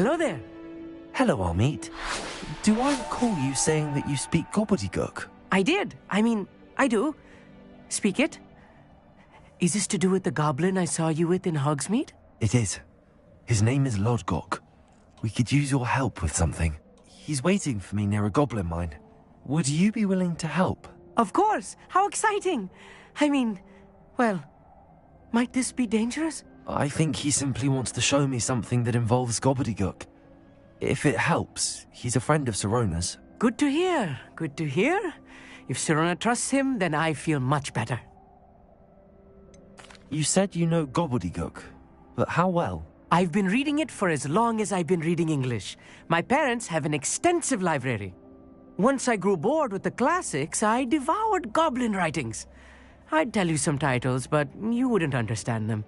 Hello there. Hello, Amit. Do I recall you saying that you speak gobbledygook? I did. I do. Speak it. Is this to do with the goblin I saw you with in Hogsmeade? It is. His name is Lodgok. We could use your help with something. He's waiting for me near a goblin mine. Would you be willing to help? Of course. How exciting. Well, might this be dangerous? I think he simply wants to show me something that involves gobbledygook. If it helps, he's a friend of Sirona's. Good to hear. Good to hear. If Sirona trusts him, then I feel much better. You said you know gobbledygook, but how well? I've been reading it for as long as I've been reading English. My parents have an extensive library. Once I grew bored with the classics, I devoured goblin writings. I'd tell you some titles, but you wouldn't understand them.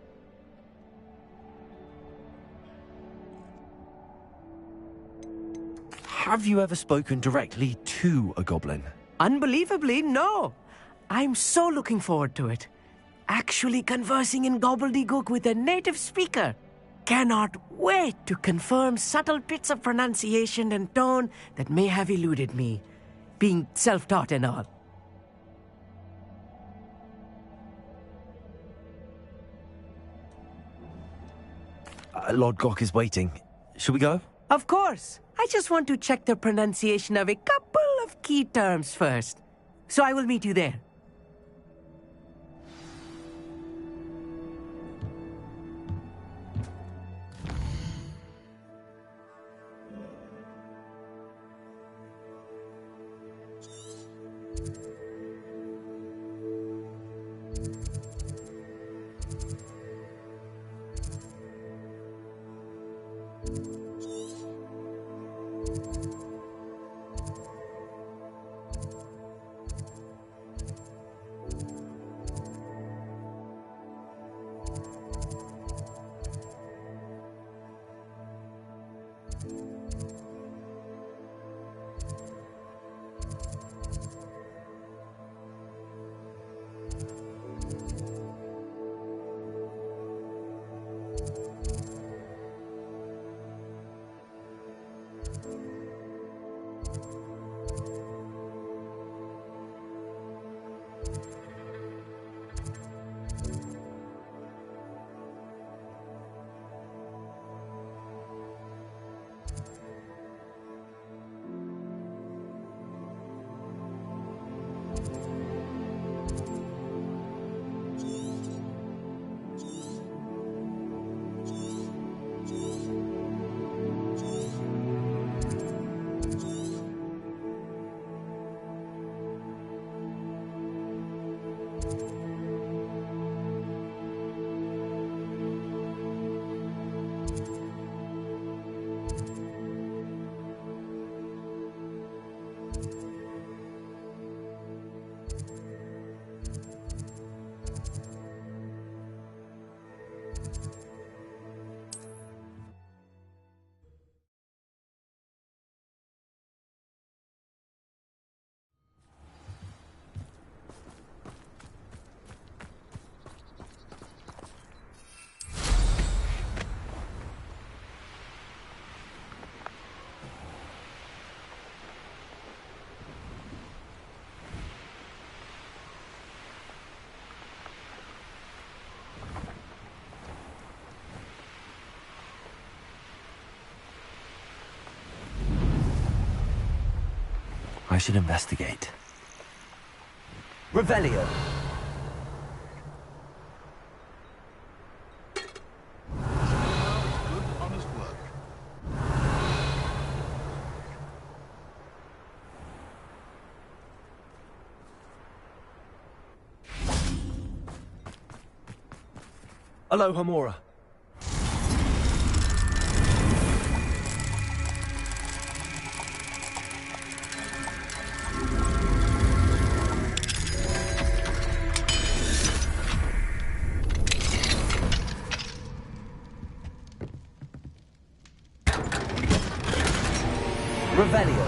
Have you ever spoken directly to a goblin? Unbelievably, no. I'm so looking forward to it. Actually conversing in gobbledygook with a native speaker. Cannot wait to confirm subtle bits of pronunciation and tone that may have eluded me, being self-taught and all. Lodgok is waiting. Shall we go? Of course. I just want to check the pronunciation of a couple of key terms first. So I will meet you there. I should investigate. Revelio! Good, honest work. Hello, Hamora. Revelio.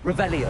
Revelio.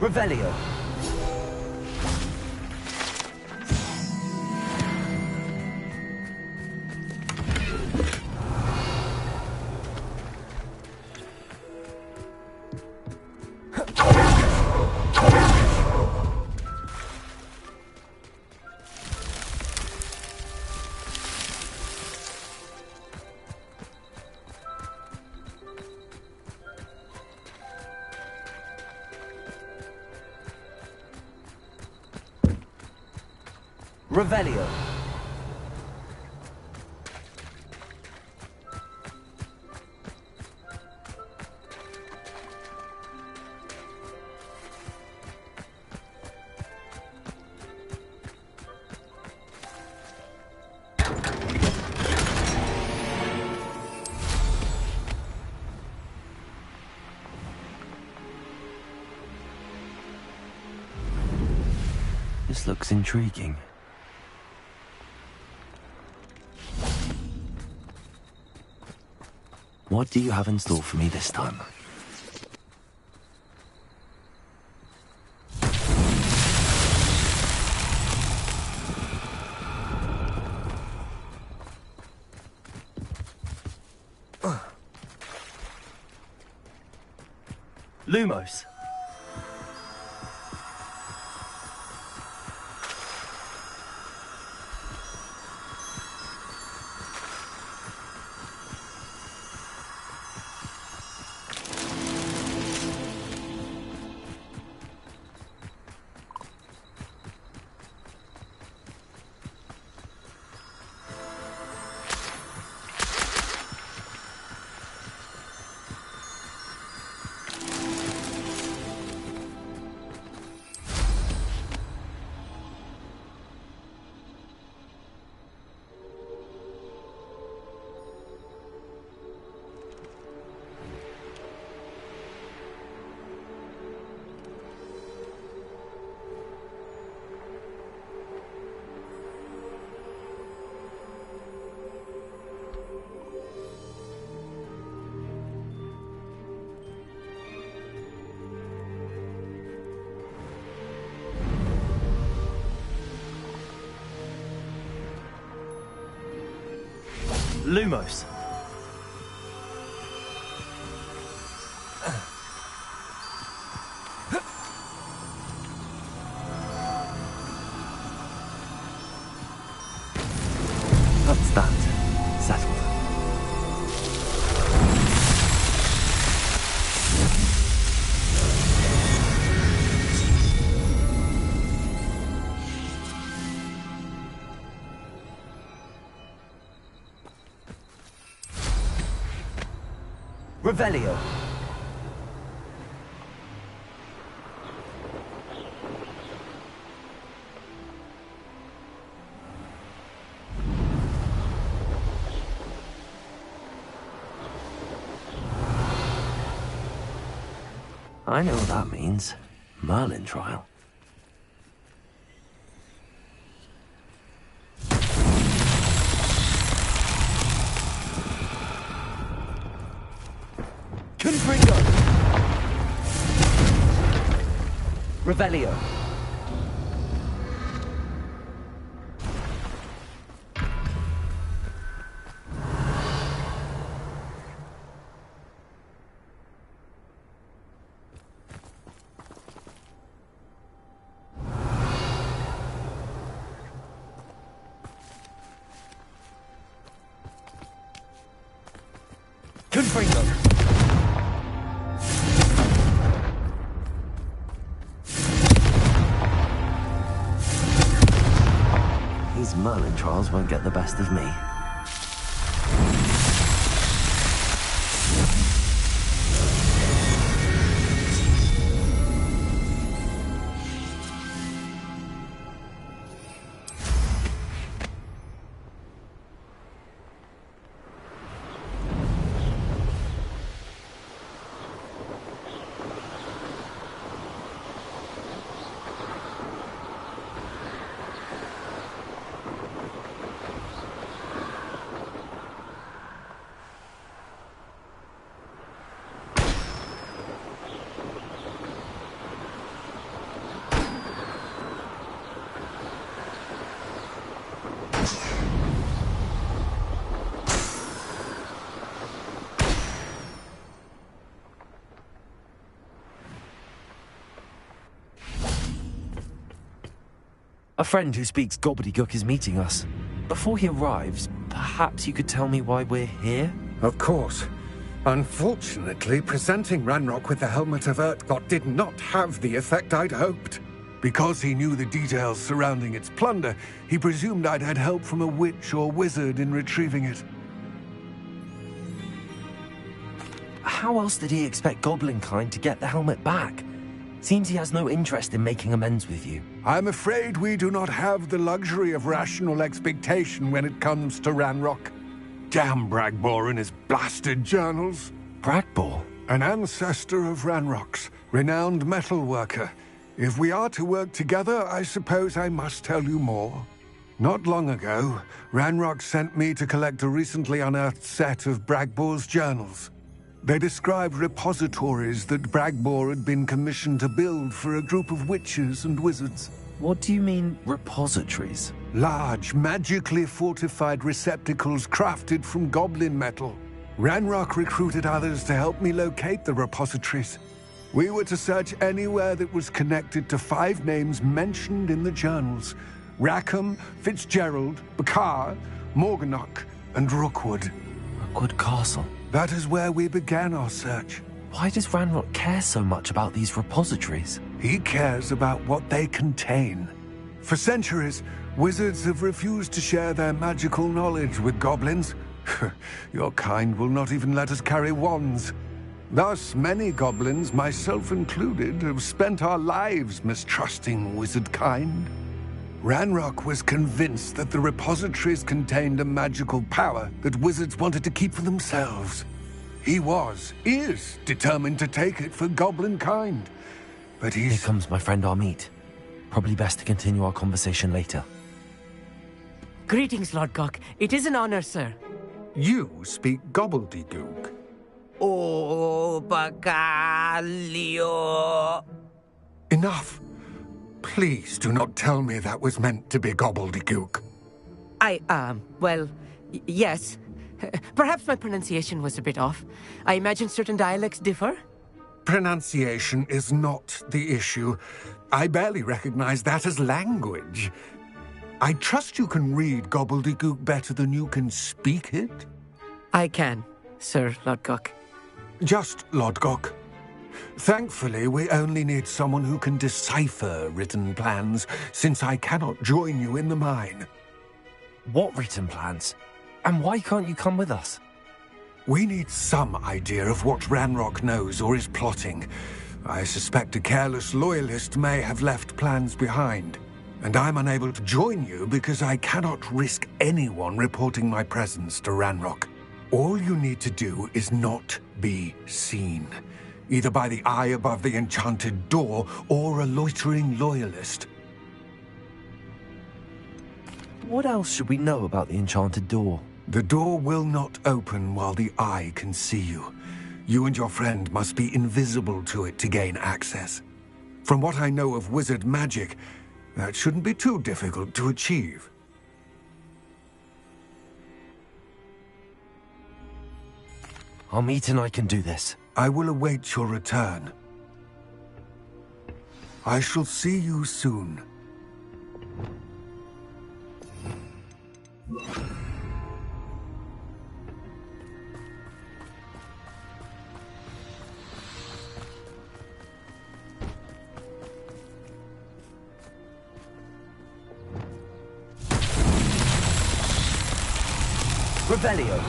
Revelio. Revelio. This looks intriguing. What do you have in store for me this time? Lumos. Lumos. That's that. Settled. Revelio. I know what that means. Merlin trial. Revelio. Confringo. These Merlin trials won't get the best of me. A friend who speaks gobbledygook is meeting us. Before he arrives, perhaps you could tell me why we're here? Of course. Unfortunately, presenting Ranrock with the Helmet of Urtkot did not have the effect I'd hoped. Because he knew the details surrounding its plunder, he presumed I'd had help from a witch or wizard in retrieving it. How else did he expect Goblinkind to get the helmet back? Seems he has no interest in making amends with you. I'm afraid we do not have the luxury of rational expectation when it comes to Ranrock. Damn Bragbor and his blasted journals. Bragbor? An ancestor of Ranrock's, renowned metalworker. If we are to work together, I suppose I must tell you more. Not long ago, Ranrock sent me to collect a recently unearthed set of Bragbor's journals. They described repositories that Bragbor had been commissioned to build for a group of witches and wizards. What do you mean, repositories? Large, magically fortified receptacles crafted from goblin metal. Ranrock recruited others to help me locate the repositories. We were to search anywhere that was connected to 5 names mentioned in the journals: Rackham, Fitzgerald, Bakar, Morganach, and Rookwood. Rookwood Castle. That is where we began our search. Why does Ranrock care so much about these repositories? He cares about what they contain. For centuries, wizards have refused to share their magical knowledge with goblins. Your kind will not even let us carry wands. Thus, many goblins, myself included, have spent our lives mistrusting wizard kind. Ranrock was convinced that the repositories contained a magical power that wizards wanted to keep for themselves. He is determined to take it for goblin kind. But Here comes my friend Amit. Probably best to continue our conversation later. Greetings, Lord Gok. It is an honor, sir. You speak gobbledygook. Oh, Bacalio. Enough. Please do not tell me that was meant to be gobbledygook. Well, yes. Perhaps my pronunciation was a bit off. I imagine certain dialects differ? Pronunciation is not the issue. I barely recognize that as language. I trust you can read gobbledygook better than you can speak it? I can, Sir Lord Gok. Just Lord Gok. Thankfully, we only need someone who can decipher written plans, since I cannot join you in the mine. What written plans? And why can't you come with us? We need some idea of what Ranrock knows or is plotting. I suspect a careless loyalist may have left plans behind. And I'm unable to join you because I cannot risk anyone reporting my presence to Ranrock. All you need to do is not be seen, either by the eye above the enchanted door or a loitering loyalist. What else should we know about the enchanted door? The door will not open while the eye can see you. You and your friend must be invisible to it to gain access. From what I know of wizard magic, that shouldn't be too difficult to achieve. Amit and I can do this. I will await your return. I shall see you soon. Revelio.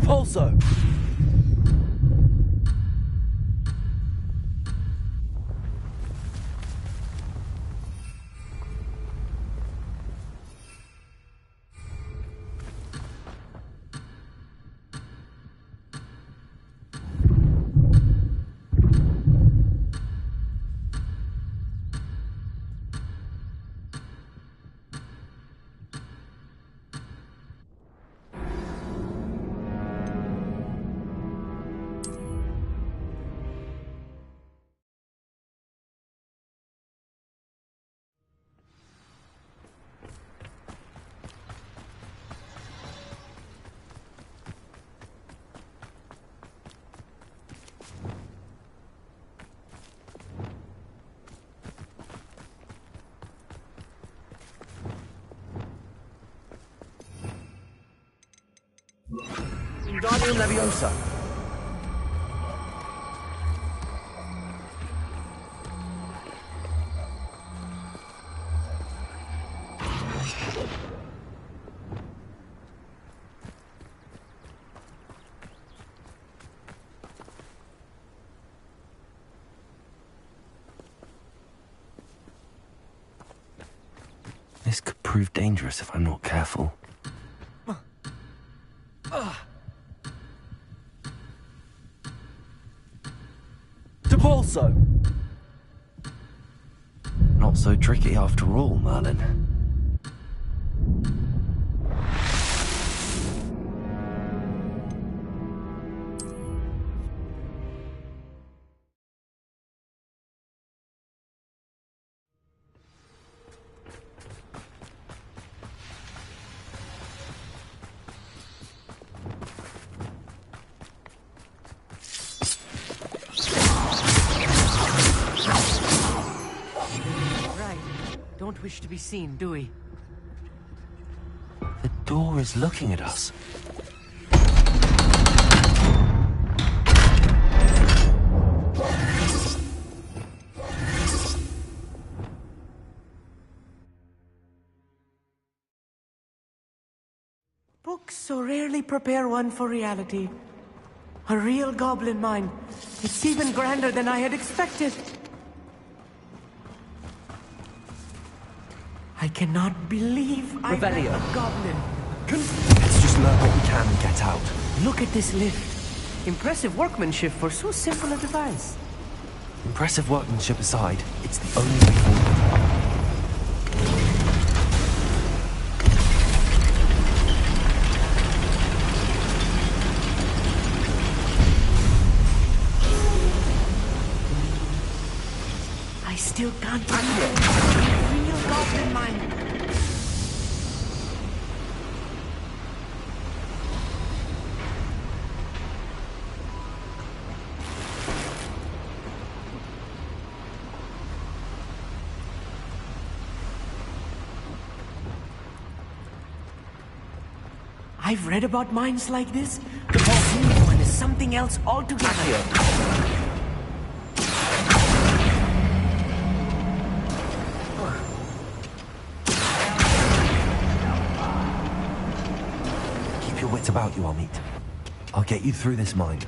Pulso. Wingardium Leviosa. This could prove dangerous if I'm not careful. Also, not so tricky after all, Merlin. Don't wish to be seen, do we? The door is looking at us. Books so rarely prepare one for reality. A real goblin mind. It's even grander than I had expected. I cannot believe I'm a goblin. Let's just learn what we can and get out. Look at this lift. Impressive workmanship for so simple a device. Impressive workmanship aside, it's the only way forward. I still can't believe it. Real goblin mind. I've read about mines like this. The volcano one is something else altogether. Keep your wits about you, Amit. I'll get you through this mine.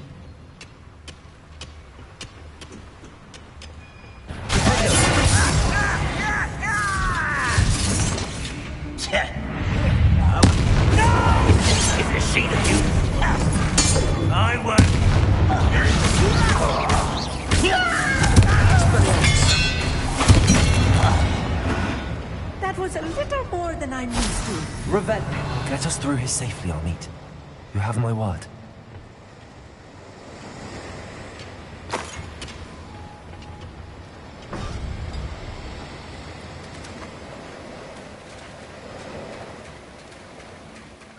That was a little more than I'm used to. Revel, get us through here safely, Amit. You have my word.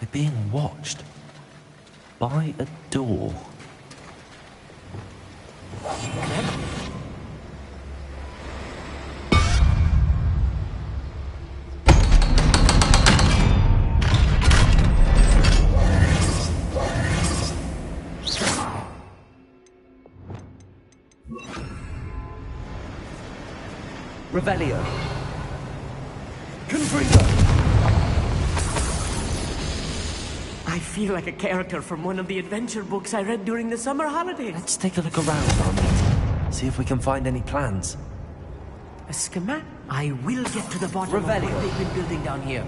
We're being watched by a door. Revelio. Confringo! I feel like a character from one of the adventure books I read during the summer holidays. Let's take a look around, Amit. See if we can find any plans. A schematic? I will get to the bottom of what they've been building down here.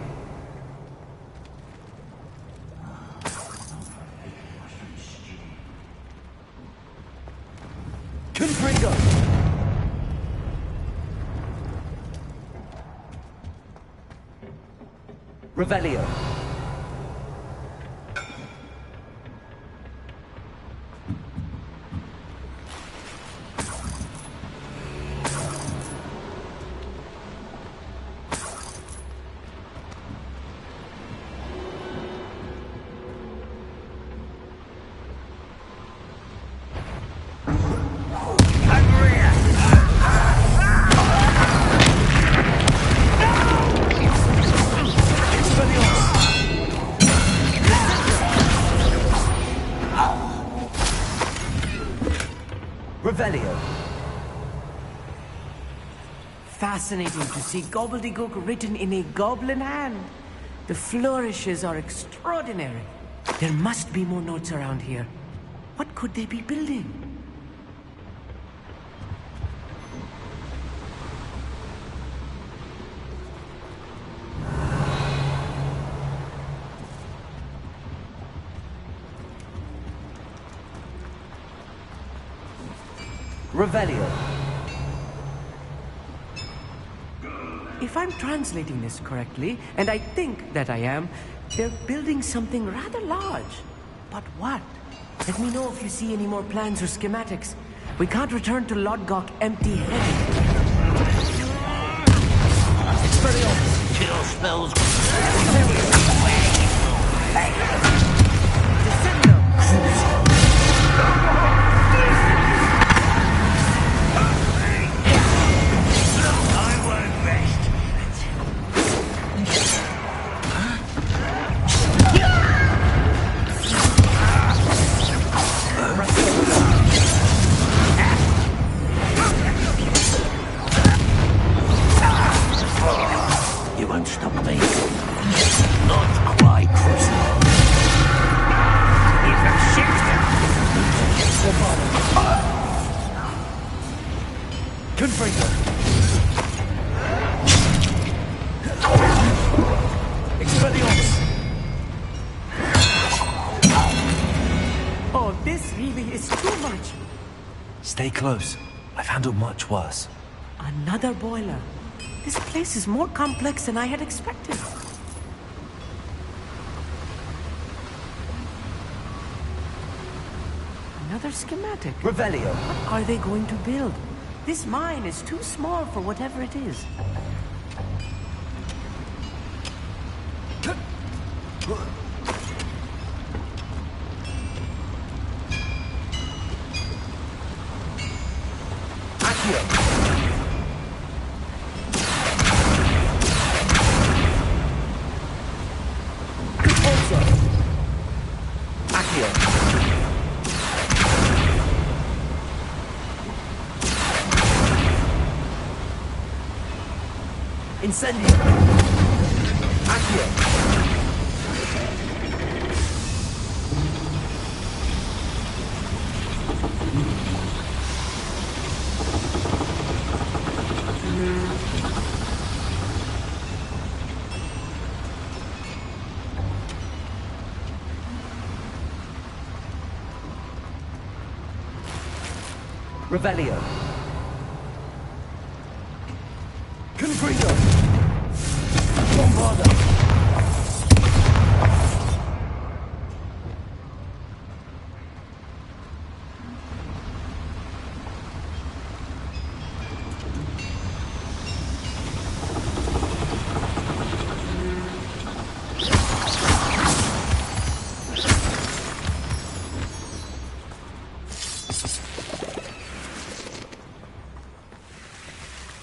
Confringo! Revelio. Revelio. Fascinating to see gobbledygook written in a goblin hand. The flourishes are extraordinary. There must be more notes around here. What could they be building? Revelio. If I'm translating this correctly, and I think that I am, they're building something rather large. But what? Let me know if you see any more plans or schematics. We can't return to Lodgok empty-headed. Expelliarmus. Chill spells. You won't stop me. Not quite, prisoner. He's a shifter. Confringo! Expelliarmus. Oh, this really is too much. Stay close. I've handled much worse. Another boiler. This place is more complex than I had expected. Another schematic. Revelio. What are they going to build? This mine is too small for whatever it is. Incendio! Accio! Revelio. Confringo! Bombarda.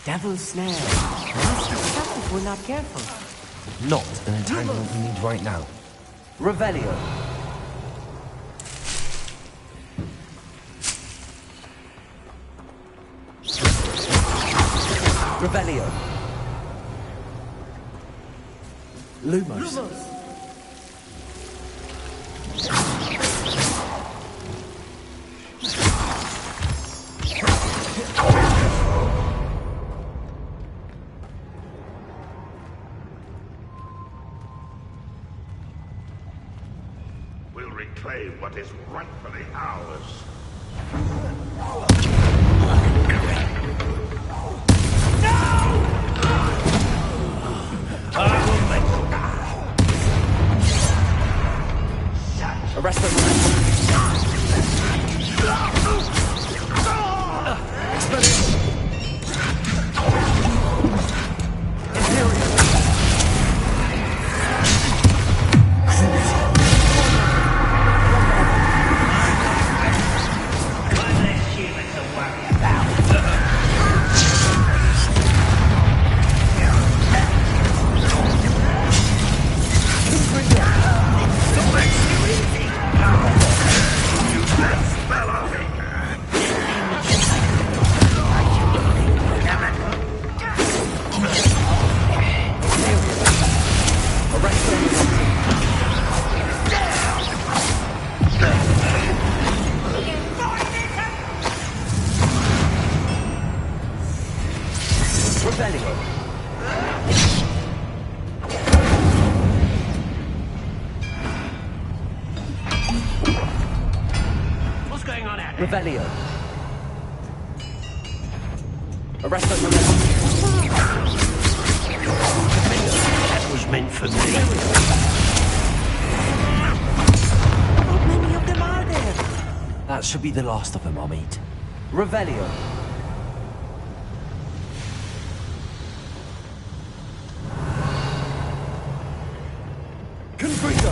Devil's snare. Nasty stuff if we're not careful. Not an entanglement we need right now. Revelio. Revelio. Lumos. We'll reclaim what is rightfully ours. Arrest them. What's going on out Revelio. Arrest them. That was meant for me. How many of them are there? That should be the last of them, I'll meet. Revelio. Confringo!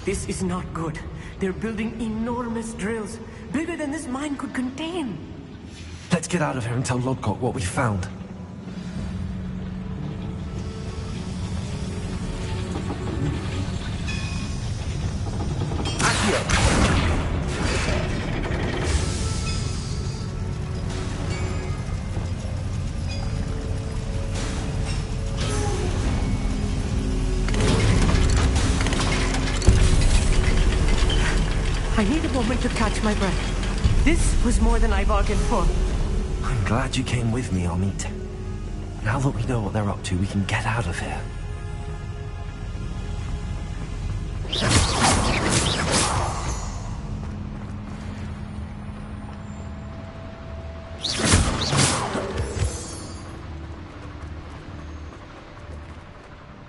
This is not good. They're building enormous drills, bigger than this mine could contain. Let's get out of here and tell Lodgok what we found. I need a moment to catch my breath. This was more than I bargained for. I'm glad you came with me, Amit. Now that we know what they're up to, we can get out of here.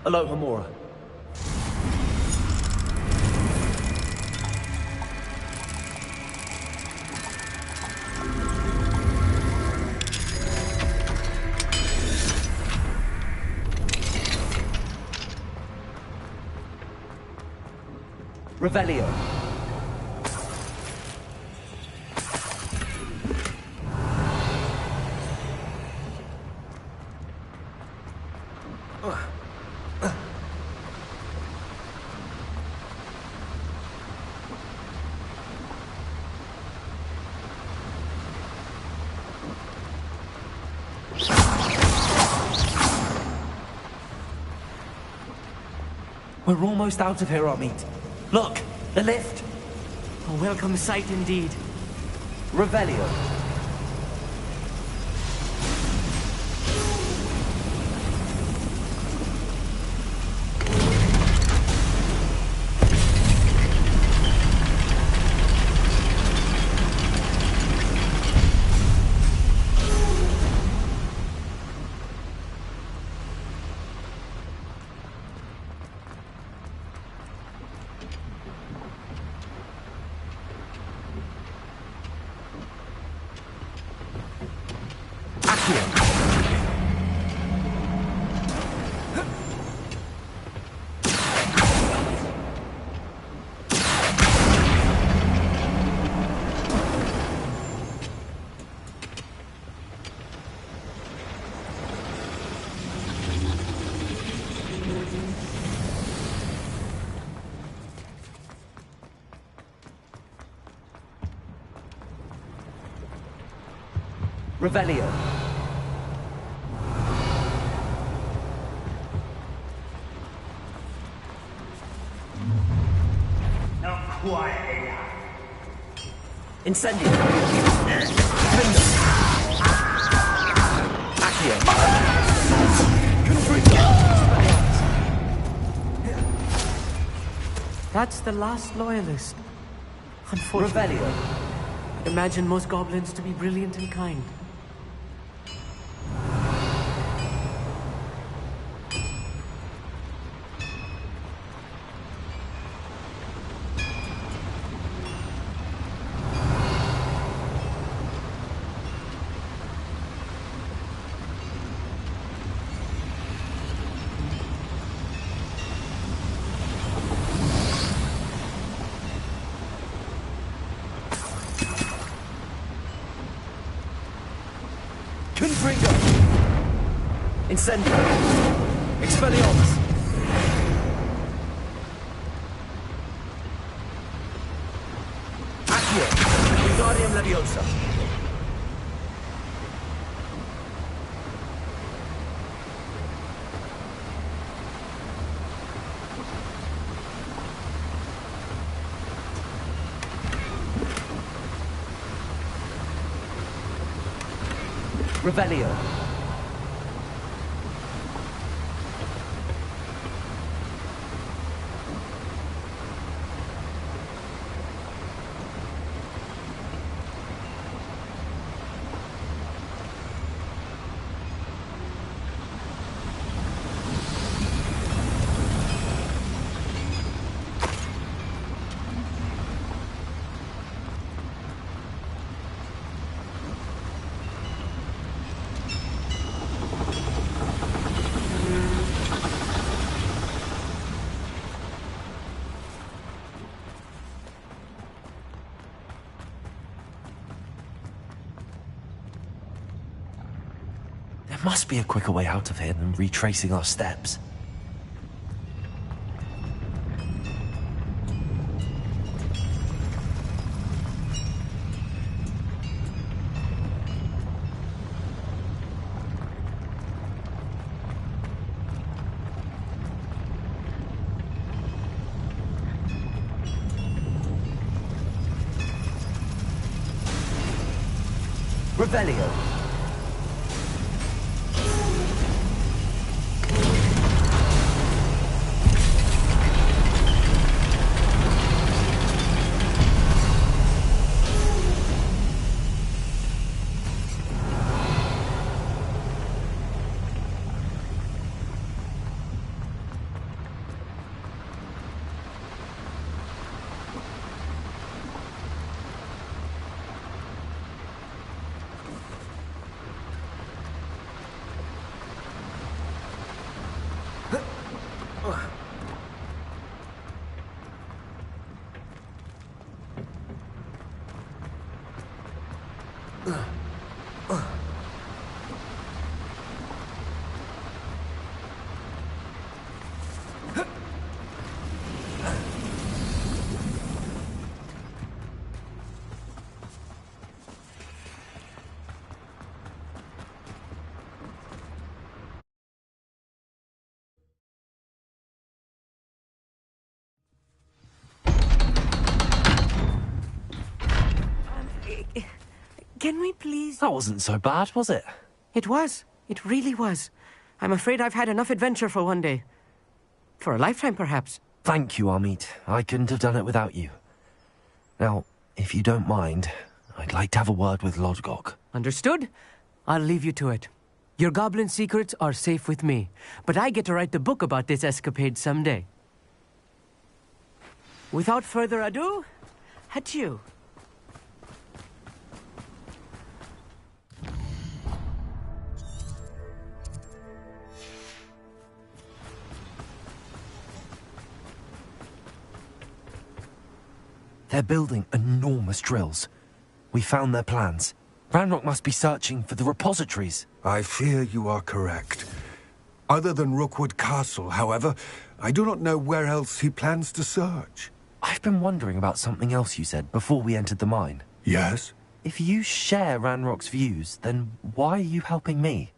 Hello, Hamura. Revelio. We're almost out of here, Amit. Look, the lift. A welcome sight indeed. Revelio. Revelio. Now quietly. Incendio. Accio. That's the last loyalist. Unfortunately. Revelio. Imagine most goblins to be brilliant and kind. Confringo. Incendio. Expelliarmus. Accio. Wingardium Leviosa. Revelio. must be a quicker way out of here than retracing our steps. Revelio. Can we please... That wasn't so bad, was it? It was. It really was. I'm afraid I've had enough adventure for one day. For a lifetime, perhaps. Thank you, Amit. I couldn't have done it without you. Now, if you don't mind, I'd like to have a word with Lodgok. Understood? I'll leave you to it. Your goblin secrets are safe with me, but I get to write the book about this escapade someday. Without further ado, adieu. They're building enormous drills. We found their plans. Ranrock must be searching for the repositories. I fear you are correct. Other than Rookwood Castle, however, I do not know where else he plans to search. I've been wondering about something else you said before we entered the mine. Yes? If you share Ranrock's views, then why are you helping me?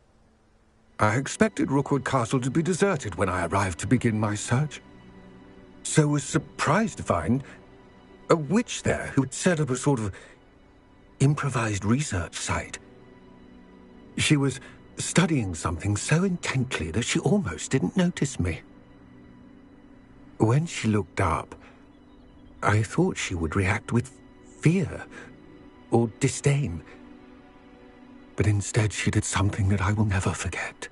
I expected Rookwood Castle to be deserted when I arrived to begin my search. So was surprised to find a witch there who had set up a sort of improvised research site. She was studying something so intently that she almost didn't notice me. When she looked up, I thought she would react with fear or disdain. But instead she did something that I will never forget.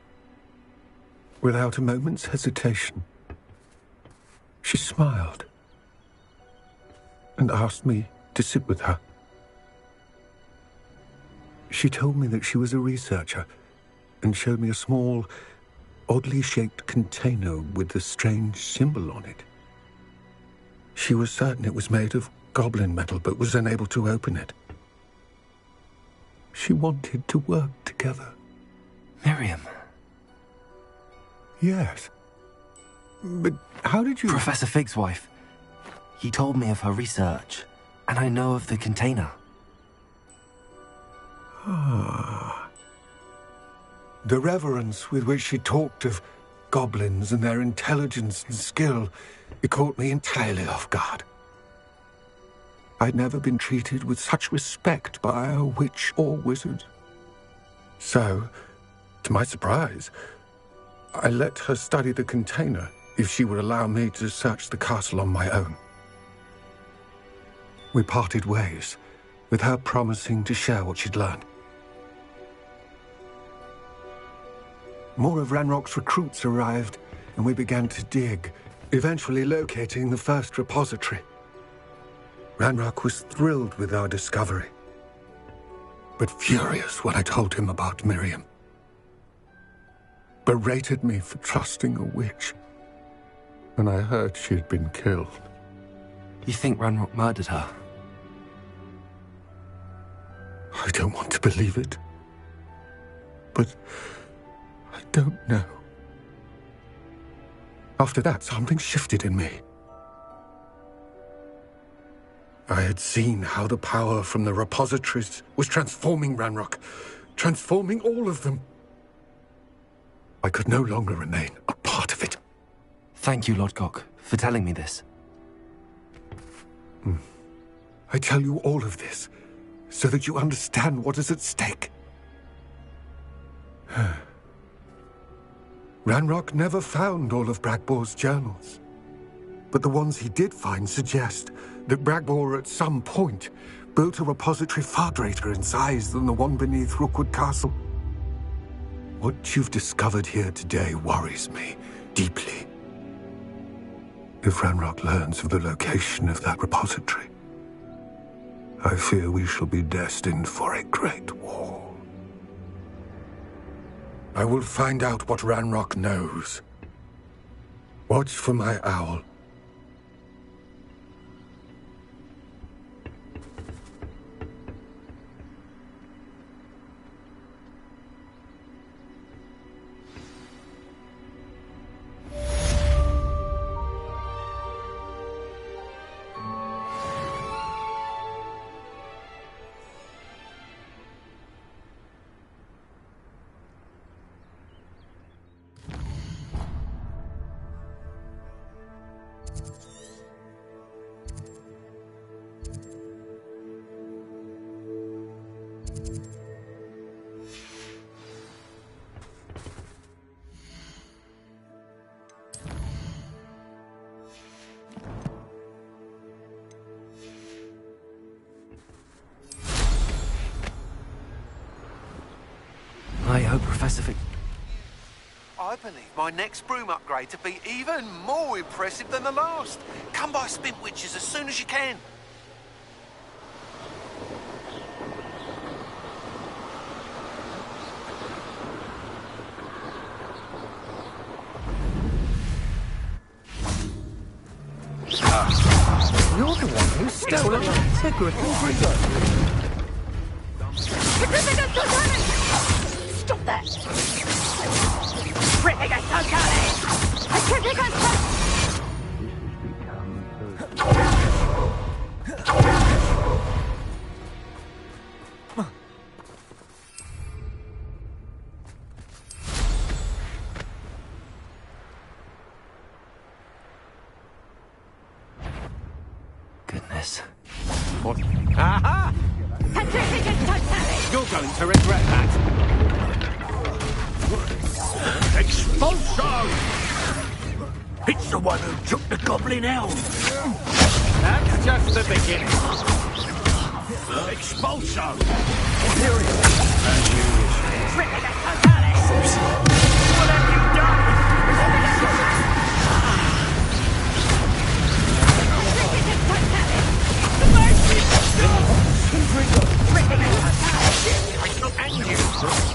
Without a moment's hesitation, she smiled and asked me to sit with her. She told me that she was a researcher and showed me a small, oddly shaped container with a strange symbol on it. She was certain it was made of goblin metal, but was unable to open it. She wanted to work together. Miriam. Yes. But how did you... Professor Fig's wife. He told me of her research, and I know of the container. Ah. The reverence with which she talked of goblins and their intelligence and skill, it caught me entirely off guard. I'd never been treated with such respect by a witch or wizard. So, to my surprise, I let her study the container if she would allow me to search the castle on my own. We parted ways, with her promising to share what she'd learned. More of Ranrock's recruits arrived, and we began to dig, eventually locating the first repository. Ranrock was thrilled with our discovery, but furious when I told him about Miriam. Berated me for trusting a witch when I heard she had been killed. You think Ranrock murdered her? I don't want to believe it, but don't know. After that, something shifted in me. I had seen how the power from the repositories was transforming Ranrock, transforming all of them. I could no longer remain a part of it. Thank you, Lodgok, for telling me this. I tell you all of this so that you understand what is at stake. Ranrock never found all of Bragbor's journals. But the ones he did find suggest that Bragbor at some point built a repository far greater in size than the one beneath Rookwood Castle. What you've discovered here today worries me deeply. If Ranrock learns of the location of that repository, I fear we shall be destined for a great war. I will find out what Ranrock knows. Watch for my owl. I hope Professor Vic... I believe my next broom upgrade to be even more impressive than the last. Come by Spintwitches as soon as you can. You're the one who stole our Griffin. Stop that! Criticus Totalis! Criticus Totalis! Goodness. What? Aha! Criticus Totalis! You're going to regret that. Expulso! It's the one who took the goblin elm. That's just the beginning. Expulso! Imperial. Criticus Totalis! What have you done? Criticus Totalis! The mercy! Criticus Totalis! I shall hang you. Criticus Totalis!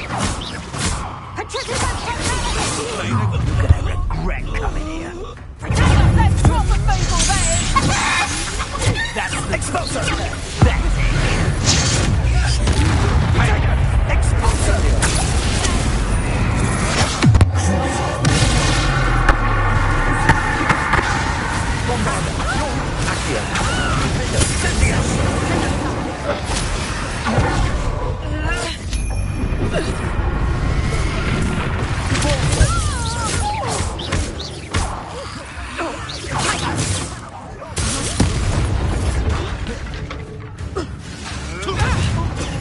You're gonna regret coming here. Let's drop the feeble there! That's the expulso. That's it. Expulso.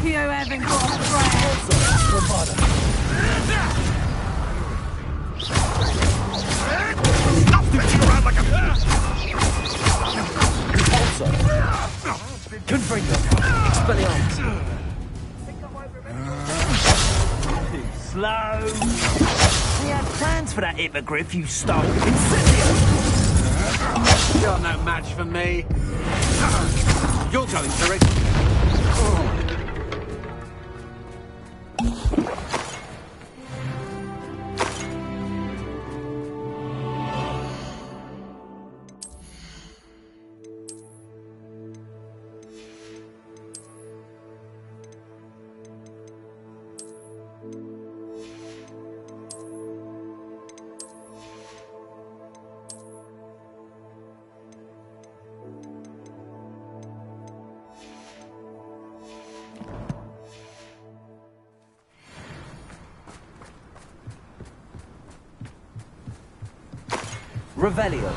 You haven't got a friend! Confringo. Expelliarmus. Slow. We had plans for that hippogriff you stole. You're no match for me. You're going to regret. Revelio.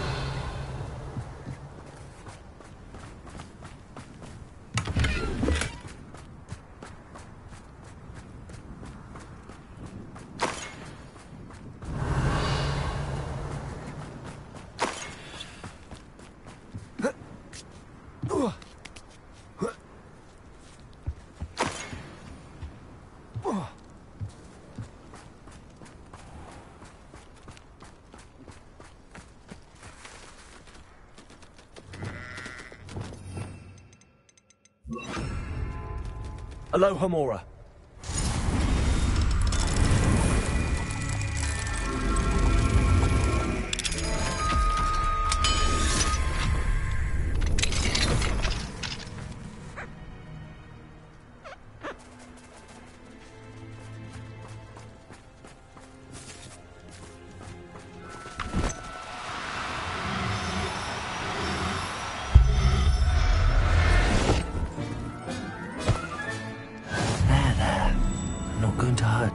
Aloha Mora.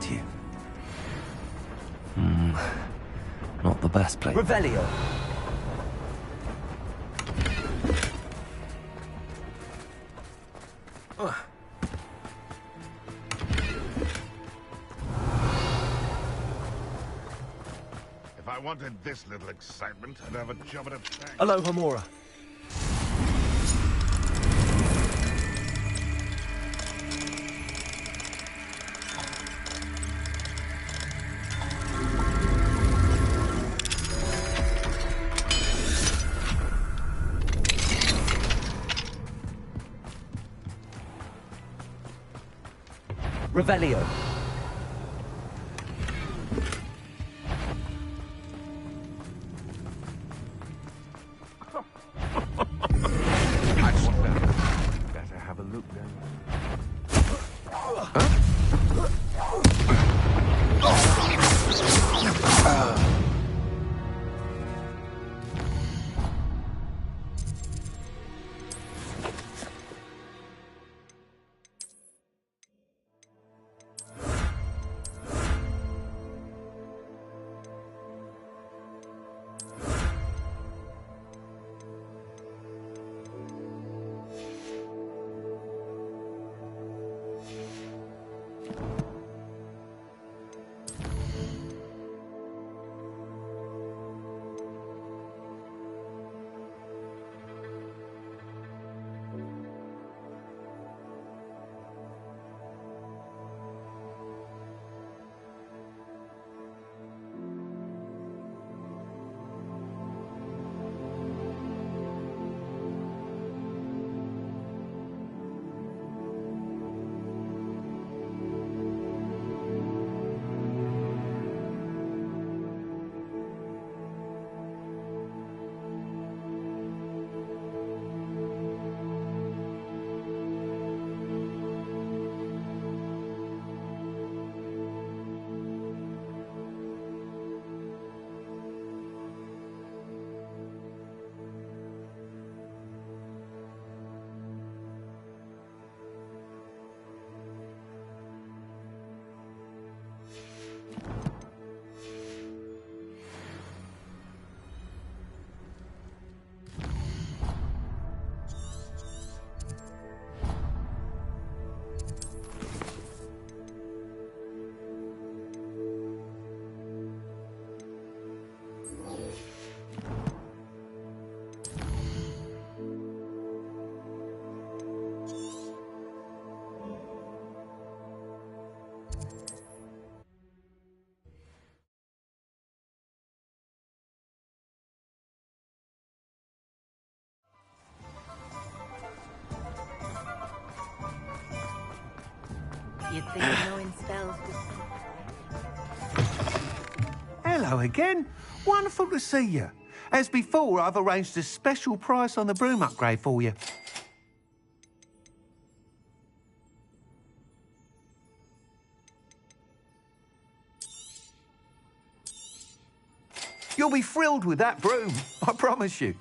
You. Not the best place. Revelio. If I wanted this little excitement, I'd have a job at a bank. Aloha Mora. Revelio. Better have a look then. You'd think knowing spells Hello again. Wonderful to see you. As before, I've arranged a special price on the broom upgrade for you. You'll be thrilled with that broom, I promise you.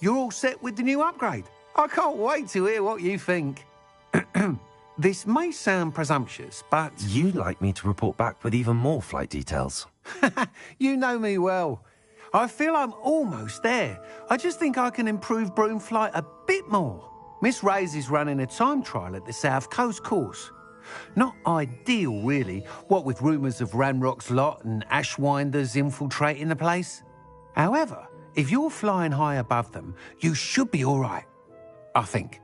You're all set with the new upgrade. I can't wait to hear what you think. This may sound presumptuous, but... You'd like me to report back with even more flight details. You know me well. I feel I'm almost there. I just think I can improve broom flight a bit more. Miss Ray's is running a time trial at the South Coast course. Not ideal, really, what with rumours of Ranrock's lot and Ashwinders infiltrating the place. However, if you're flying high above them, you should be all right, I think.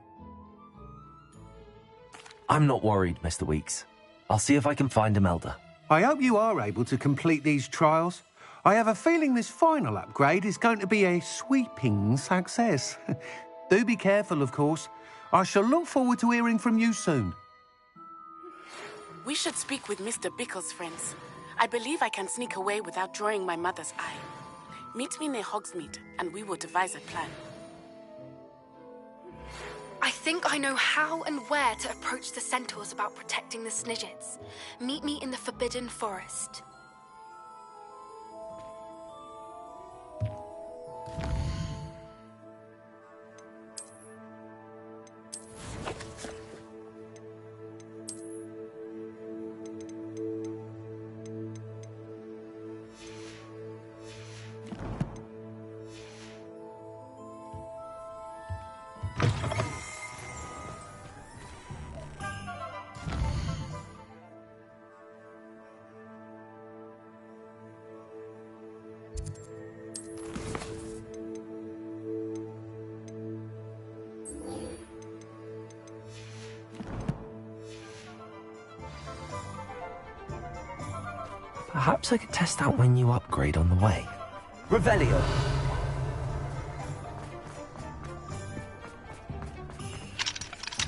I'm not worried, Mr. Weeks. I'll see if I can find Imelda. I hope you are able to complete these trials. I have a feeling this final upgrade is going to be a sweeping success. Do be careful, of course. I shall look forward to hearing from you soon. We should speak with Mr. Bickle's friends. I believe I can sneak away without drawing my mother's eye. Meet me near Hogsmeade, and we will devise a plan. I think I know how and where to approach the centaurs about protecting the Snidgets. Meet me in the Forbidden Forest. Perhaps I could test out my new upgrade on the way. Revelio!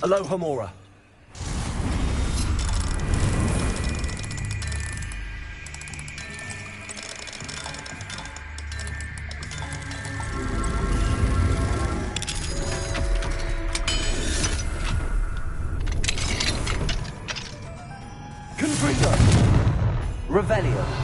Alohomora. Confringo! Revelio.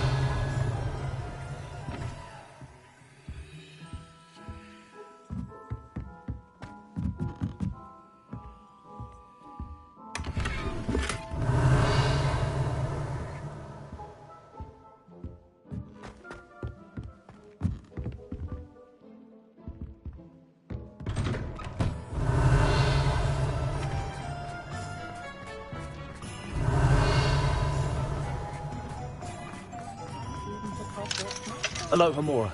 Alohomora.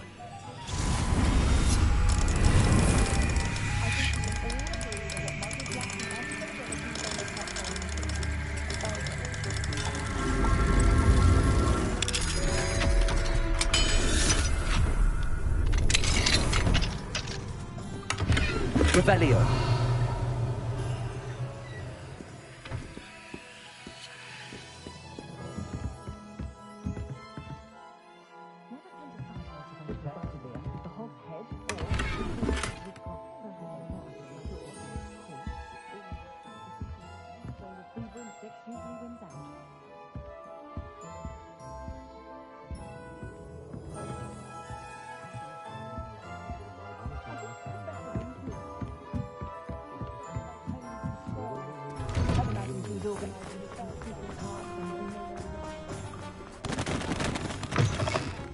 Revelio.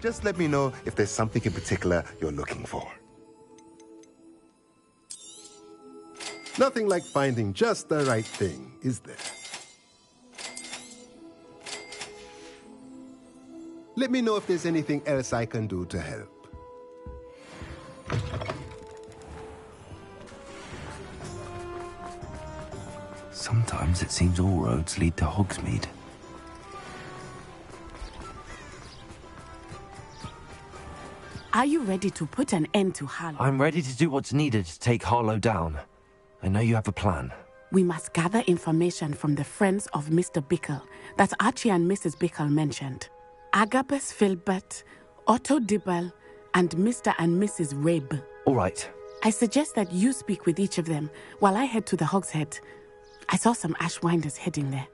Just let me know if there's something in particular you're looking for. Nothing like finding just the right thing, is there? Let me know if there's anything else I can do to help. Sometimes it seems all roads lead to Hogsmeade. Are you ready to put an end to Harlow? I'm ready to do what's needed to take Harlow down. I know you have a plan. We must gather information from the friends of Mr. Bickle that Archie and Mrs. Bickle mentioned. Agabus Filbert, Otto Dibble, and Mr. and Mrs. Rabe. All right. I suggest that you speak with each of them while I head to the Hogshead. I saw some Ashwinders heading there.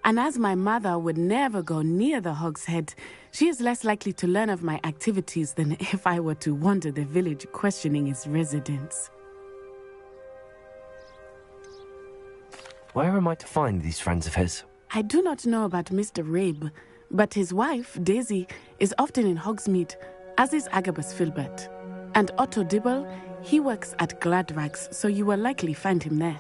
And as my mother would never go near the Hogshead, she is less likely to learn of my activities than if I were to wander the village questioning its residents. Where am I to find these friends of his? I do not know about Mr. Rabe, but his wife, Daisy, is often in Hogsmeade, as is Agabus Filbert. And Otto Dibble, he works at Gladrags, so you will likely find him there.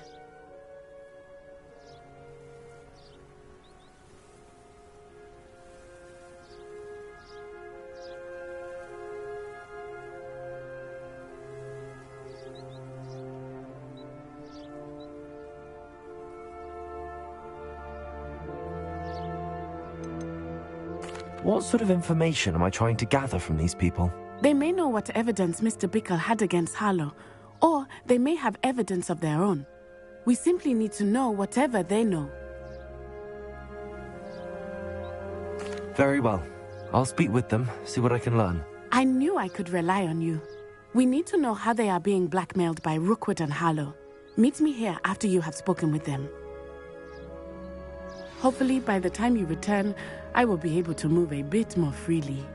What sort of information am I trying to gather from these people? They may know what evidence Mr. Bickle had against Harlow, or they may have evidence of their own. We simply need to know whatever they know. Very well. I'll speak with them, see what I can learn. I knew I could rely on you. We need to know how they are being blackmailed by Rookwood and Harlow. Meet me here after you have spoken with them. Hopefully, by the time you return, I will be able to move a bit more freely.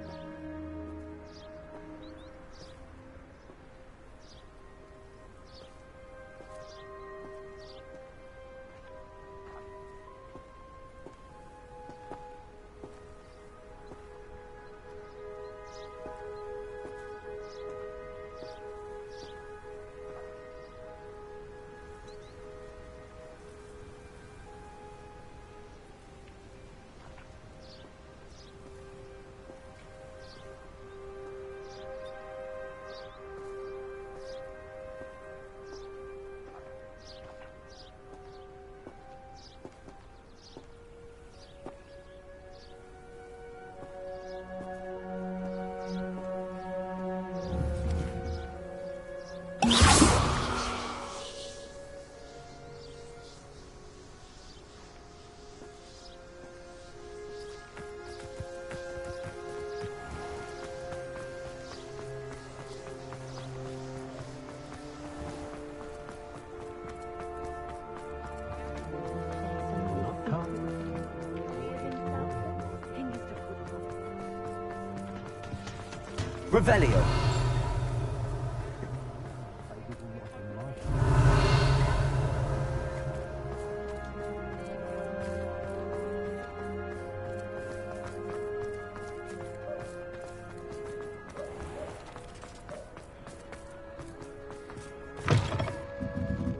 Revelio.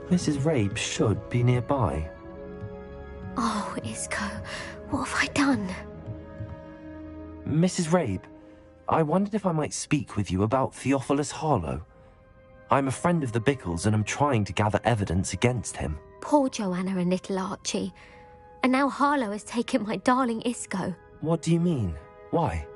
Mrs. Rabe should be nearby. Oh, Isco, what have I done? Mrs. Rabe, I wondered if I might speak with you about Theophilus Harlow. I'm a friend of the Bickles and I'm trying to gather evidence against him. Poor Joanna and little Archie. And now Harlow has taken my darling Isco. What do you mean? Why?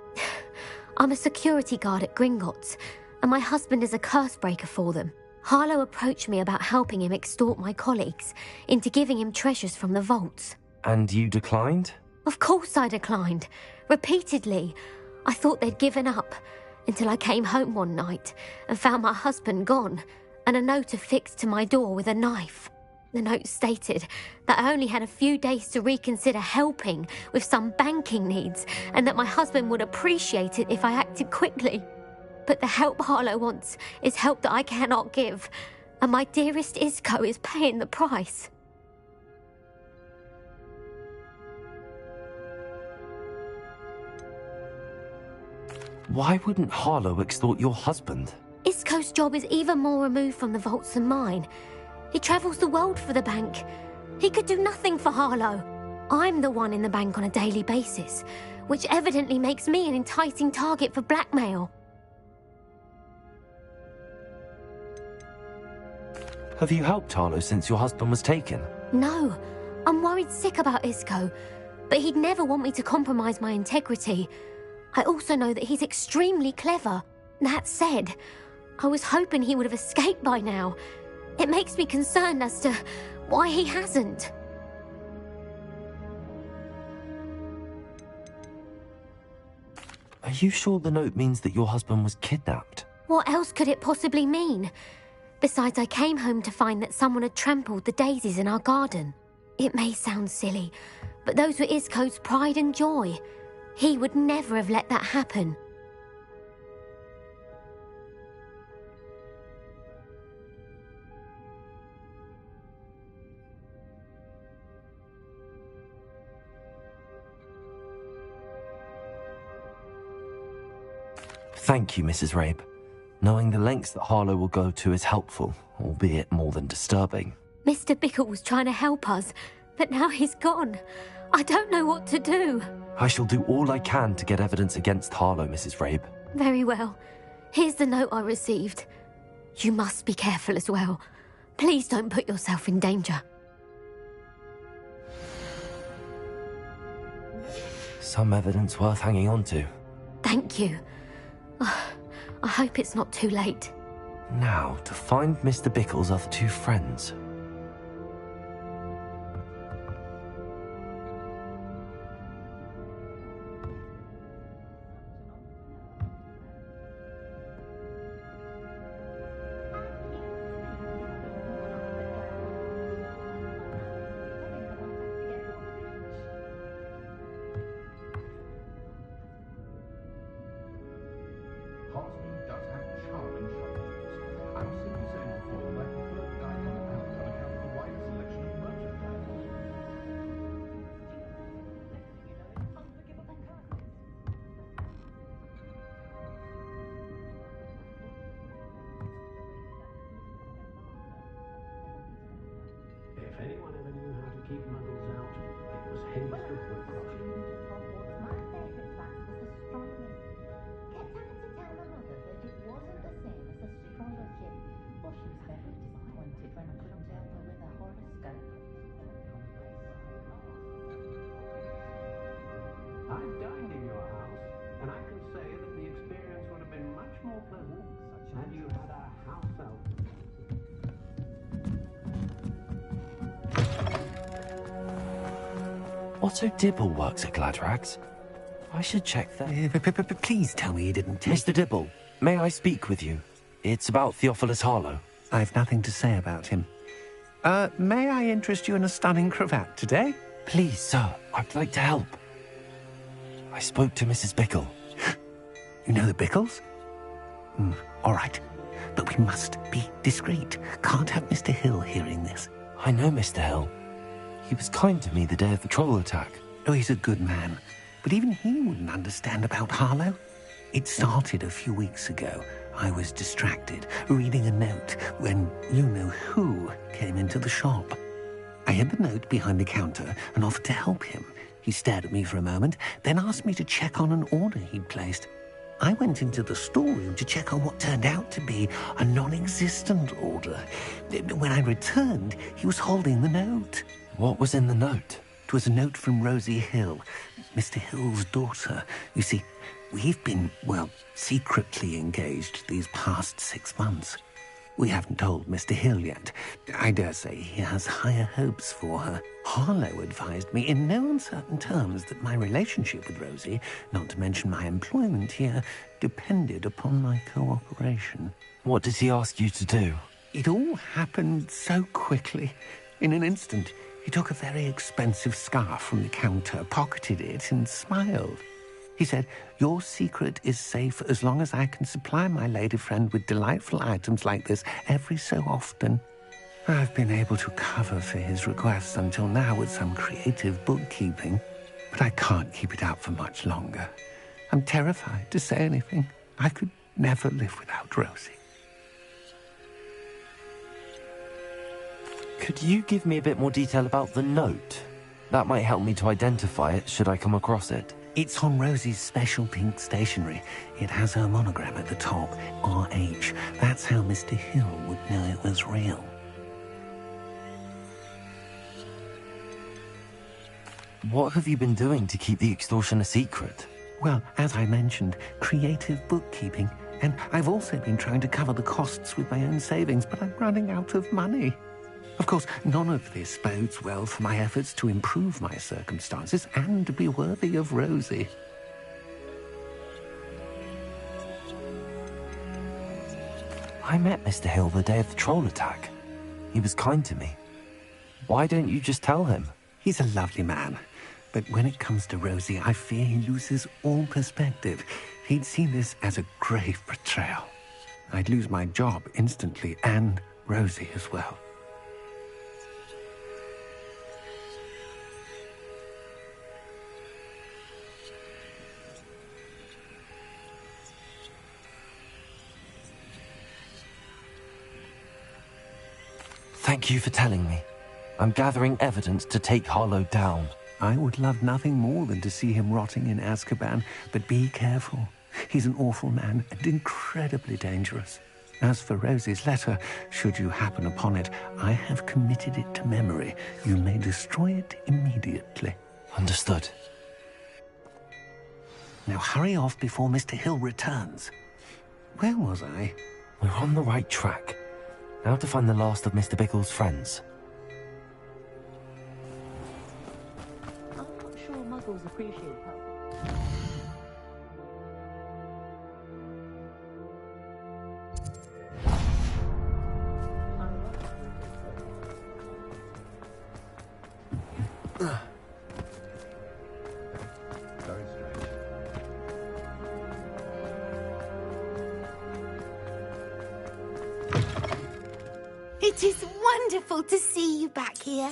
I'm a security guard at Gringotts, and my husband is a curse breaker for them. Harlow approached me about helping him extort my colleagues into giving him treasures from the vaults. And you declined? Of course I declined. Repeatedly. I thought they'd given up, until I came home one night and found my husband gone, and a note affixed to my door with a knife. The note stated that I only had a few days to reconsider helping with some banking needs, and that my husband would appreciate it if I acted quickly. But the help Harlow wants is help that I cannot give, and my dearest Isco is paying the price. Why wouldn't Harlow extort your husband? Isco's job is even more removed from the vaults than mine. He travels the world for the bank. He could do nothing for Harlow. I'm the one in the bank on a daily basis, which evidently makes me an enticing target for blackmail. Have you helped Harlow since your husband was taken? No, I'm worried sick about Isco, but he'd never want me to compromise my integrity. I also know that he's extremely clever. That said, I was hoping he would have escaped by now. It makes me concerned as to why he hasn't. Are you sure the note means that your husband was kidnapped? What else could it possibly mean? Besides, I came home to find that someone had trampled the daisies in our garden. It may sound silly, but those were Isco's pride and joy. He would never have let that happen. Thank you, Mrs. Rabe. Knowing the lengths that Harlow will go to is helpful, albeit more than disturbing. Mr. Bickle was trying to help us, but now he's gone. I don't know what to do. I shall do all I can to get evidence against Harlow, Mrs. Rabe. Very well. Here's the note I received. You must be careful as well. Please don't put yourself in danger. Some evidence worth hanging on to. Thank you. I hope it's not too late. Now, to find Mr. Bickle's other two friends. If anyone ever knew how to keep muggles out, it was Hamish of Woodcroft. My favourite class was astronomy. Kept having to tell my mother that it wasn't the same as astrology. Well, she was very disappointed when I couldn't help her with a horoscope. I've dined in your house, and I can say that the experience would have been much more pleasant had you had a house elf. Otto Dibble works at Gladrags. I should check that. Please tell me you didn't take... Mr. Dibble, may I speak with you? It's about Theophilus Harlow. I've nothing to say about him. May I interest you in a stunning cravat today? Please, sir, I'd like to help. I spoke to Mrs. Bickle. You know the Bickles? All right. But we must be discreet. Can't have Mr. Hill hearing this. I know Mr. Hill. He was kind to me the day of the troll attack. Oh, he's a good man. But even he wouldn't understand about Harlow. It started a few weeks ago. I was distracted, reading a note, when you-know-who came into the shop. I hid the note behind the counter and offered to help him. He stared at me for a moment, then asked me to check on an order he'd placed. I went into the storeroom to check on what turned out to be a non-existent order. When I returned, he was holding the note. What was in the note? It was a note from Rosie Hill, Mr. Hill's daughter. You see, we've been, well, secretly engaged these past 6 months. We haven't told Mr. Hill yet. I dare say he has higher hopes for her. Harlow advised me in no uncertain terms that my relationship with Rosie, not to mention my employment here, depended upon my cooperation. What did he ask you to do? It all happened so quickly. In an instant, he took a very expensive scarf from the counter, pocketed it, and smiled. He said, "Your secret is safe as long as I can supply my lady friend with delightful items like this every so often." I've been able to cover for his requests until now with some creative bookkeeping, but I can't keep it out for much longer. I'm terrified to say anything. I could never live without Rosie. Could you give me a bit more detail about the note? That might help me to identify it should I come across it. It's on Rosie's special pink stationery. It has her monogram at the top, RH. That's how Mr. Hill would know it was real. What have you been doing to keep the extortion a secret? Well, as I mentioned, creative bookkeeping. And I've also been trying to cover the costs with my own savings, but I'm running out of money. Of course, none of this bodes well for my efforts to improve my circumstances and to be worthy of Rosie. I met Mr. Hill the day of the troll attack. He was kind to me. Why don't you just tell him? He's a lovely man. But when it comes to Rosie, I fear he loses all perspective. He'd see this as a grave betrayal. I'd lose my job instantly, and Rosie as well. Thank you for telling me. I'm gathering evidence to take Harlow down. I would love nothing more than to see him rotting in Azkaban, but be careful. He's an awful man and incredibly dangerous. As for Rosie's letter, should you happen upon it, I have committed it to memory. You may destroy it immediately. Understood. Now hurry off before Mr. Hill returns. Where was I? We're on the right track. Now to find the last of Mr. Bickle's friends. I'm not sure muggles appreciate that. Very strange. It is wonderful to see you back here.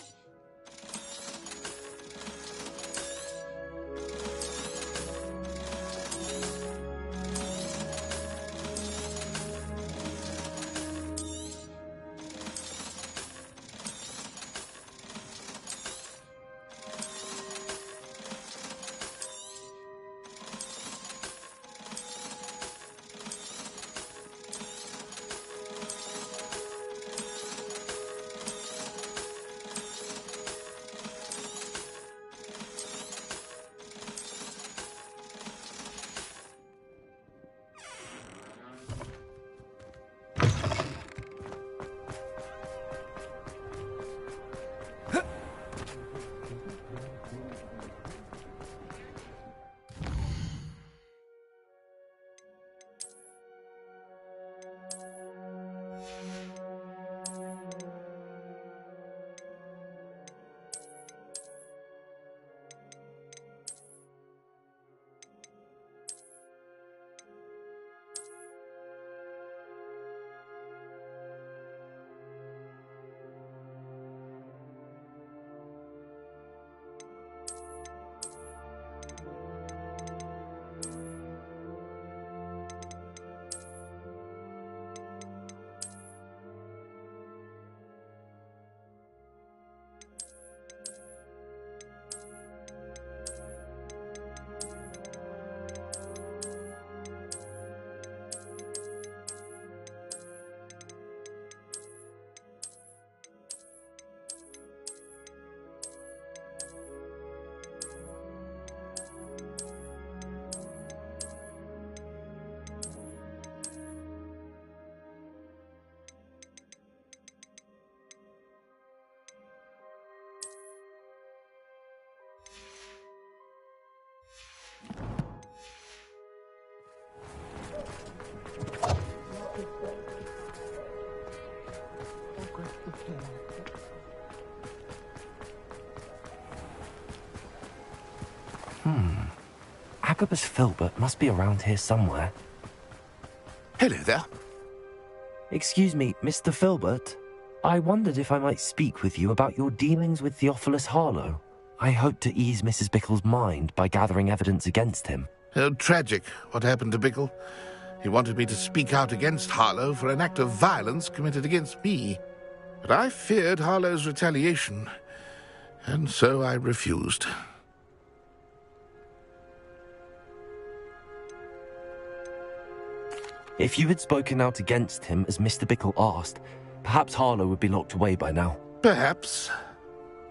Agabus Filbert must be around here somewhere. Hello there. Excuse me, Mr. Filbert. I wondered if I might speak with you about your dealings with Theophilus Harlow. I hope to ease Mrs. Bickle's mind by gathering evidence against him. Oh, tragic what happened to Bickle. He wanted me to speak out against Harlow for an act of violence committed against me. But I feared Harlow's retaliation, and so I refused. If you had spoken out against him as Mr. Bickle asked, perhaps Harlow would be locked away by now. Perhaps.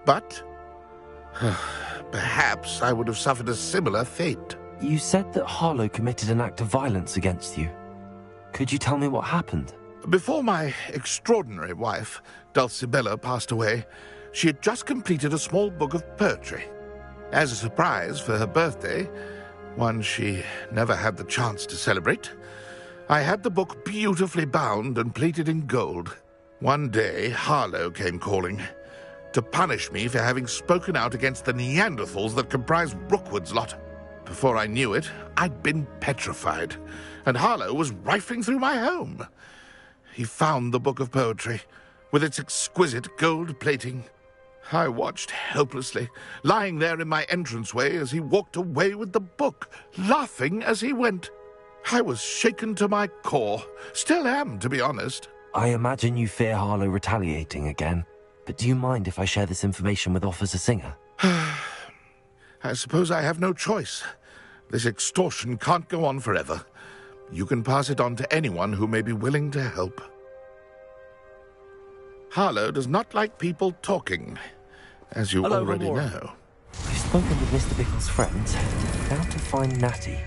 But perhaps I would have suffered a similar fate. You said that Harlow committed an act of violence against you. Could you tell me what happened? Before my extraordinary wife, Dulcibella, passed away, she had just completed a small book of poetry. As a surprise for her birthday, one she never had the chance to celebrate, I had the book beautifully bound and plated in gold. One day, Harlow came calling to punish me for having spoken out against the Neanderthals that comprise Rookwood's lot. Before I knew it, I'd been petrified, and Harlow was rifling through my home. He found the book of poetry, with its exquisite gold plating. I watched helplessly, lying there in my entranceway as he walked away with the book, laughing as he went. I was shaken to my core, still am, to be honest. I imagine you fear Harlow retaliating again, but do you mind if I share this information with Officer Singer? I suppose I have no choice. This extortion can't go on forever. You can pass it on to anyone who may be willing to help. Harlow does not like people talking, as you already know. I've spoken with Mr. Bickle's friends. Now to find Natty.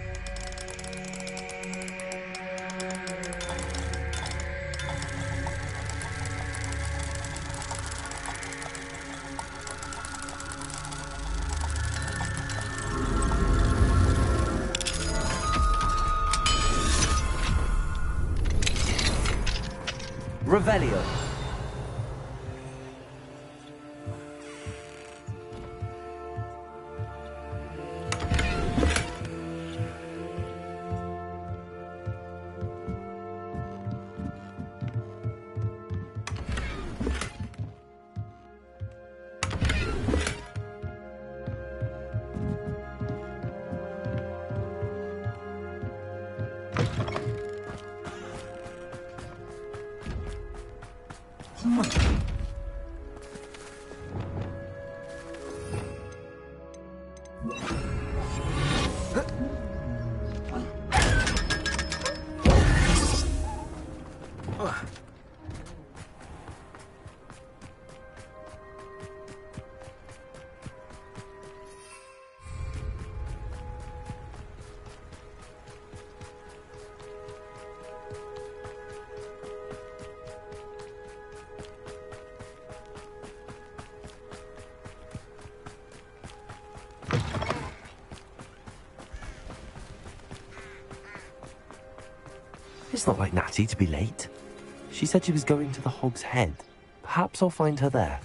Revelio. It's not like Natty to be late. She said she was going to the Hog's Head. Perhaps I'll find her there.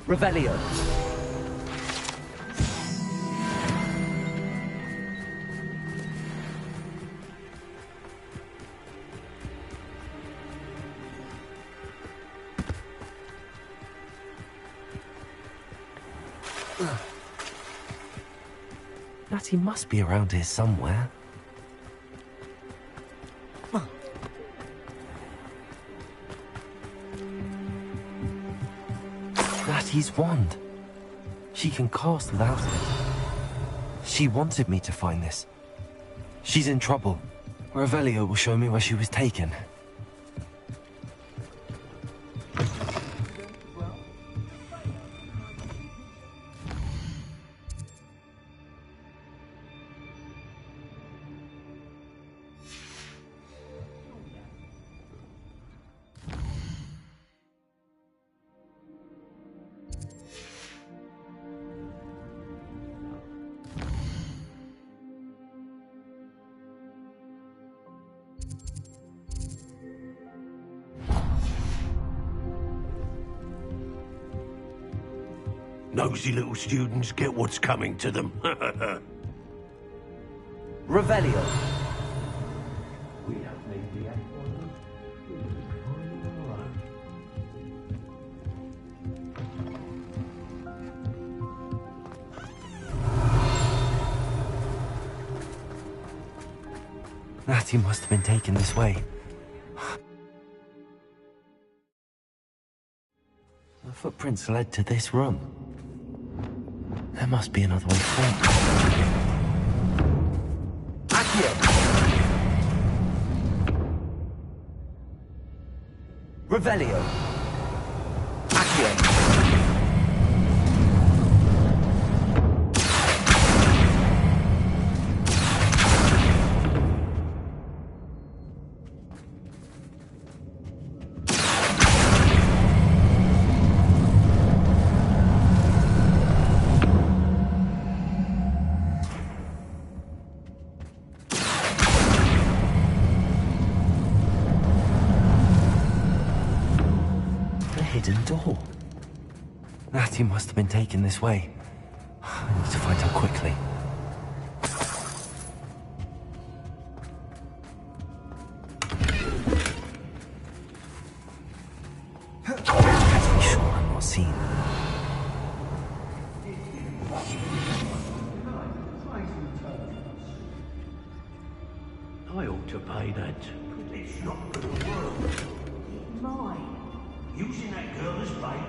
Revelio. Natty must be around here somewhere. Natty's wand. She can cast without it. She wanted me to find this. She's in trouble. Revelio will show me where she was taken. Nosy little students get what's coming to them. Revelio. We don't need the F1. We can find our own. Natty must have been taken this way. The footprints led to this room. There must be another way through. Accio. Revelio. Accio. Hidden door. Natty must have been taken this way. I need to find her quickly. Be sure I'm not seen. say that. It's not gonna work. It's mine. Using that girl as bait.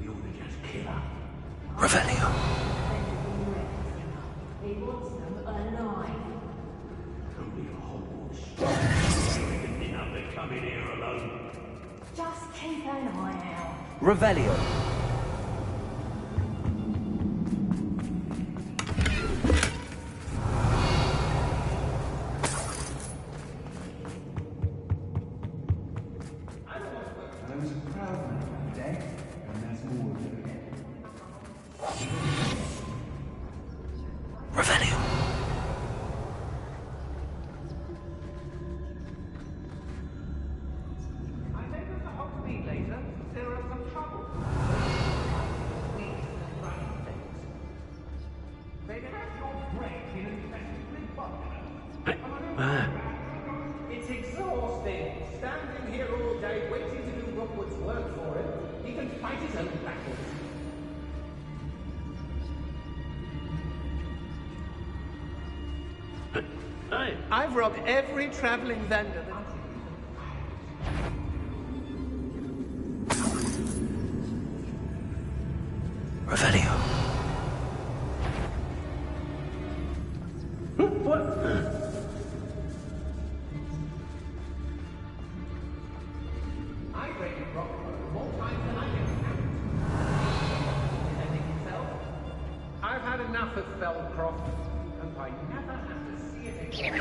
We ought to just kill her. Revelio. He wants them alive. Only a Hogwarts. You can get up and come in here alone. Just keep an eye out. Revelio. I was a proud man, Dad, and there's more of it. Revelio. I think there's a hot meat later. There are some trouble. Wheat and running things. They have your break in effectively vodka. It's exhausting. Standing here all day waiting to do Rockwood's work for him. He can fight his own battles. Hey, I've robbed every travelling vendor that... Revelio. what? I break Rockwood more times than I can count. Defending himself. I've had enough of Feldcroft. Hope I never have to see it again.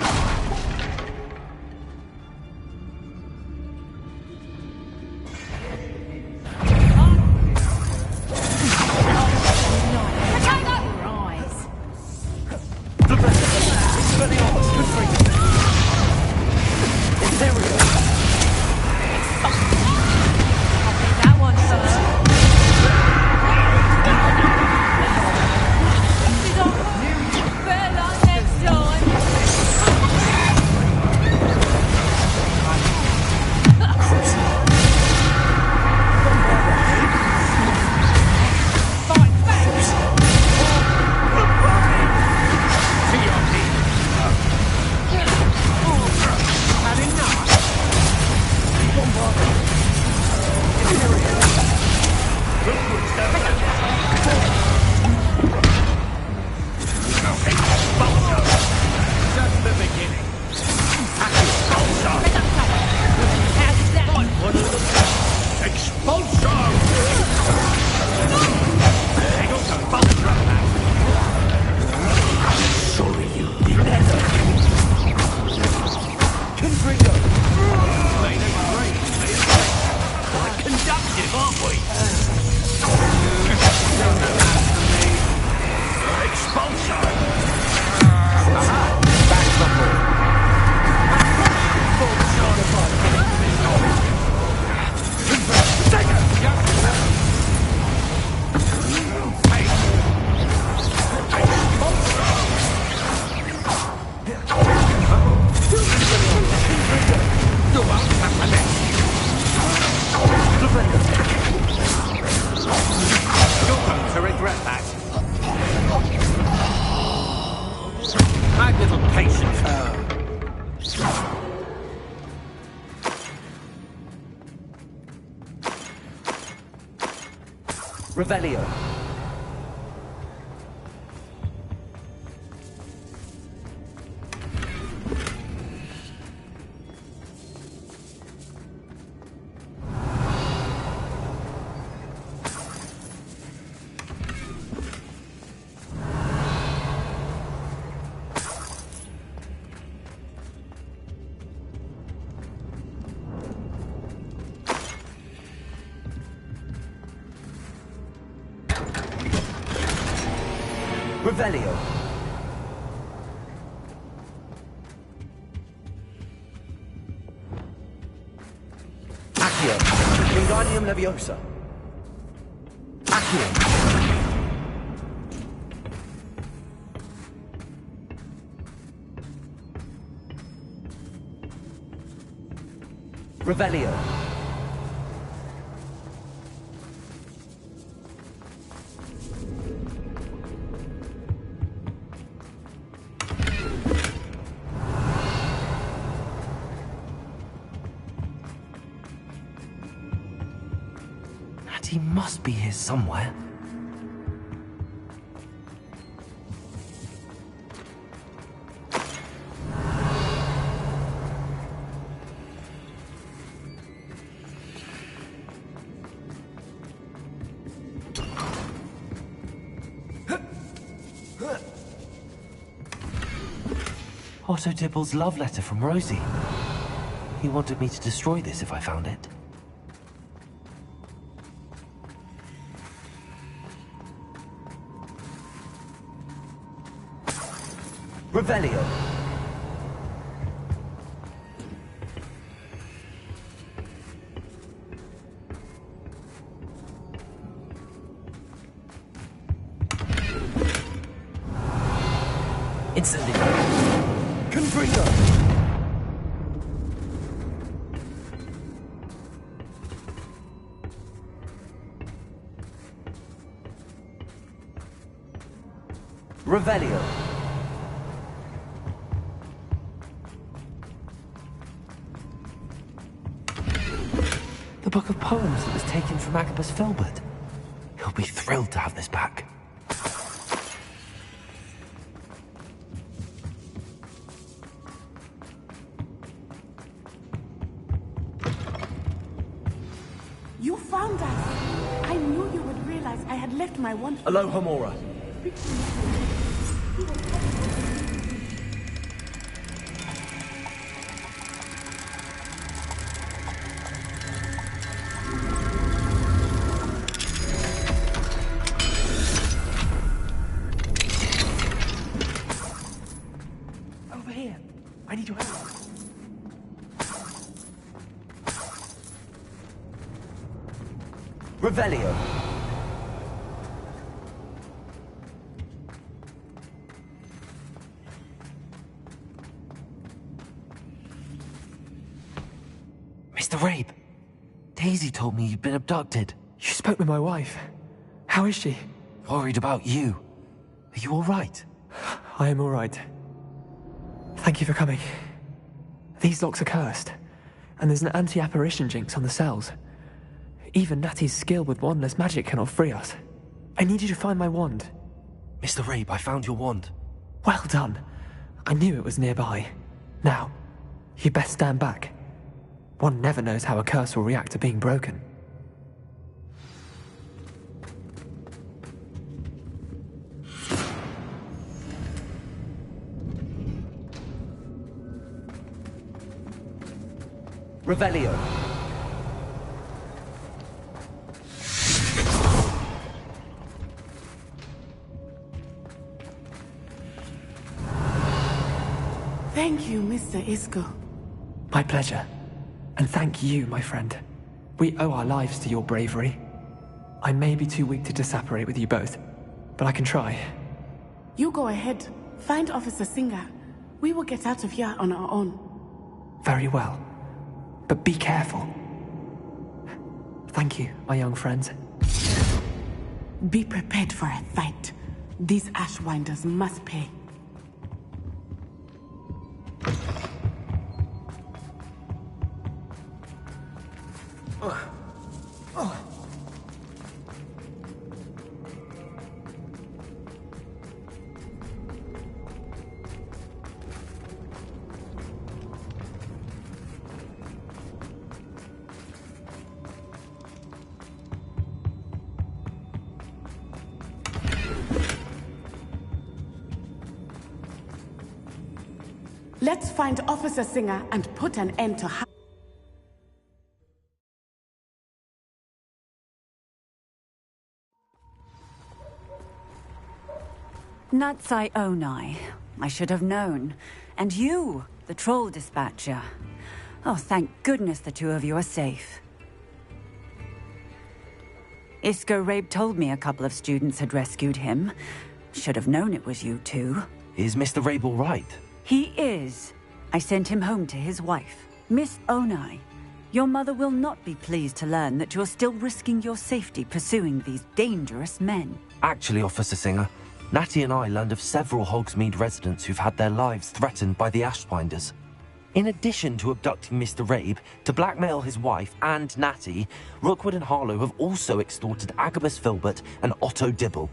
That one's her. She's on. Better luck next time. Just the beginning. Expulsion! They got some vulture back. Sorry you did that. Confringo! Made a great mistake. Quite conductive, aren't we? Expulsion! Aha! Back the ball. To regret that. Have little patience. Revelio. Revelio. Accio. Wingardium Leviosa. Accio. Revelio. Natty must be here somewhere. Otto Dibble's love letter from Rosie. He wanted me to destroy this if I found it. Revelio. Incendio. Confringo. Revelio. The book of poems that was taken from Agabus Filbert. He'll be thrilled to have this back. You found us! I knew you would realize I had left my wand. Aloha, Mora. Over here. I need your help. Revelio. Mr. Rabe, Daisy told me you'd been abducted. You spoke with my wife. How is she? Worried about you. Are you all right? I am all right. Thank you for coming. These locks are cursed, and there's an anti-apparition jinx on the cells. Even Natty's skill with wandless magic cannot free us. I need you to find my wand. Mr. Rabe, I found your wand. Well done. I knew it was nearby. Now, you best stand back. One never knows how a curse will react to being broken. Revelio. Thank you, Mr. Isco. My pleasure. And thank you, my friend. We owe our lives to your bravery. I may be too weak to disapparate with you both, but I can try. You go ahead. Find Officer Singer. We will get out of here on our own. Very well. But be careful. Thank you, my young friends. Be prepared for a fight. These Ashwinders must pay. Let's find Officer Singer and put an end to Natsai Onai. I should have known. And you, the troll dispatcher. Oh, thank goodness the two of you are safe. Isco Rabe told me a couple of students had rescued him. Should have known it was you two. Is Mr. Rabe all right? He is. I sent him home to his wife, Miss Onai. Your mother will not be pleased to learn that you're still risking your safety pursuing these dangerous men. Actually, Officer Singer, Natty and I learned of several Hogsmeade residents who've had their lives threatened by the Ashwinders. In addition to abducting Mr. Rabe to blackmail his wife and Natty, Rookwood and Harlow have also extorted Agabus Filbert and Otto Dibble.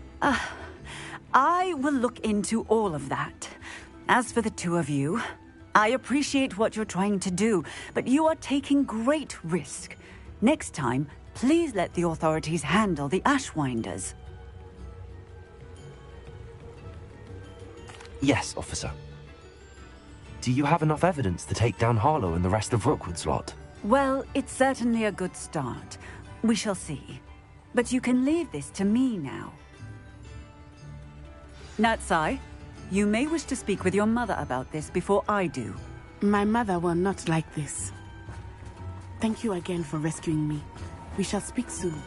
I will look into all of that. As for the two of you, I appreciate what you're trying to do, but you are taking great risk. Next time, please let the authorities handle the Ashwinders. Yes, officer. Do you have enough evidence to take down Harlow and the rest of Rookwood's lot? Well, it's certainly a good start. We shall see. But you can leave this to me now. Natsai, you may wish to speak with your mother about this before I do. My mother will not like this. Thank you again for rescuing me. We shall speak soon.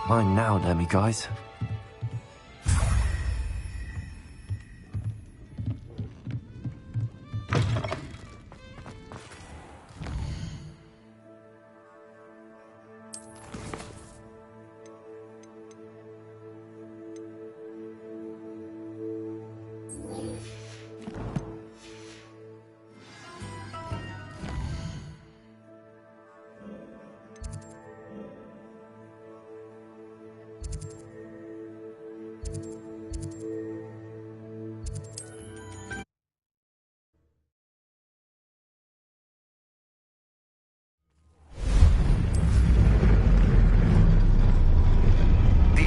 Mine now, Demi, guys.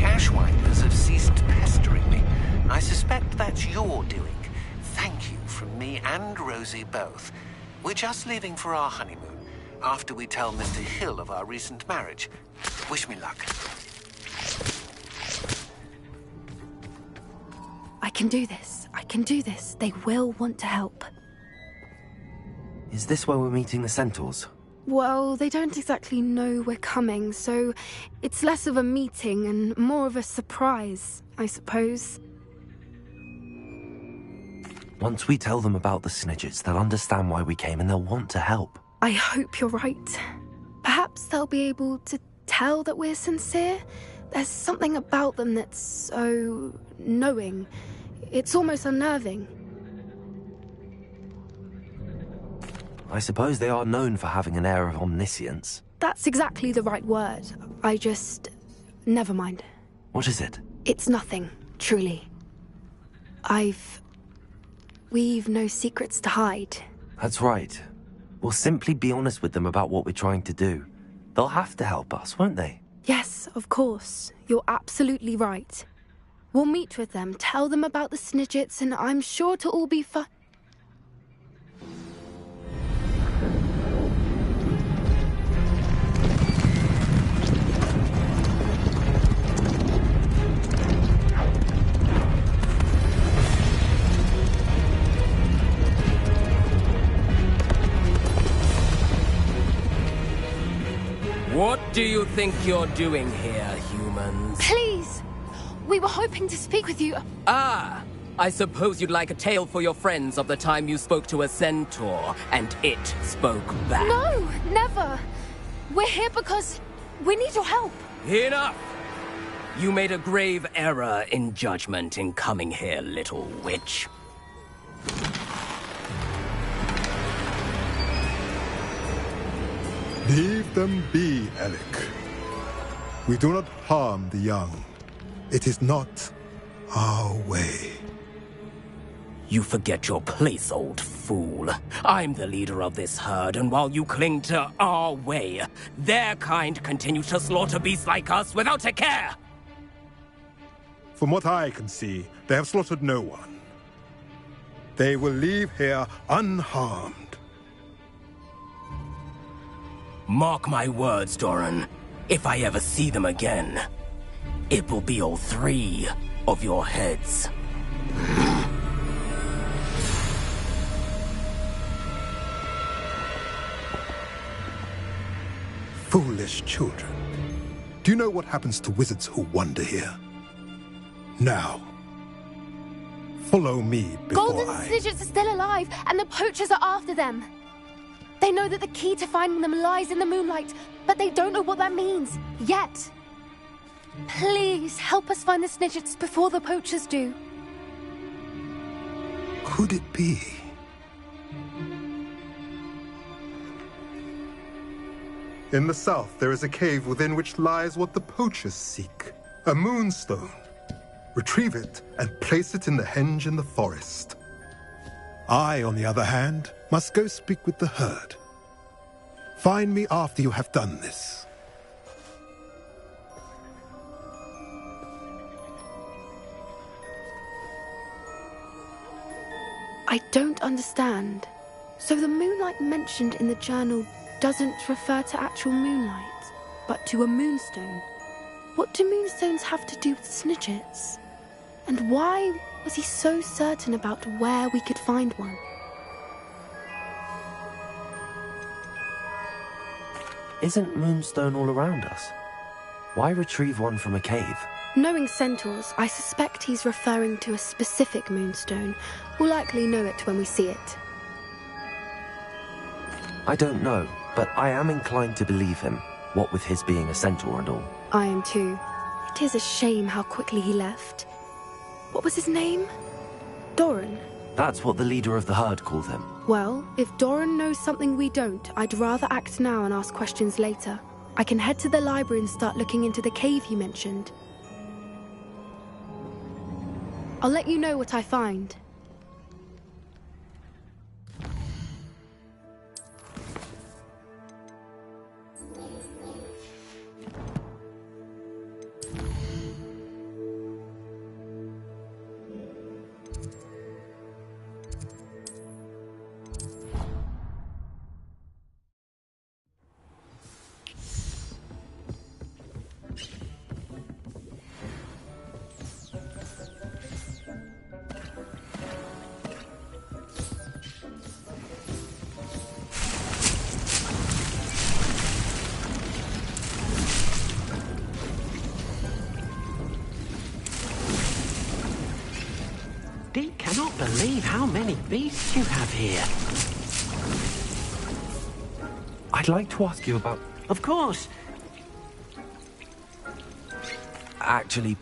Ashwinders have ceased pestering me. I suspect that's your doing. Thank you from me and Rosie both. We're just leaving for our honeymoon, after we tell Mr. Hill of our recent marriage. Wish me luck. I can do this. I can do this. They will want to help. Is this where we're meeting the Centaurs? Well, they don't exactly know we're coming, so it's less of a meeting and more of a surprise, I suppose. Once we tell them about the Snidgets, they'll understand why we came and they'll want to help. I hope you're right. Perhaps they'll be able to tell that we're sincere. There's something about them that's so knowing. It's almost unnerving. I suppose they are known for having an air of omniscience. That's exactly the right word. Never mind. What is it? It's nothing, truly. We've no secrets to hide. That's right. We'll simply be honest with them about what we're trying to do. They'll have to help us, won't they? Yes, of course. You're absolutely right. We'll meet with them, tell them about the Snidgets, and I'm sure to all be fine. What do you think you're doing here, humans? Please! We were hoping to speak with you. Ah! I suppose you'd like a tale for your friends of the time you spoke to a centaur, and it spoke back. No! Never! We're here because we need your help. Enough! You made a grave error in judgment in coming here, little witch. Leave them be, Alec. We do not harm the young. It is not our way. You forget your place, old fool. I'm the leader of this herd, and while you cling to our way, their kind continue to slaughter beasts like us without a care! From what I can see, they have slaughtered no one. They will leave here unharmed. Mark my words, Doran. If I ever see them again, it will be all 3 of your heads. Foolish children. Do you know what happens to wizards who wander here? Now, follow me before Golden Snidgets are still alive, and the poachers are after them. They know that the key to finding them lies in the moonlight, but they don't know what that means, yet. Please help us find the Snidgets before the poachers do. Could it be? In the south, there is a cave within which lies what the poachers seek. A moonstone. Retrieve it and place it in the henge in the forest. I, on the other hand, must go speak with the herd. Find me after you have done this. I don't understand. So the moonlight mentioned in the journal doesn't refer to actual moonlight, but to a moonstone. What do moonstones have to do with Snidgets? And why was he so certain about where we could find one? Isn't moonstone all around us? Why retrieve one from a cave? Knowing centaurs, I suspect he's referring to a specific moonstone. We'll likely know it when we see it. I don't know, but I am inclined to believe him, what with his being a centaur and all. I am too. It is a shame how quickly he left. What was his name? Doran? That's what the leader of the herd called him. Well, if Doran knows something we don't, I'd rather act now and ask questions later. I can head to the library and start looking into the cave you mentioned. I'll let you know what I find. Dee cannot believe how many beasts you have here. I'd like to ask you about... Of course. Actually...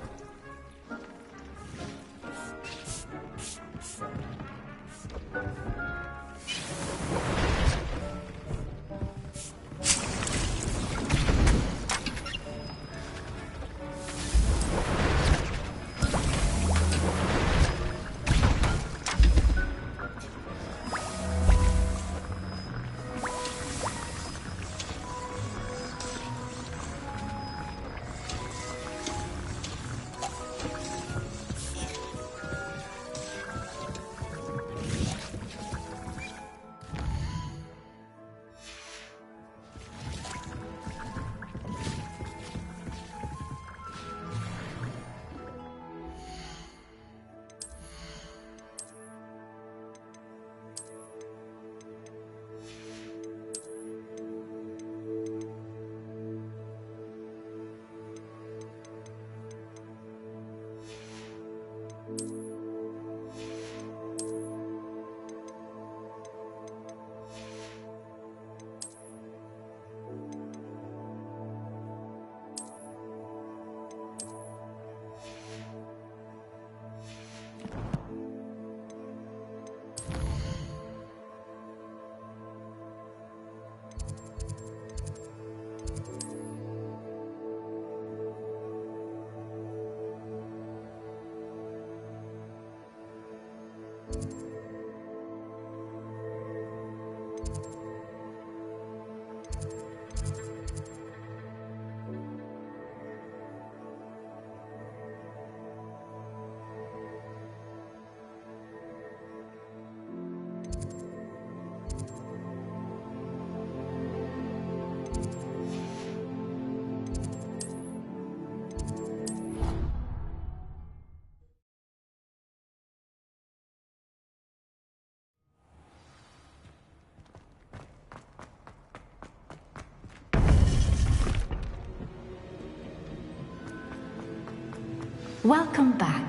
Welcome back.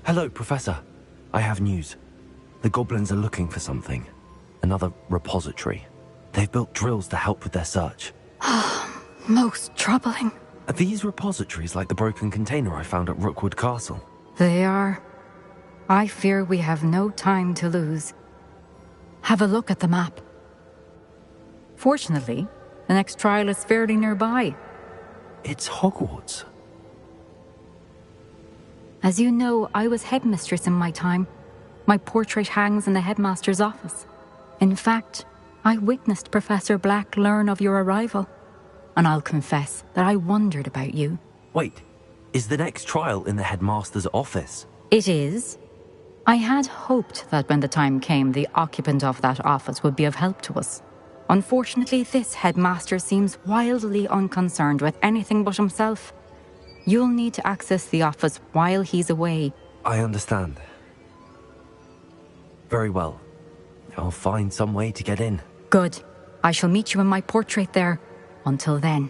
Hello, Professor. I have news. The goblins are looking for something. Another repository. They've built drills to help with their search. Most troubling. Are these repositories like the broken container I found at Rookwood Castle? They are. I fear we have no time to lose. Have a look at the map. Fortunately, the next trial is fairly nearby. It's Hogwarts. As you know, I was headmistress in my time. My portrait hangs in the headmaster's office. In fact, I witnessed Professor Black learn of your arrival. And I'll confess that I wondered about you. Wait, is the next trial in the headmaster's office? It is. I had hoped that when the time came, the occupant of that office would be of help to us. Unfortunately, this headmaster seems wildly unconcerned with anything but himself. You'll need to access the office while he's away. I understand. Very well. I'll find some way to get in. Good. I shall meet you in my portrait there. Until then.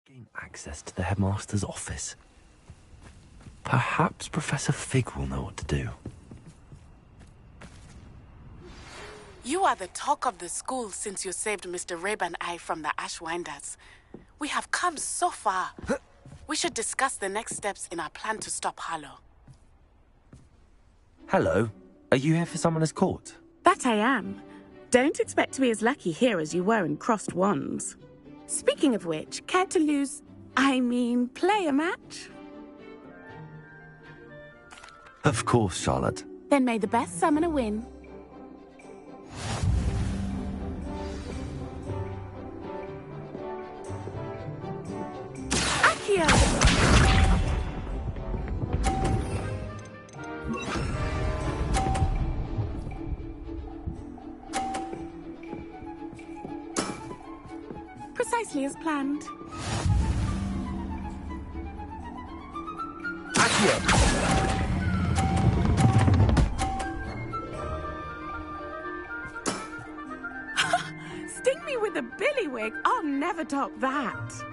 Gain access to the headmaster's office. Perhaps Professor Fig will know what to do. You are the talk of the school since you saved Mr. Rabe and I from the Ashwinders. We have come so far. We should discuss the next steps in our plan to stop Harlow. Hello. Are you here for Summoner's Court? That I am. Don't expect to be as lucky here as you were in Crossed Wands. Speaking of which, care to play a match? Of course, Charlotte. Then may the best summoner win. Accio! Precisely as planned. Accio! Sting me with a billywig? I'll never top that.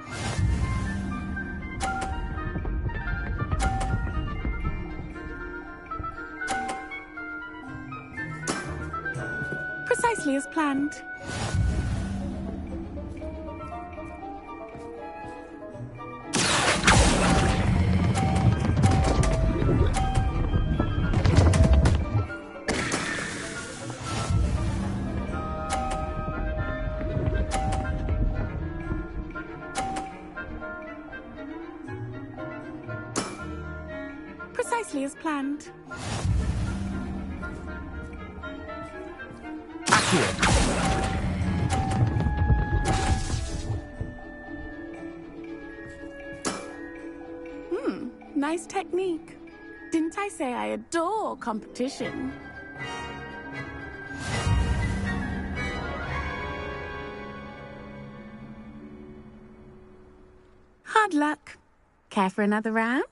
Precisely as planned. Precisely as planned. Nice technique. Didn't I say I adore competition? Hard luck. Care for another round?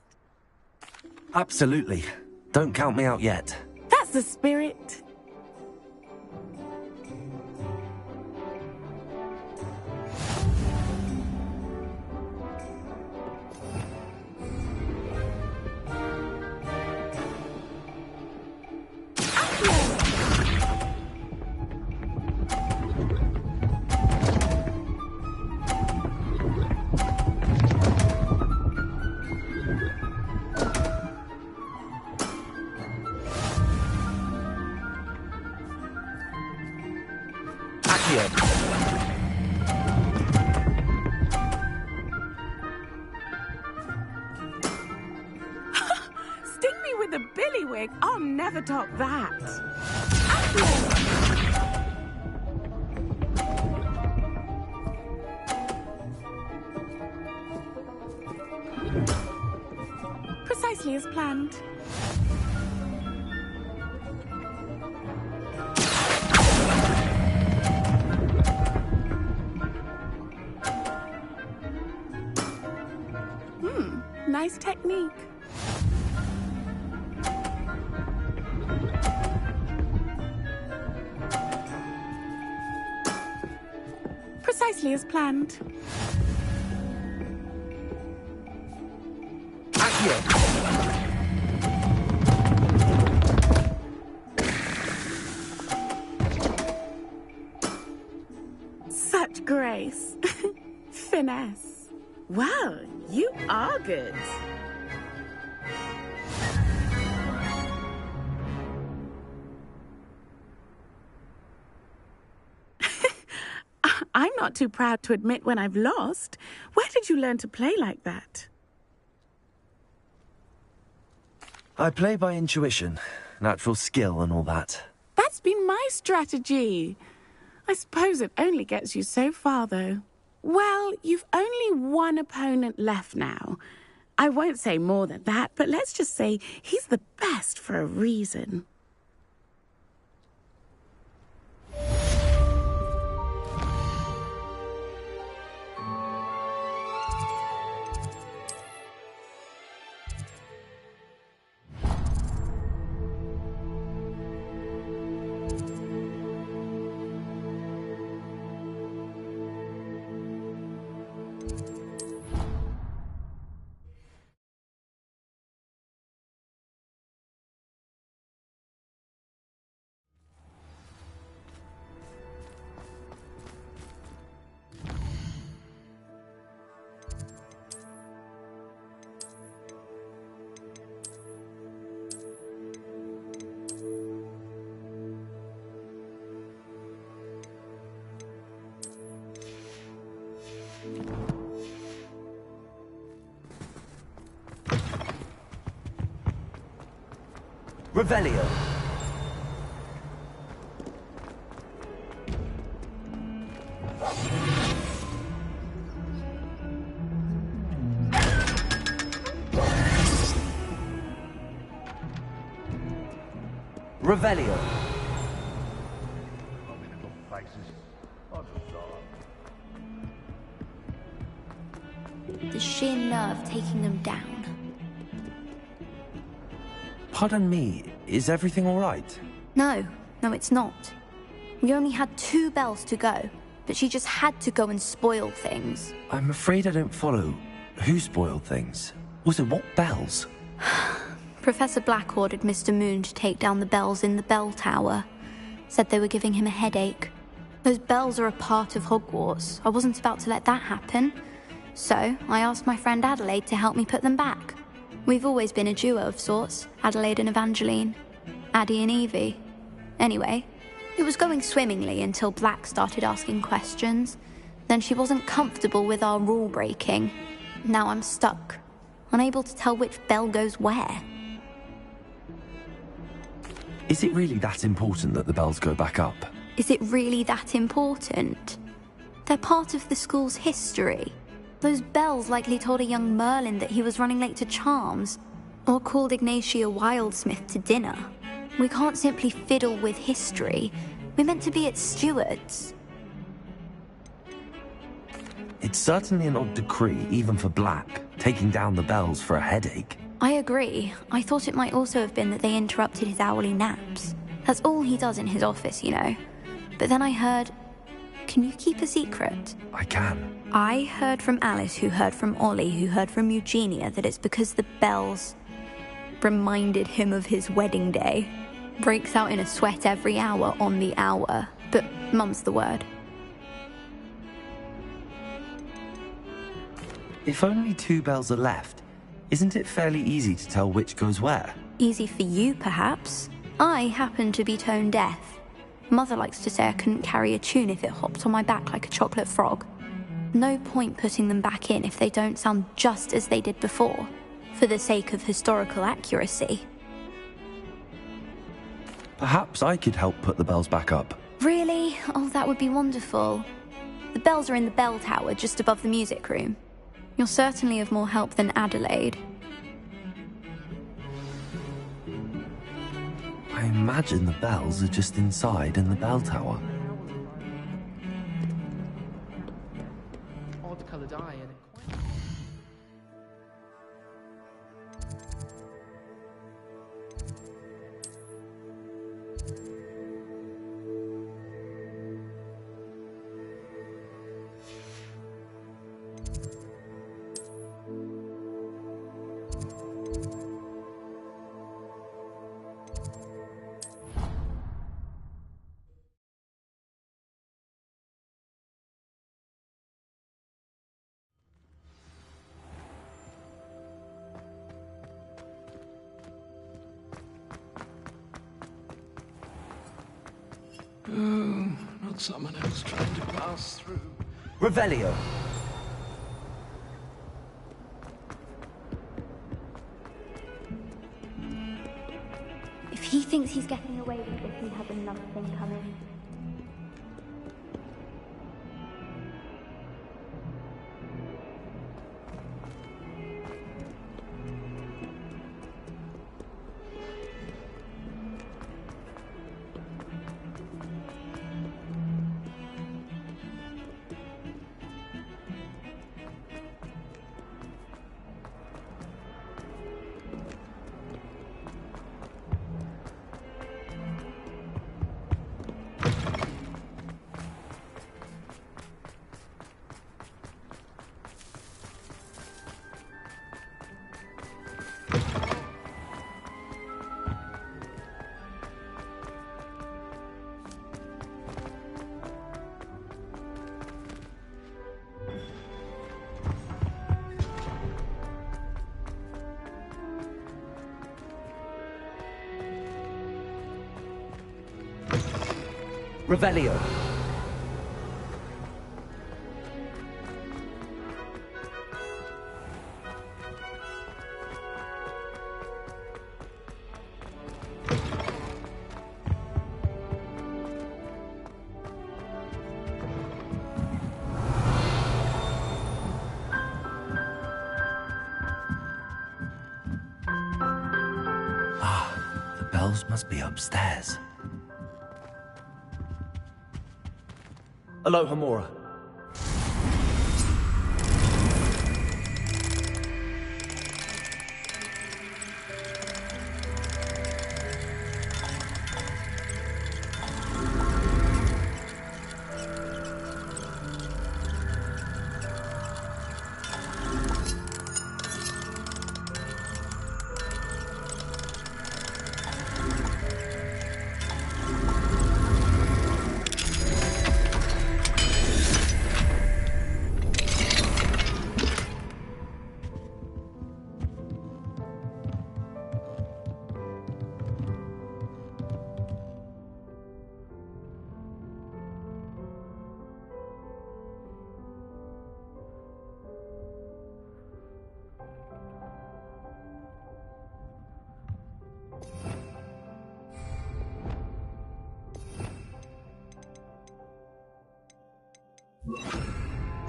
Absolutely. Don't count me out yet. That's the spirit. Sting me with a billywig? I'll never top that. Precisely as planned. Nice technique. Precisely as planned. Such grace. Finesse. Well, you are good. I'm not too proud to admit when I've lost. Where did you learn to play like that? I play by intuition, natural skill and all that. That's been my strategy. I suppose it only gets you so far, though. Well, you've only one opponent left now. I won't say more than that, but let's just say he's the best for a reason. Revelio. Revelio. The sheer nerve taking them down. Pardon me, is everything all right? No, it's not. We only had 2 bells to go, but she just had to go and spoil things. I'm afraid I don't follow. Who spoiled things? Also, what bells? Professor Black ordered Mr. Moon to take down the bells in the bell tower. Said they were giving him a headache. Those bells are a part of Hogwarts. I wasn't about to let that happen. So, I asked my friend Adelaide to help me put them back. We've always been a duo of sorts, Adelaide and Evangeline. Addie and Evie. Anyway, it was going swimmingly until Black started asking questions. Then she wasn't comfortable with our rule breaking. Now I'm stuck, unable to tell which bell goes where. Is it really that important that the bells go back up? Is it really that important? They're part of the school's history. Those bells likely told a young Merlin that he was running late to Charms, or called Ignatia Wildsmith to dinner. We can't simply fiddle with history. We're meant to be its stewards. It's certainly an odd decree, even for Black, taking down the bells for a headache. I agree. I thought it might also have been that they interrupted his hourly naps. That's all he does in his office, you know. But then I heard... Can you keep a secret? I can. I heard from Alice, who heard from Ollie, who heard from Eugenia, that it's because the bells reminded him of his wedding day. Breaks out in a sweat every hour on the hour. But mum's the word. If only 2 bells are left, isn't it fairly easy to tell which goes where? Easy for you, perhaps. I happen to be tone deaf. Mother likes to say I couldn't carry a tune if it hopped on my back like a chocolate frog. No point putting them back in if they don't sound just as they did before, for the sake of historical accuracy. Perhaps I could help put the bells back up. Really? Oh, that would be wonderful. The bells are in the bell tower just above the music room. You're certainly of more help than Adelaide. I imagine the bells are just inside in the bell tower. Odd-coloured eye and Not someone else trying to pass through. Revelio. If he thinks he's getting away with this, he has another thing coming. Revelio. The bells must be upstairs. Aloha, Mora.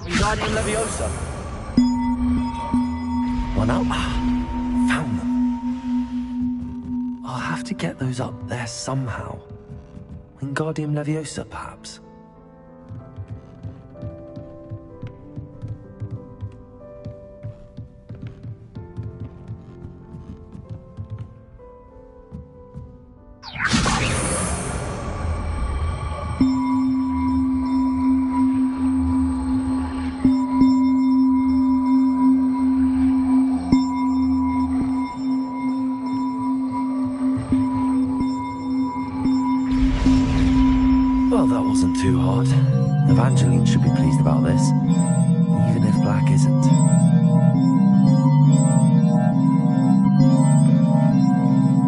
Wingardium Leviosa. One up. Found them. I'll have to get those up there somehow. Wingardium Leviosa, perhaps. Well, that wasn't too hard. Evangeline should be pleased about this, even if Black isn't.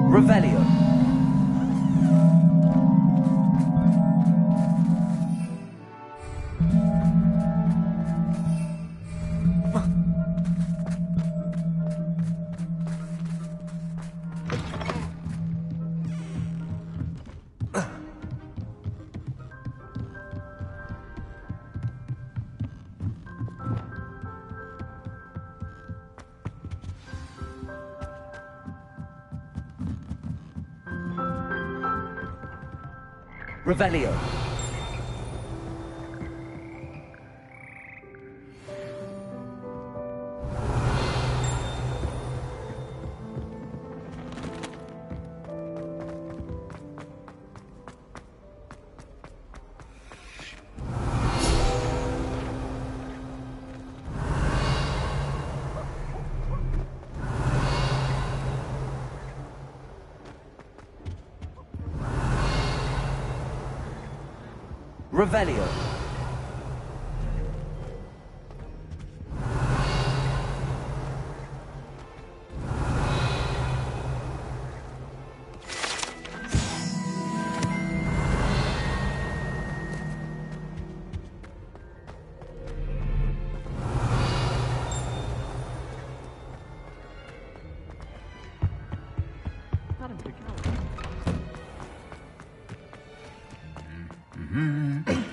Revelio. Revelio. Revelio. Rhoda.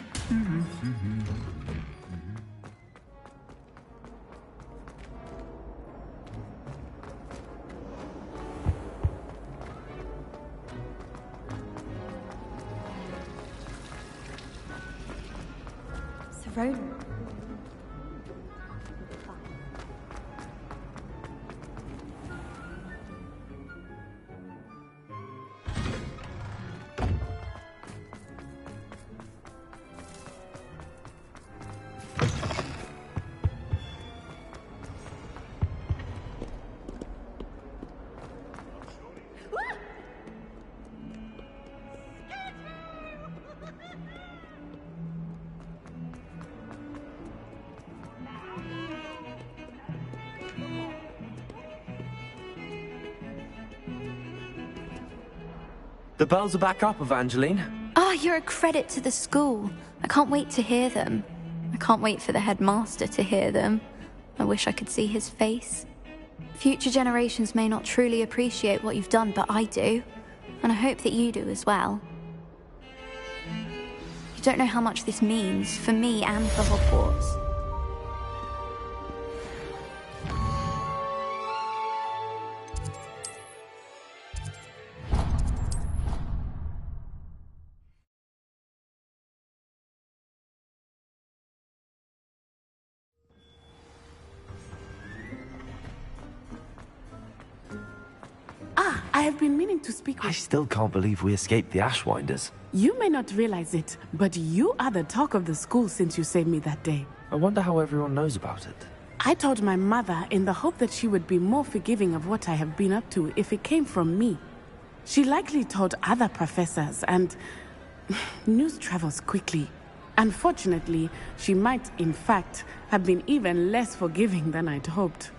The bells are back up, Evangeline. Oh, you're a credit to the school. I can't wait to hear them. I can't wait for the headmaster to hear them. I wish I could see his face. Future generations may not truly appreciate what you've done, but I do. And I hope that you do as well. You don't know how much this means for me and for Hogwarts. I have been meaning to speak with... I still can't believe we escaped the Ashwinders. You may not realize it, but you are the talk of the school since you saved me that day. I wonder how everyone knows about it. I told my mother in the hope that she would be more forgiving of what I have been up to if it came from me. She likely told other professors, and news travels quickly. Unfortunately, she might, in fact, have been even less forgiving than I'd hoped.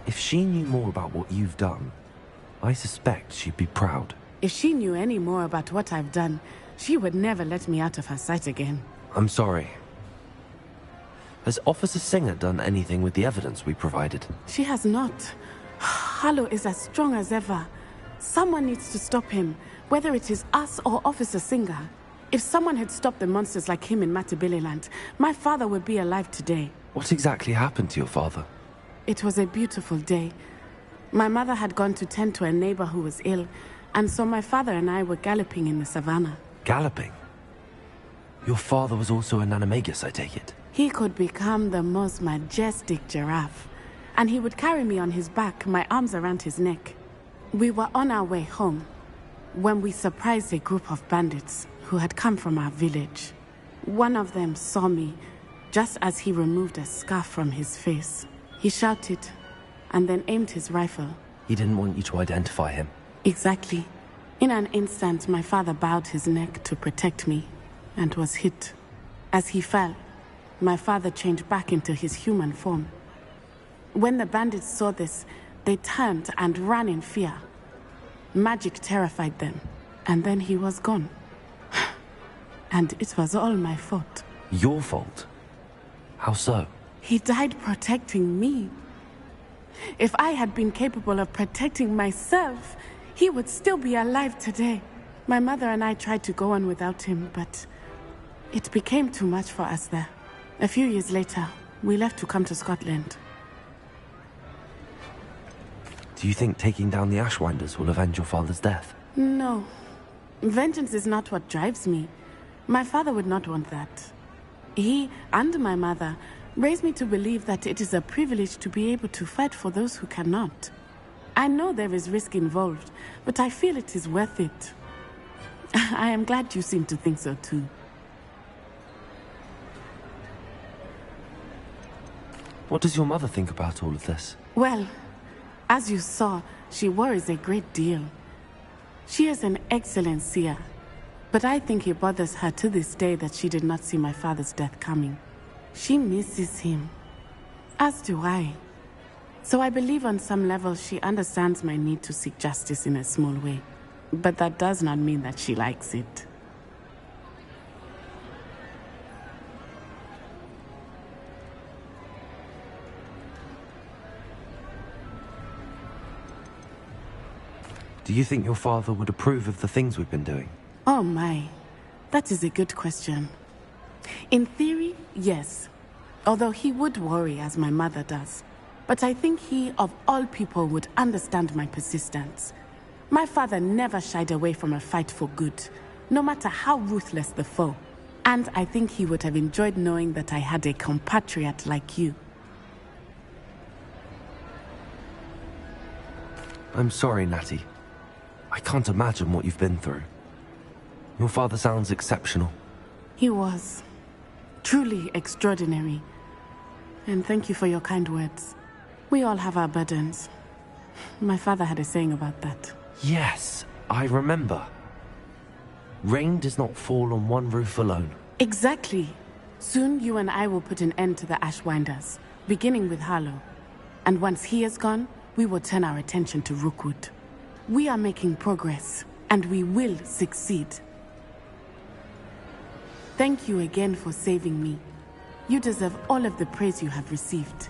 If she knew more about what you've done, I suspect she'd be proud. If she knew any more about what I've done, she would never let me out of her sight again. I'm sorry. Has Officer Singer done anything with the evidence we provided? She has not. Harlow is as strong as ever. Someone needs to stop him, whether it is us or Officer Singer. If someone had stopped the monsters like him in Matabeleland, my father would be alive today. What exactly happened to your father? It was a beautiful day. My mother had gone to tend to a neighbor who was ill, and so my father and I were galloping in the savannah. Galloping? Your father was also an animagus, I take it? He could become the most majestic giraffe, and he would carry me on his back, my arms around his neck. We were on our way home when we surprised a group of bandits who had come from our village. One of them saw me just as he removed a scarf from his face. He shouted, and then aimed his rifle. He didn't want you to identify him. Exactly. In an instant, my father bowed his neck to protect me, and was hit. As he fell, my father changed back into his human form. When the bandits saw this, they turned and ran in fear. Magic terrified them, and then he was gone. And it was all my fault. Your fault? How so? He died protecting me. If I had been capable of protecting myself, he would still be alive today. My mother and I tried to go on without him, but it became too much for us there. A few years later, we left to come to Scotland. Do you think taking down the Ashwinders will avenge your father's death? No. Vengeance is not what drives me. My father would not want that. He and my mother raised me to believe that it is a privilege to be able to fight for those who cannot. I know there is risk involved, but I feel it is worth it. I am glad you seem to think so too. What does your mother think about all of this? Well, as you saw, she worries a great deal. She is an excellent seer, but I think it bothers her to this day that she did not see my father's death coming. She misses him, as do I. So I believe on some level she understands my need to seek justice in a small way. But that does not mean that she likes it. Do you think your father would approve of the things we've been doing? Oh my, that is a good question. In theory, yes. Although he would worry as my mother does. But I think he, of all people, would understand my persistence. My father never shied away from a fight for good, no matter how ruthless the foe. And I think he would have enjoyed knowing that I had a compatriot like you. I'm sorry, Natty. I can't imagine what you've been through. Your father sounds exceptional. He was. Truly extraordinary. And thank you for your kind words. We all have our burdens. My father had a saying about that. Yes, I remember. Rain does not fall on one roof alone. Exactly. Soon you and I will put an end to the Ashwinders, beginning with Harlow. And once he is gone, we will turn our attention to Rookwood. We are making progress, and we will succeed. Thank you again for saving me. You deserve all of the praise you have received.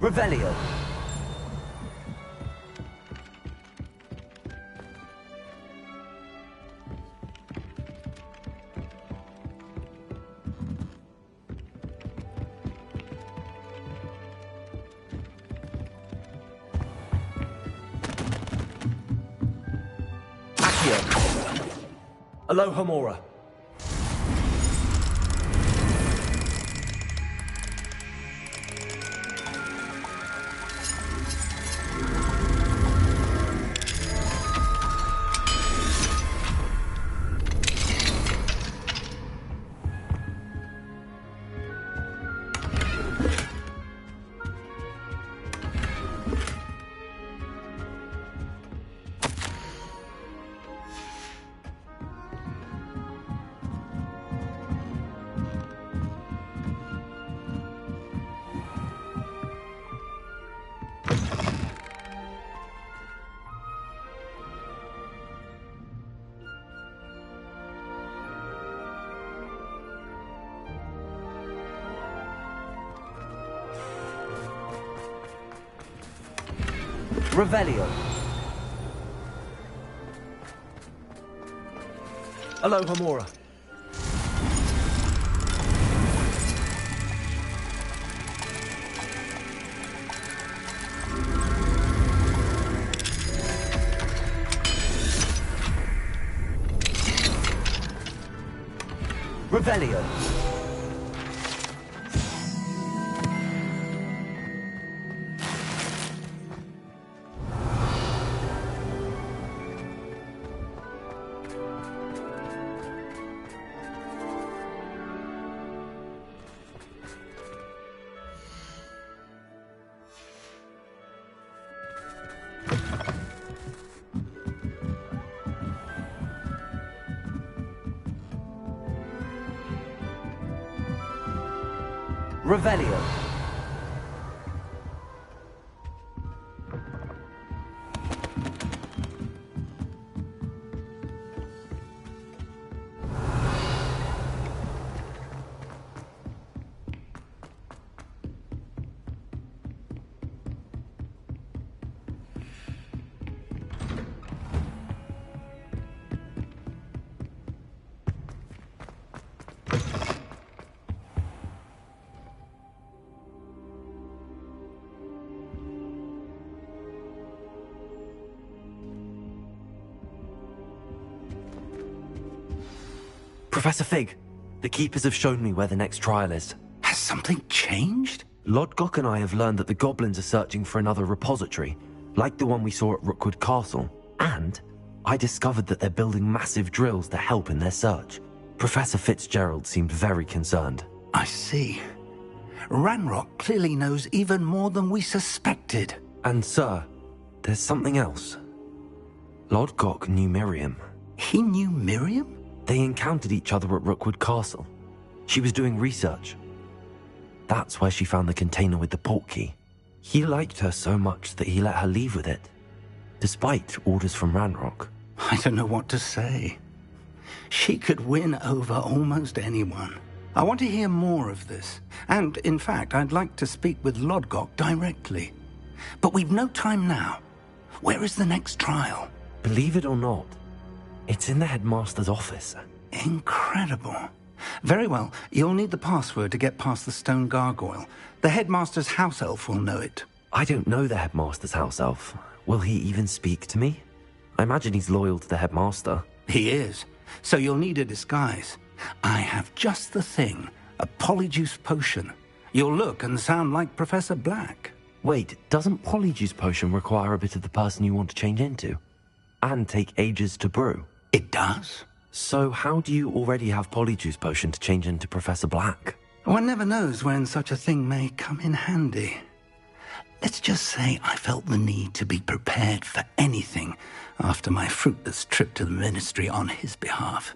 Revelio. Accio. Aloha Mora. Revelio. Aloha Mora. Revelio. Revelio. Professor Fig, the Keepers have shown me where the next trial is. Has something changed? Lodgok and I have learned that the goblins are searching for another repository, like the one we saw at Rookwood Castle. And I discovered that they're building massive drills to help in their search. Professor Fitzgerald seemed very concerned. I see. Ranrock clearly knows even more than we suspected. And sir, there's something else. Lodgok knew Miriam. He knew Miriam? They encountered each other at Rookwood Castle. She was doing research. That's where she found the container with the portkey. He liked her so much that he let her leave with it, despite orders from Ranrock. I don't know what to say. She could win over almost anyone. I want to hear more of this. And, in fact, I'd like to speak with Lodgok directly. But we've no time now. Where is the next trial? Believe it or not, it's in the headmaster's office. Incredible. Very well. You'll need the password to get past the stone gargoyle. The headmaster's house elf will know it. I don't know the headmaster's house elf. Will he even speak to me? I imagine he's loyal to the headmaster. He is. So you'll need a disguise. I have just the thing. A polyjuice potion. You'll look and sound like Professor Black. Wait, doesn't polyjuice potion require a bit of the person you want to change into? And take ages to brew? It does. So how do you already have polyjuice potion to change into Professor Black? One never knows when such a thing may come in handy. Let's just say I felt the need to be prepared for anything after my fruitless trip to the Ministry on his behalf.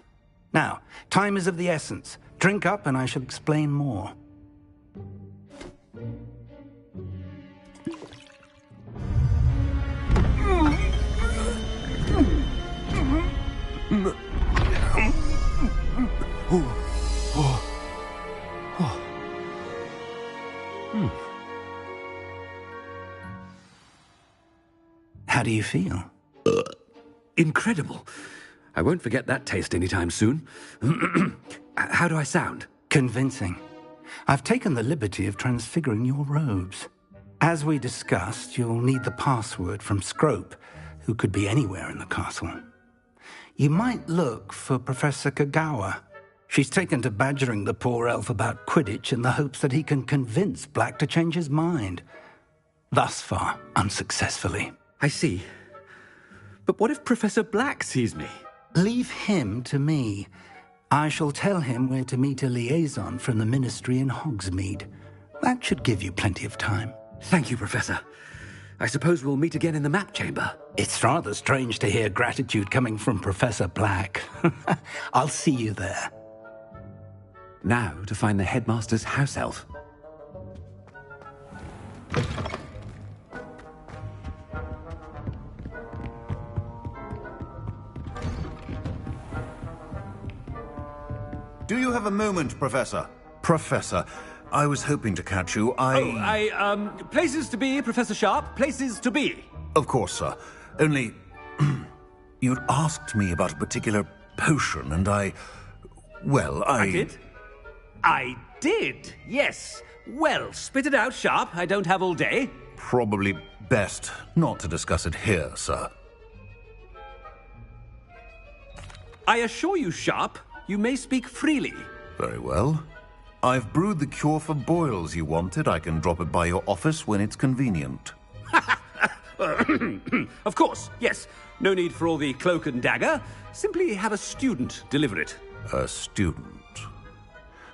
Now, time is of the essence. Drink up and I shall explain more. How do you feel? Incredible. I won't forget that taste anytime soon. How do I sound? Convincing. I've taken the liberty of transfiguring your robes. As we discussed, you'll need the password from Scrope, who could be anywhere in the castle. You might look for Professor Kagawa. She's taken to badgering the poor elf about Quidditch in the hopes that he can convince Black to change his mind. Thus far, unsuccessfully. I see. But what if Professor Black sees me? Leave him to me. I shall tell him where to meet a liaison from the Ministry in Hogsmeade. That should give you plenty of time. Thank you, Professor. I suppose we'll meet again in the map chamber. It's rather strange to hear gratitude coming from Professor Black. I'll see you there. Now to find the headmaster's house elf. Do you have a moment, Professor? Professor, I was hoping to catch you. Places to be, Professor Sharp. Places to be. Of course, sir. Only, you'd asked me about a particular potion, and I did? I did, yes. Well, spit it out, Sharp. I don't have all day. Probably best not to discuss it here, sir. I assure you, Sharp, you may speak freely. Very well. I've brewed the cure for boils you wanted. I can drop it by your office when it's convenient. Of course, yes. No need for all the cloak and dagger. Simply have a student deliver it. A student?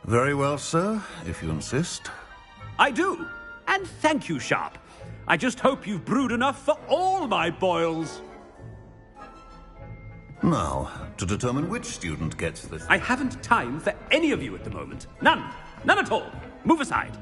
Very well, sir, if you insist. I do. And thank you, Sharp. I just hope you've brewed enough for all my boils. Now, to determine which student gets this... I haven't time for any of you at the moment. None. None at all. Move aside.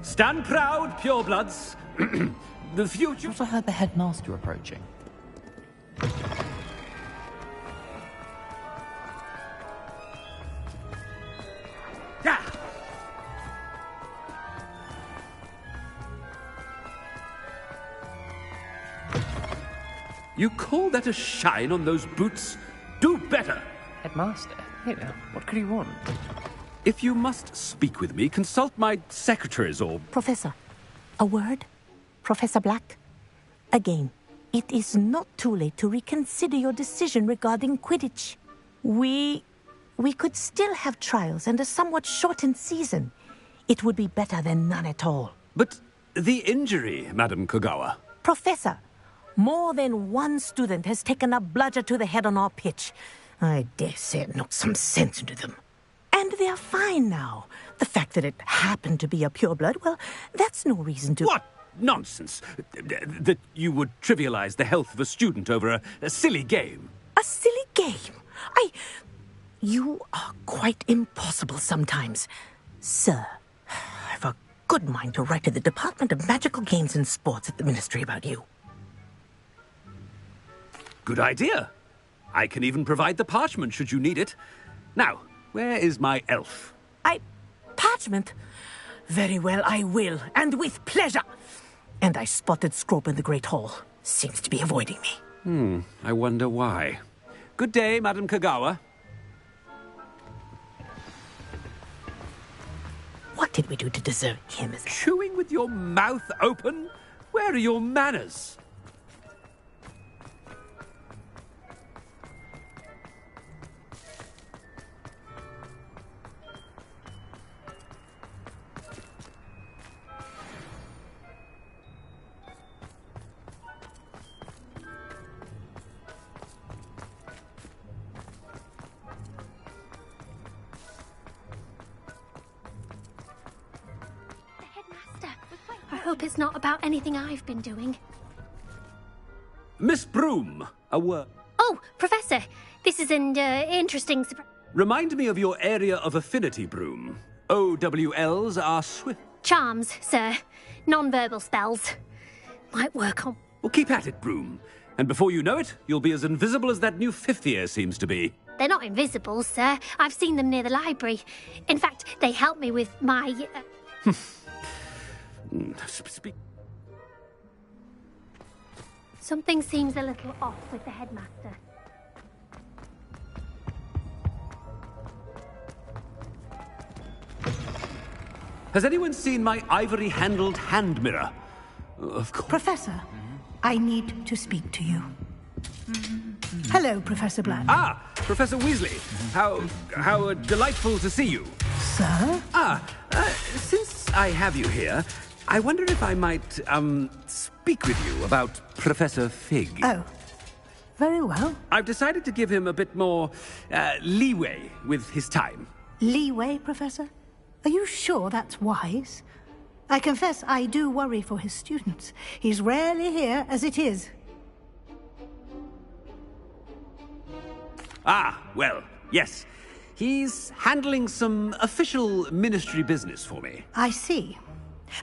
Stand proud, purebloods. The future... I heard the headmaster approaching. Yeah. You call that a shine on those boots? Do better. Headmaster? Here, what could he want? If you must speak with me, consult my secretaries or... Professor, a word? Professor Black? Again, it is not too late to reconsider your decision regarding Quidditch. We could still have trials and a somewhat shortened season. It would be better than none at all. But the injury, Madam Kagawa. Professor, more than one student has taken a bludger to the head on our pitch. I dare say it knocked some sense into them. And they're fine now. The fact that it happened to be a pureblood, well, that's no reason to... What nonsense! That you would trivialize the health of a student over a silly game. A silly game? You are quite impossible sometimes. Sir, I've a good mind to write to the Department of Magical Games and Sports at the Ministry about you. Good idea. I can even provide the parchment should you need it. Now, where is my elf? Parchment? Very well, I will, and with pleasure. And I spotted Scrope in the Great Hall. Seems to be avoiding me. I wonder why. Good day, Madam Kagawa. What did we do to deserve him as... Chewing with your mouth open? Where are your manners? hope it's not about anything I've been doing. Miss Broom, a word. Oh, Professor, this is an interesting surprise. Remind me of your area of affinity, Broom. OWLs are swift. Charms, sir. Non-verbal spells. Might work on... Well, keep at it, Broom. And before you know it, you'll be as invisible as that new fifth year seems to be. They're not invisible, sir. I've seen them near the library. In fact, they help me with my... Something seems a little off with the headmaster. Has anyone seen my ivory-handled hand mirror? Of course. Professor, I need to speak to you. Hello, Professor Black. Ah, Professor Weasley. How delightful to see you. Sir? Since I have you here, I wonder if I might, speak with you about Professor Fig. Oh, very well. I've decided to give him a bit more, leeway with his time. Leeway, Professor? Are you sure that's wise? I confess I do worry for his students. He's rarely here as it is. Ah, well, yes. He's handling some official ministry business for me. I see.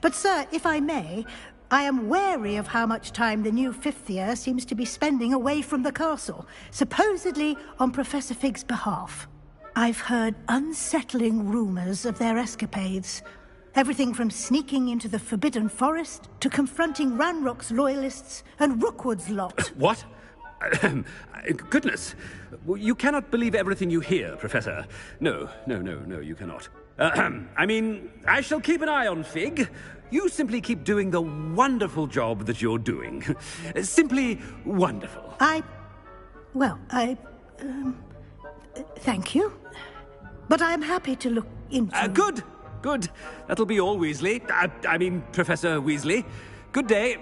But, sir, if I may, I am wary of how much time the new fifth year seems to be spending away from the castle, supposedly on Professor Fig's behalf. I've heard unsettling rumors of their escapades. Everything from sneaking into the Forbidden Forest to confronting Ranrock's loyalists and Rookwood's lot. What? Goodness. You cannot believe everything you hear, Professor. No, you cannot. I mean, I shall keep an eye on Fig. You simply keep doing the wonderful job that you're doing. Simply wonderful. Thank you. But I'm happy to look into... Good. That'll be all, Weasley. I mean, Professor Weasley. Good day.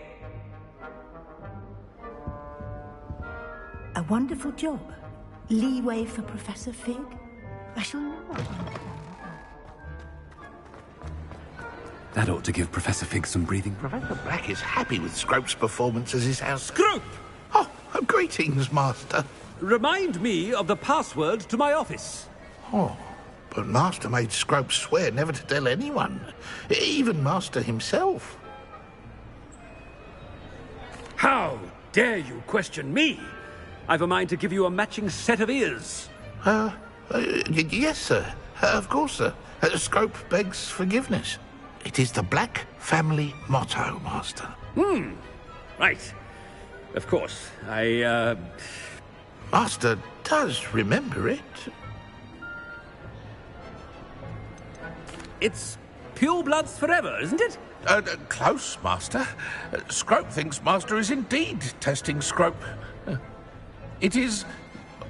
A wonderful job. Leeway for Professor Fig. I shall know. That ought to give Professor Fig some breathing. Professor Black is happy with Scrope's performance as his house... Scrope! Oh, greetings, Master. Remind me of the password to my office. Oh, but Master made Scrope swear never to tell anyone, even Master himself. How dare you question me? I've a mind to give you a matching set of ears. Yes, sir. Of course, sir. Scrope begs forgiveness. It is the Black family motto, Master. Right. Of course. Master does remember it. It's pure bloods forever, isn't it? Close, Master. Scrope thinks Master is indeed testing Scrope. It is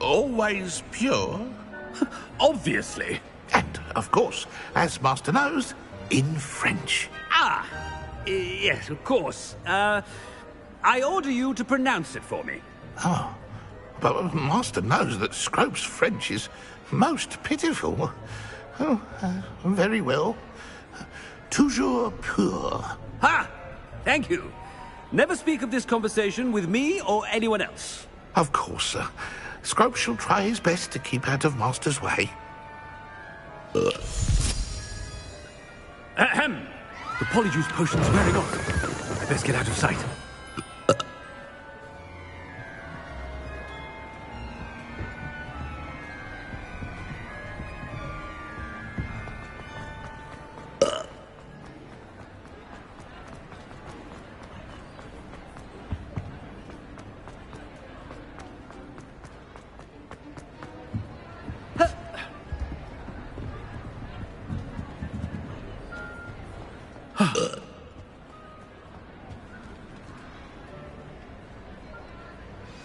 always pure. Obviously. And, of course, as Master knows, in French. Yes, of course. I order you to pronounce it for me. Oh, but Master knows that Scrope's French is most pitiful. Oh, very well. Toujours pur. Ha! Thank you. Never speak of this conversation with me or anyone else. Of course, sir. Scrope shall try his best to keep out of Master's way. Ahem. The polyjuice potion's wearing off. I best get out of sight.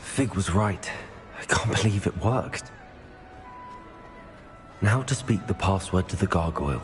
Fig was right. I can't believe it worked. Now to speak the password to the gargoyle.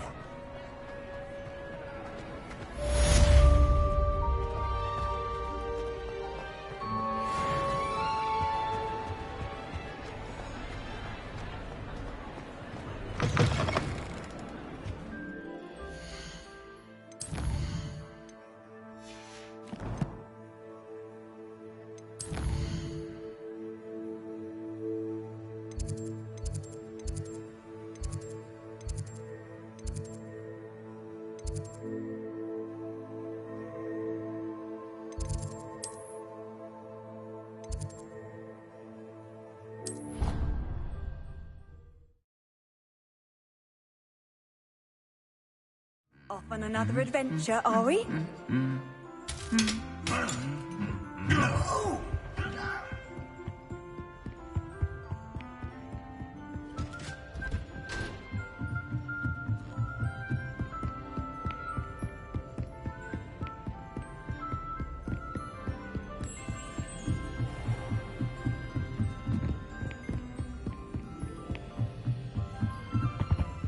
Off on another adventure, are we?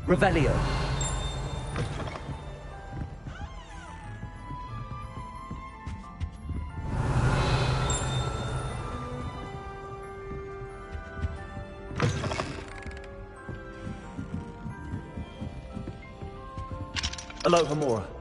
Revelio. Aloha Mora.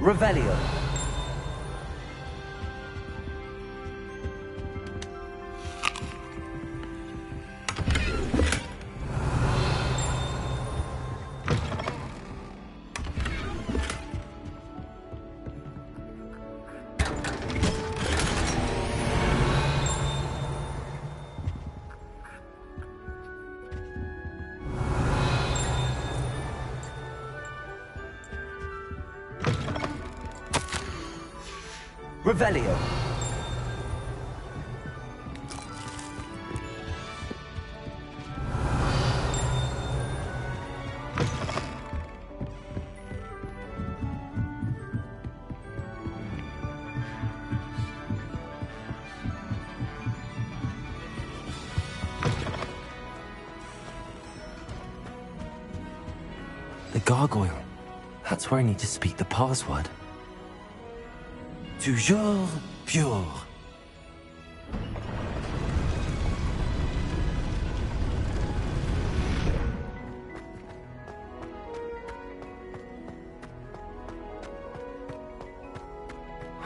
Revelio. Revelio. The gargoyle. That's where I need to speak the password. Toujours pure.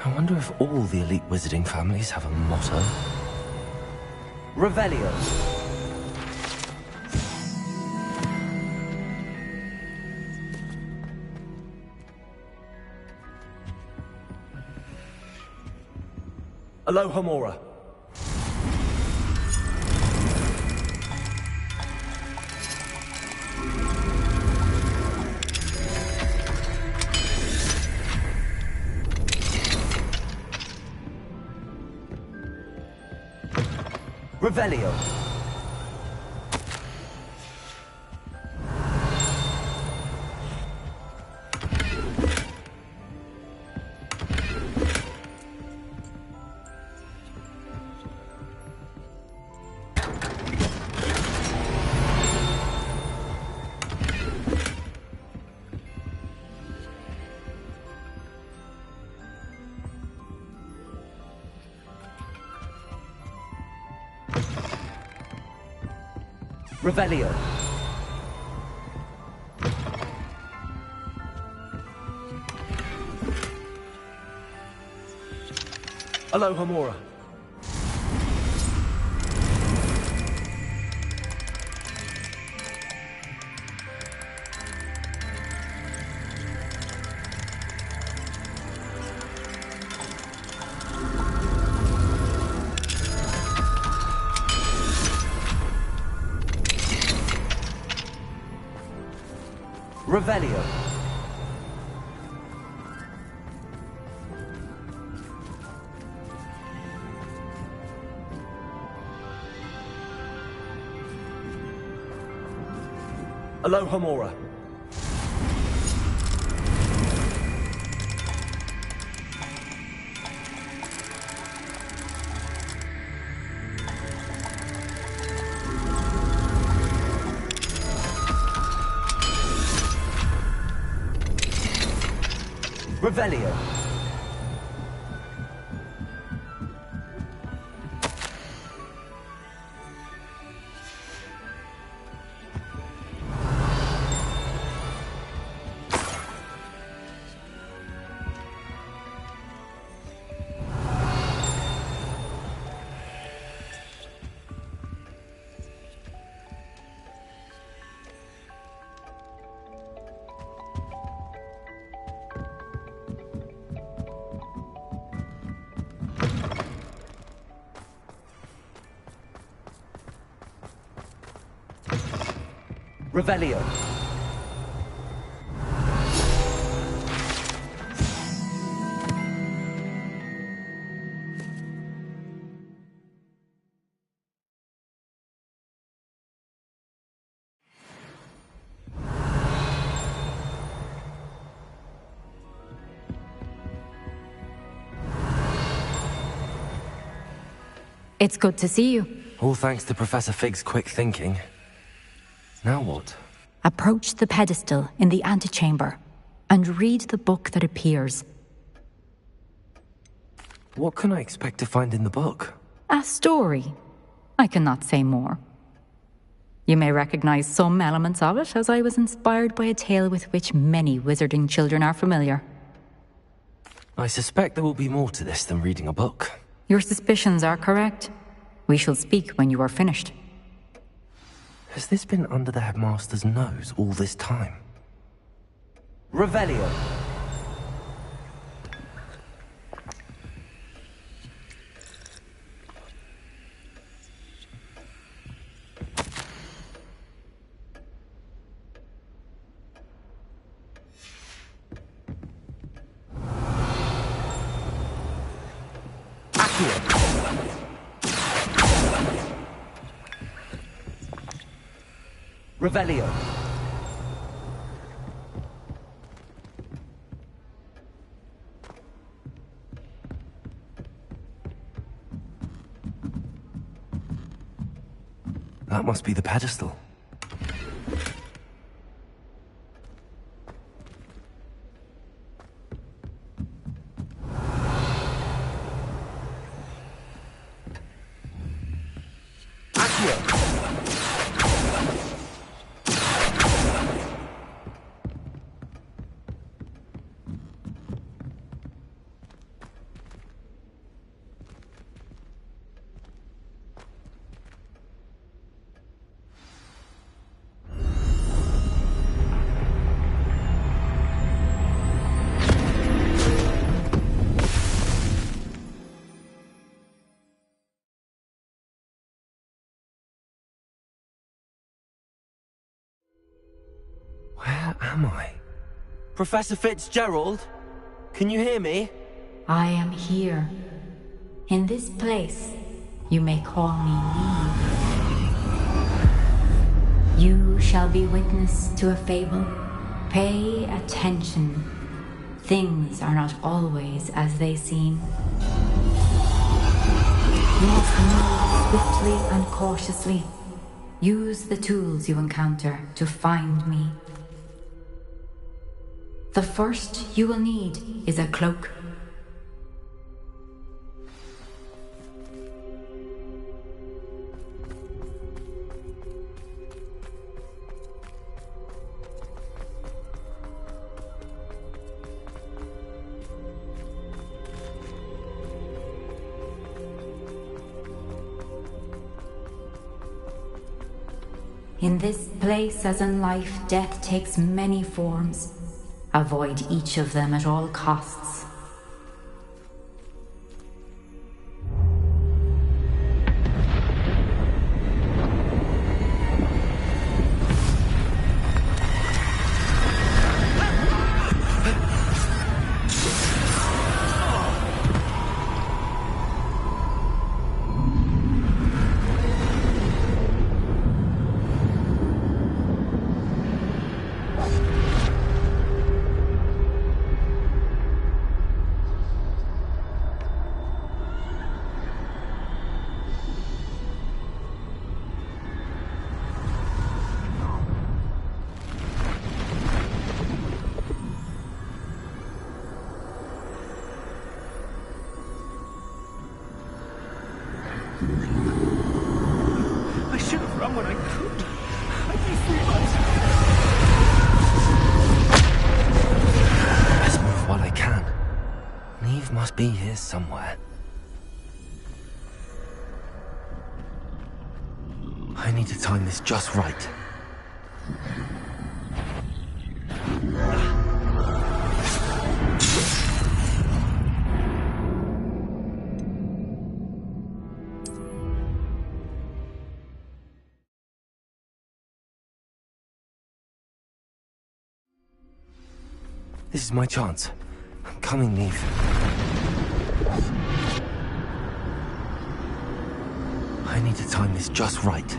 I wonder if all the elite wizarding families have a motto. Revelio. Aloha Mora. Revelio. Revelio. Aloha Mora. Revelio. Aloha Mora. Revelio. Revelio. It's good to see you. All thanks to Professor Fig's quick thinking. Now what? Approach the pedestal in the antechamber and read the book that appears. What can I expect to find in the book? A story. I cannot say more. You may recognize some elements of it, as I was inspired by a tale with which many wizarding children are familiar. I suspect there will be more to this than reading a book. Your suspicions are correct. We shall speak when you are finished. Has this been under the headmaster's nose all this time? Revelio. Revelio. That must be the pedestal. Where am I? Professor Fitzgerald? Can you hear me? I am here. In this place, you may call me Neve. You shall be witness to a fable. Pay attention. Things are not always as they seem. You must move swiftly and cautiously. Use the tools you encounter to find me. The first you will need is a cloak. In this place, as in life, death takes many forms. Avoid each of them at all costs. I should have run when I could. I do Let's move while I can. Neve must be here somewhere. I need to time this just right. This is my chance. I'm coming, Neve. I need to time this just right.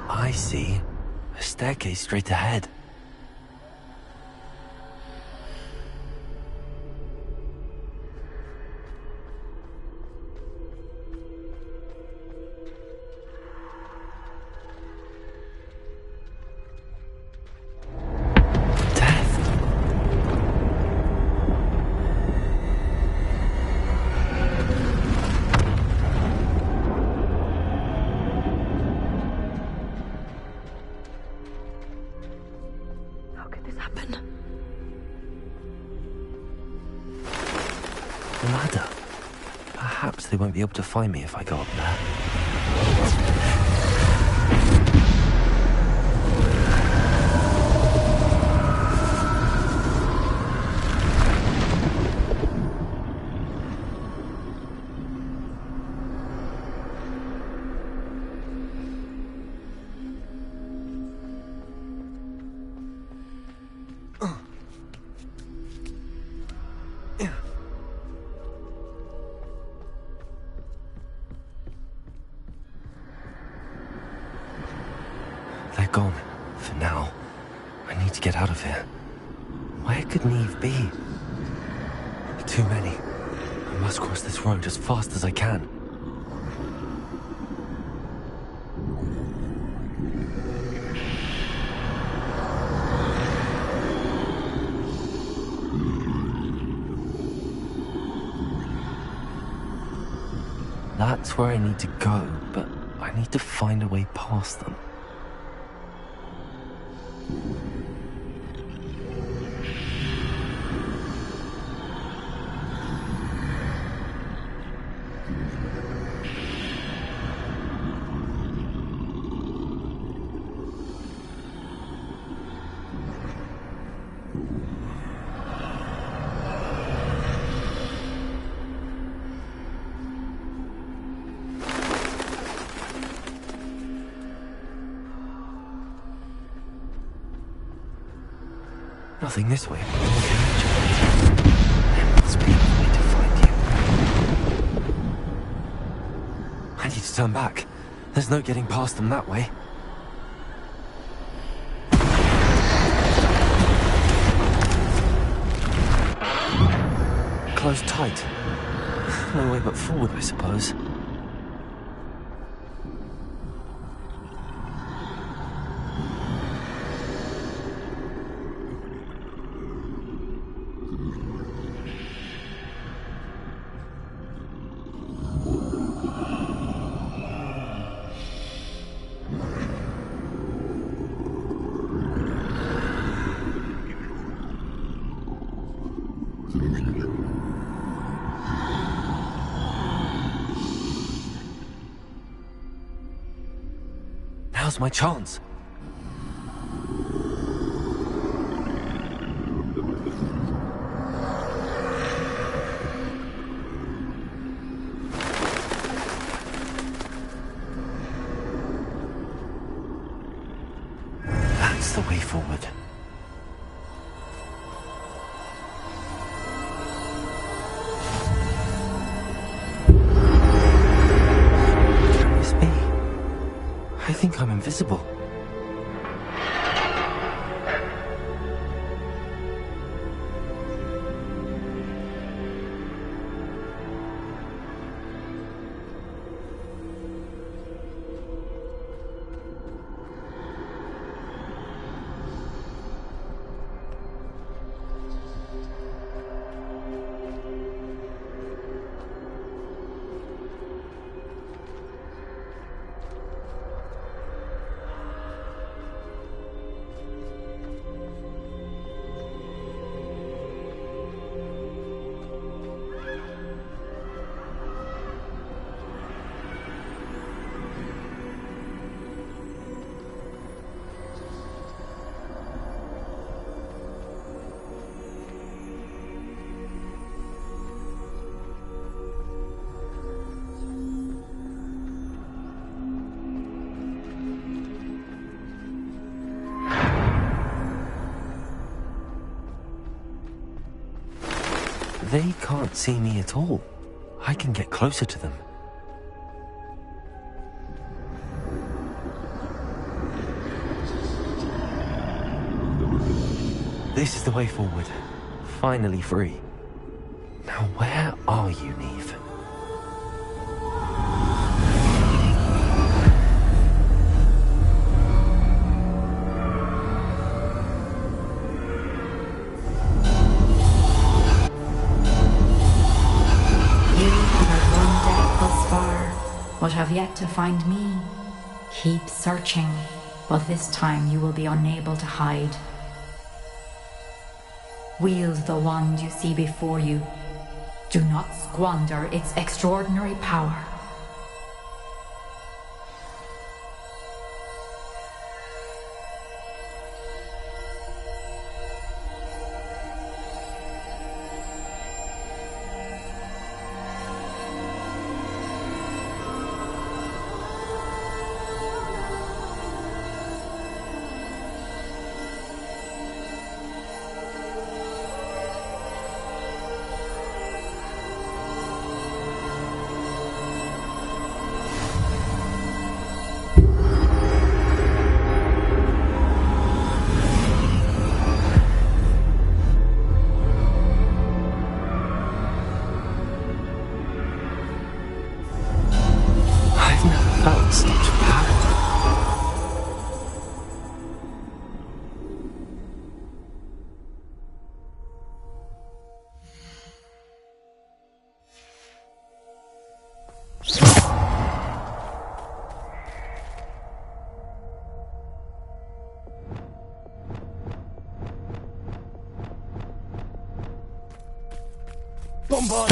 I see. A staircase straight ahead. Ladder. Perhaps they won't be able to find me if I go up there. They're gone. For now. I need to get out of here. Where could Neve be? Too many. I must cross this road as fast as I can. That's where I need to go, but I need to find a way past them. Nothing this way. There must be a way to find you. I need to turn back. There's no getting past them that way. Closed tight. No way but forward, I suppose. Now's my chance. That's the way forward. Can this be? I think I'm invisible. They can't see me at all. I can get closer to them. This is the way forward. Finally free. Now where are you, Neve? But have yet to find me. Keep searching, but this time you will be unable to hide. Wield the wand you see before you. Do not squander its extraordinary power. Bombard!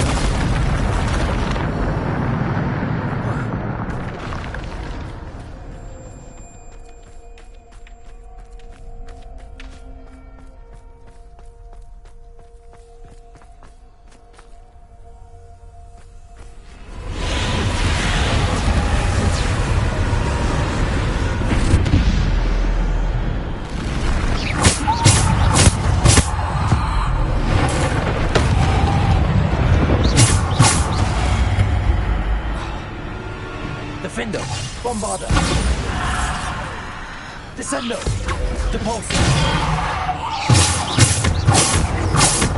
Defender, Bombarder. Descendo, Depulsor.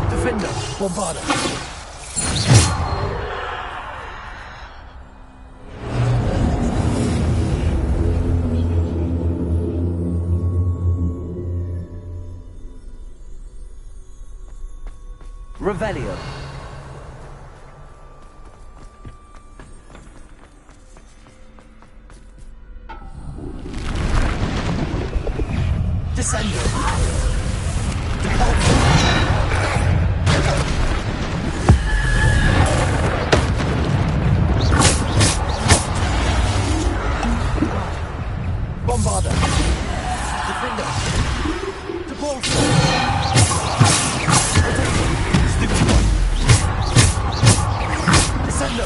Defender, Bombarder. Revelio. Descendo. Bombarder. Defender. Depulsor. Descendo.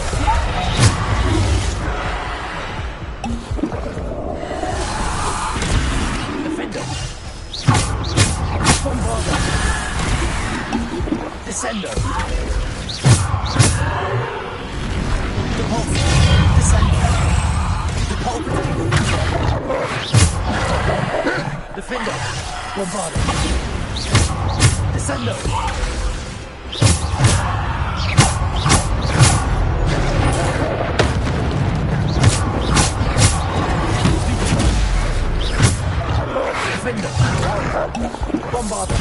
Defender. Bombarder. Descendo. Depulsor. Descendo. Depulsor. Defender. Bombarder. Descendo. Defender. Bombarder.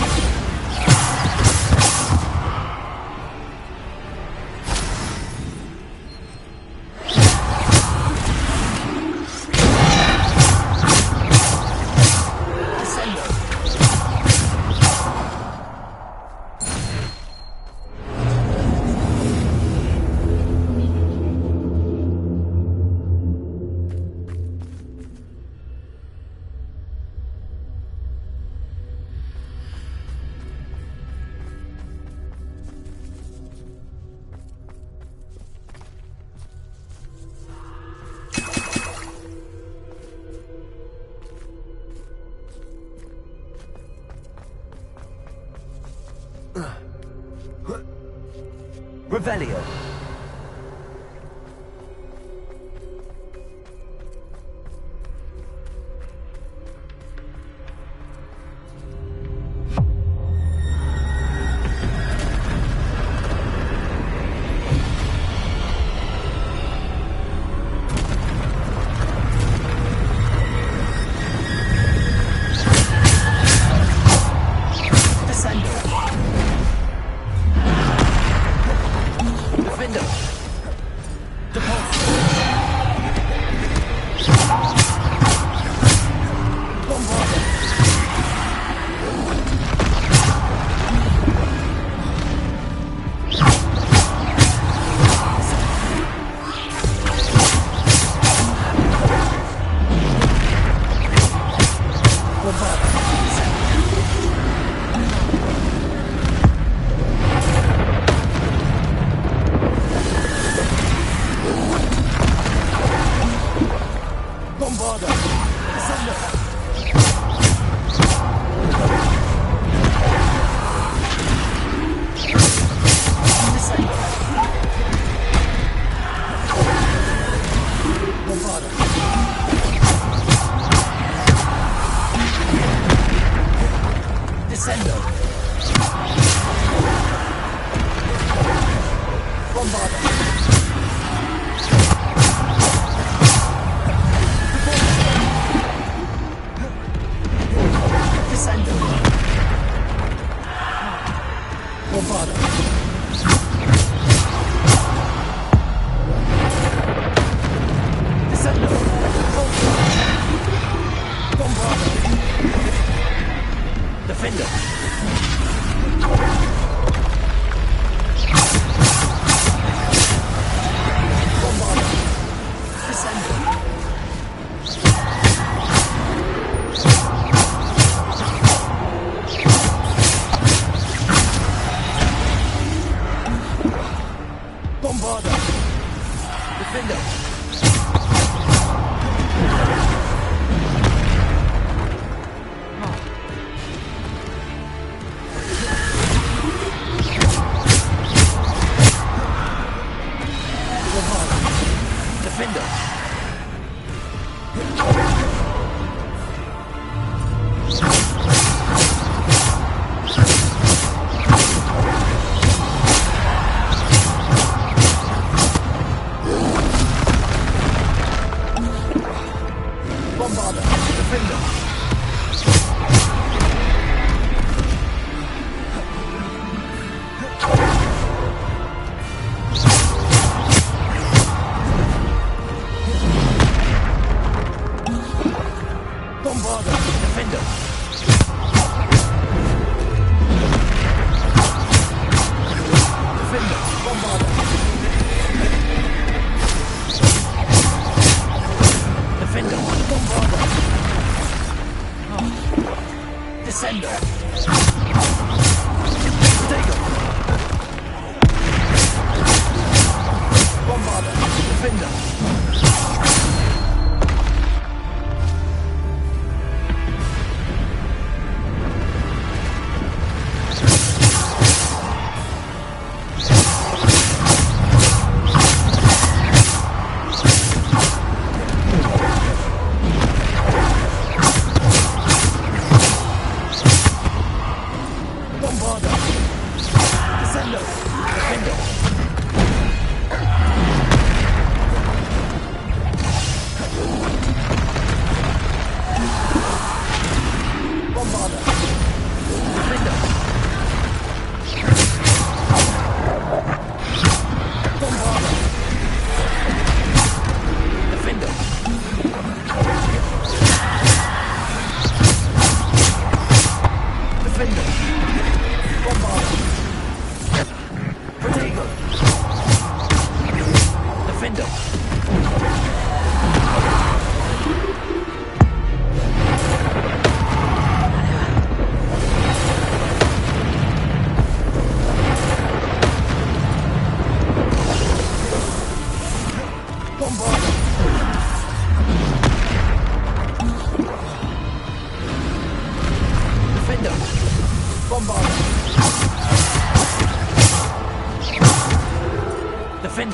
Revelio.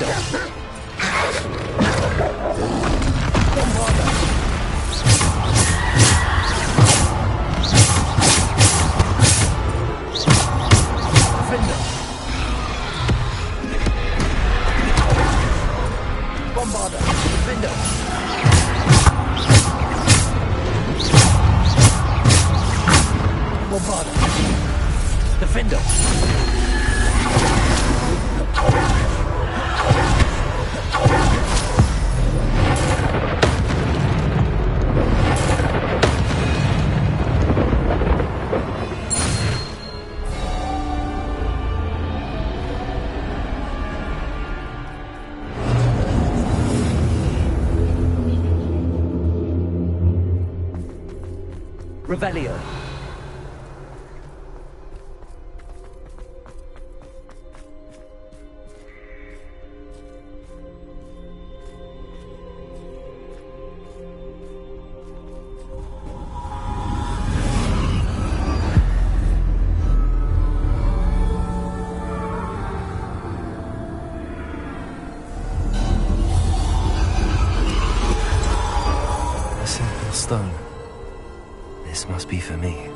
Defender! Bombarder! Defender! Bombarder! Defender! Revelio. A simple stone. This must be for me.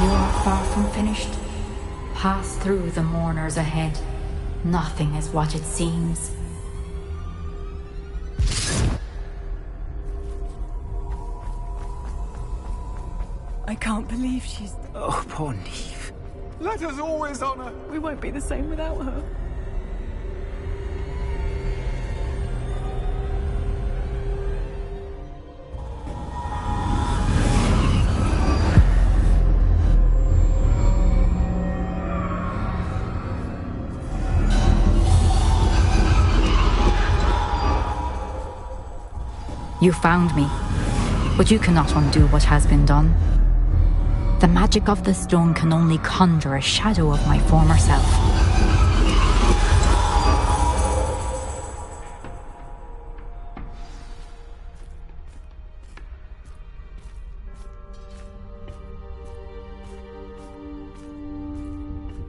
You are far from finished. Pass through the mourners ahead. Nothing is what it seems. I can't believe she's... Oh, poor Neve. Let us always honor. We won't be the same without her. You found me, but you cannot undo what has been done. The magic of the stone can only conjure a shadow of my former self.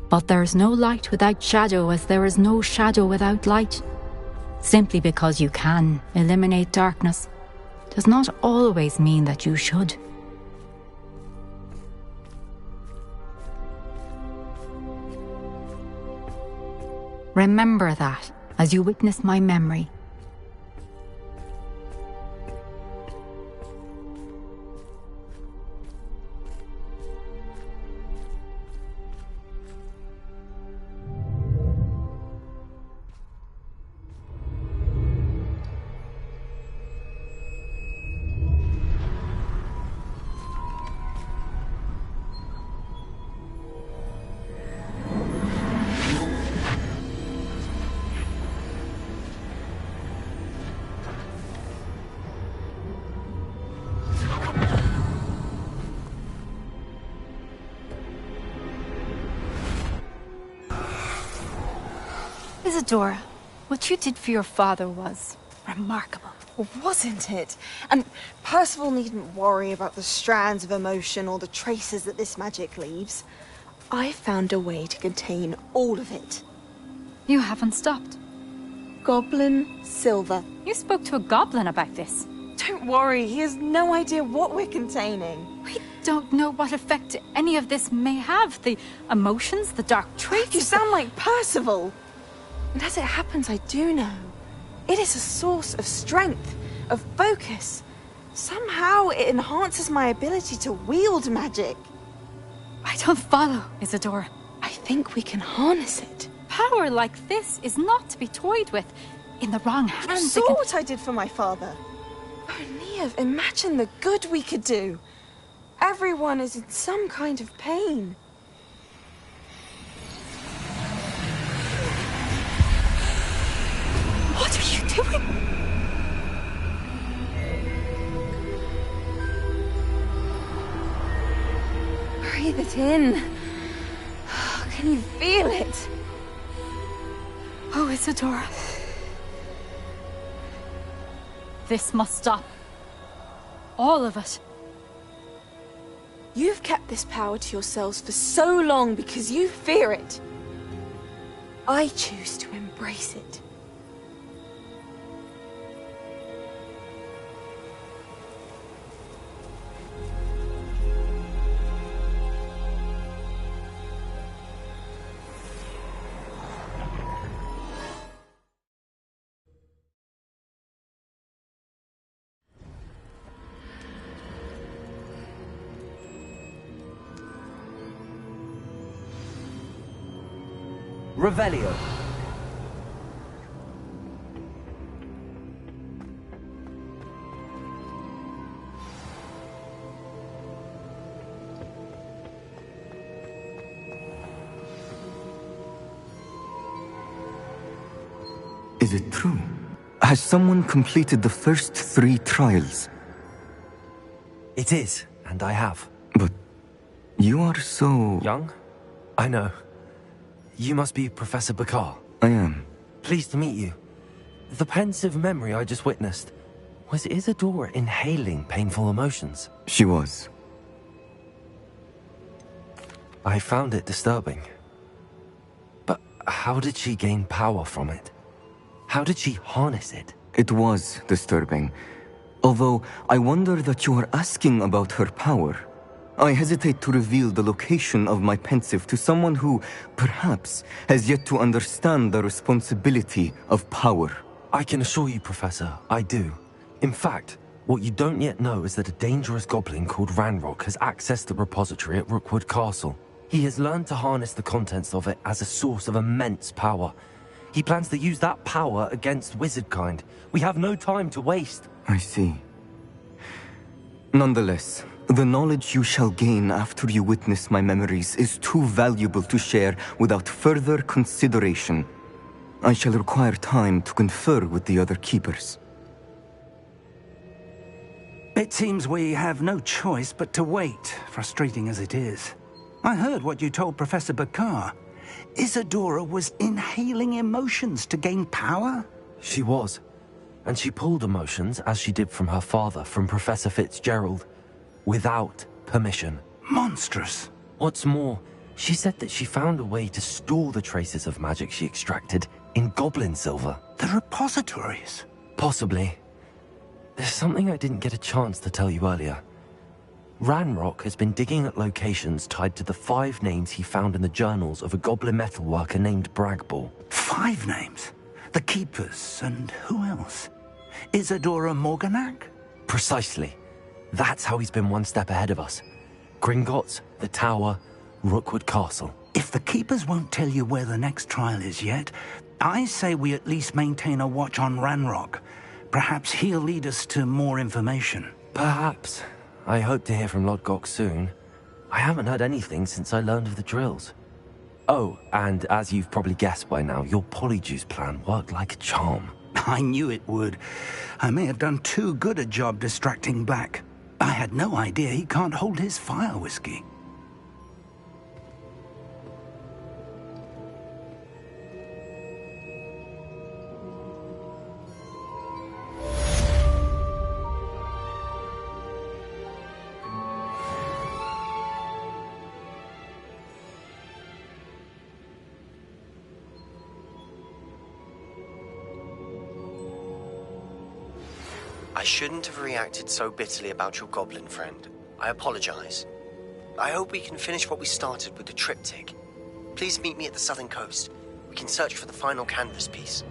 But there is no light without shadow, as there is no shadow without light. Simply because you can eliminate darkness does not always mean that you should. Remember that as you witness my memory. Isadora, what you did for your father was remarkable. Wasn't it? And Percival needn't worry about the strands of emotion or the traces that this magic leaves. I found a way to contain all of it. You haven't stopped. Goblin Silver. You spoke to a goblin about this. Don't worry, he has no idea what we're containing. We don't know what effect any of this may have. The emotions, the dark traits. You sound like Percival. And as it happens, I do know. It is a source of strength, of focus. Somehow it enhances my ability to wield magic. I don't follow, Isadora. I think we can harness it. Power like this is not to be toyed with. In the wrong hands, You saw what I did for my father. Oh, Neve, imagine the good we could do. Everyone is in some kind of pain. What are you doing? sucked in. Can you feel it? Oh, Isadora. This must stop. All of it. You've kept this power to yourselves for so long because you fear it. I choose to embrace it. Revelio. Is it true? Has someone completed the first 3 trials? It is, and I have. But you are so... young? I know. You must be Professor Bakar. I am. Pleased to meet you. The pensive memory I just witnessed, was Isadora inhaling painful emotions? She was. I found it disturbing. But how did she gain power from it? How did she harness it? It was disturbing. Although, I wonder that you are asking about her power. I hesitate to reveal the location of my pensive to someone who, perhaps, has yet to understand the responsibility of power. I can assure you, Professor, I do. In fact, what you don't yet know is that a dangerous goblin called Ranrock has accessed the repository at Rookwood Castle. He has learned to harness the contents of it as a source of immense power. He plans to use that power against wizardkind. We have no time to waste. I see. Nonetheless, the knowledge you shall gain after you witness my memories is too valuable to share without further consideration. I shall require time to confer with the other keepers. It seems we have no choice but to wait, frustrating as it is. I heard what you told Professor Bakar. Isadora was inhaling emotions to gain power? She was. And she pulled emotions, as she did from her father, from Professor Fitzgerald, without permission. Monstrous. What's more, she said that she found a way to store the traces of magic she extracted in goblin silver. The repositories? Possibly. There's something I didn't get a chance to tell you earlier. Ranrock has been digging at locations tied to the 5 names he found in the journals of a goblin metalworker named Bragball. 5 names? The Keepers, and who else? Isadora Morganac? Precisely. That's how he's been one step ahead of us. Gringotts, the Tower, Rookwood Castle. If the Keepers won't tell you where the next trial is yet, I say we at least maintain a watch on Ranrock. Perhaps he'll lead us to more information. Perhaps. I hope to hear from Lodgok soon. I haven't heard anything since I learned of the drills. Oh, and as you've probably guessed by now, your polyjuice plan worked like a charm. I knew it would. I may have done too good a job distracting Black. I had no idea he can't hold his fire whiskey. I shouldn't have reacted so bitterly about your goblin friend. I apologize. I hope we can finish what we started with the triptych. Please meet me at the southern coast. We can search for the final canvas piece.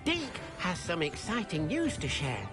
Dig! has some exciting news to share.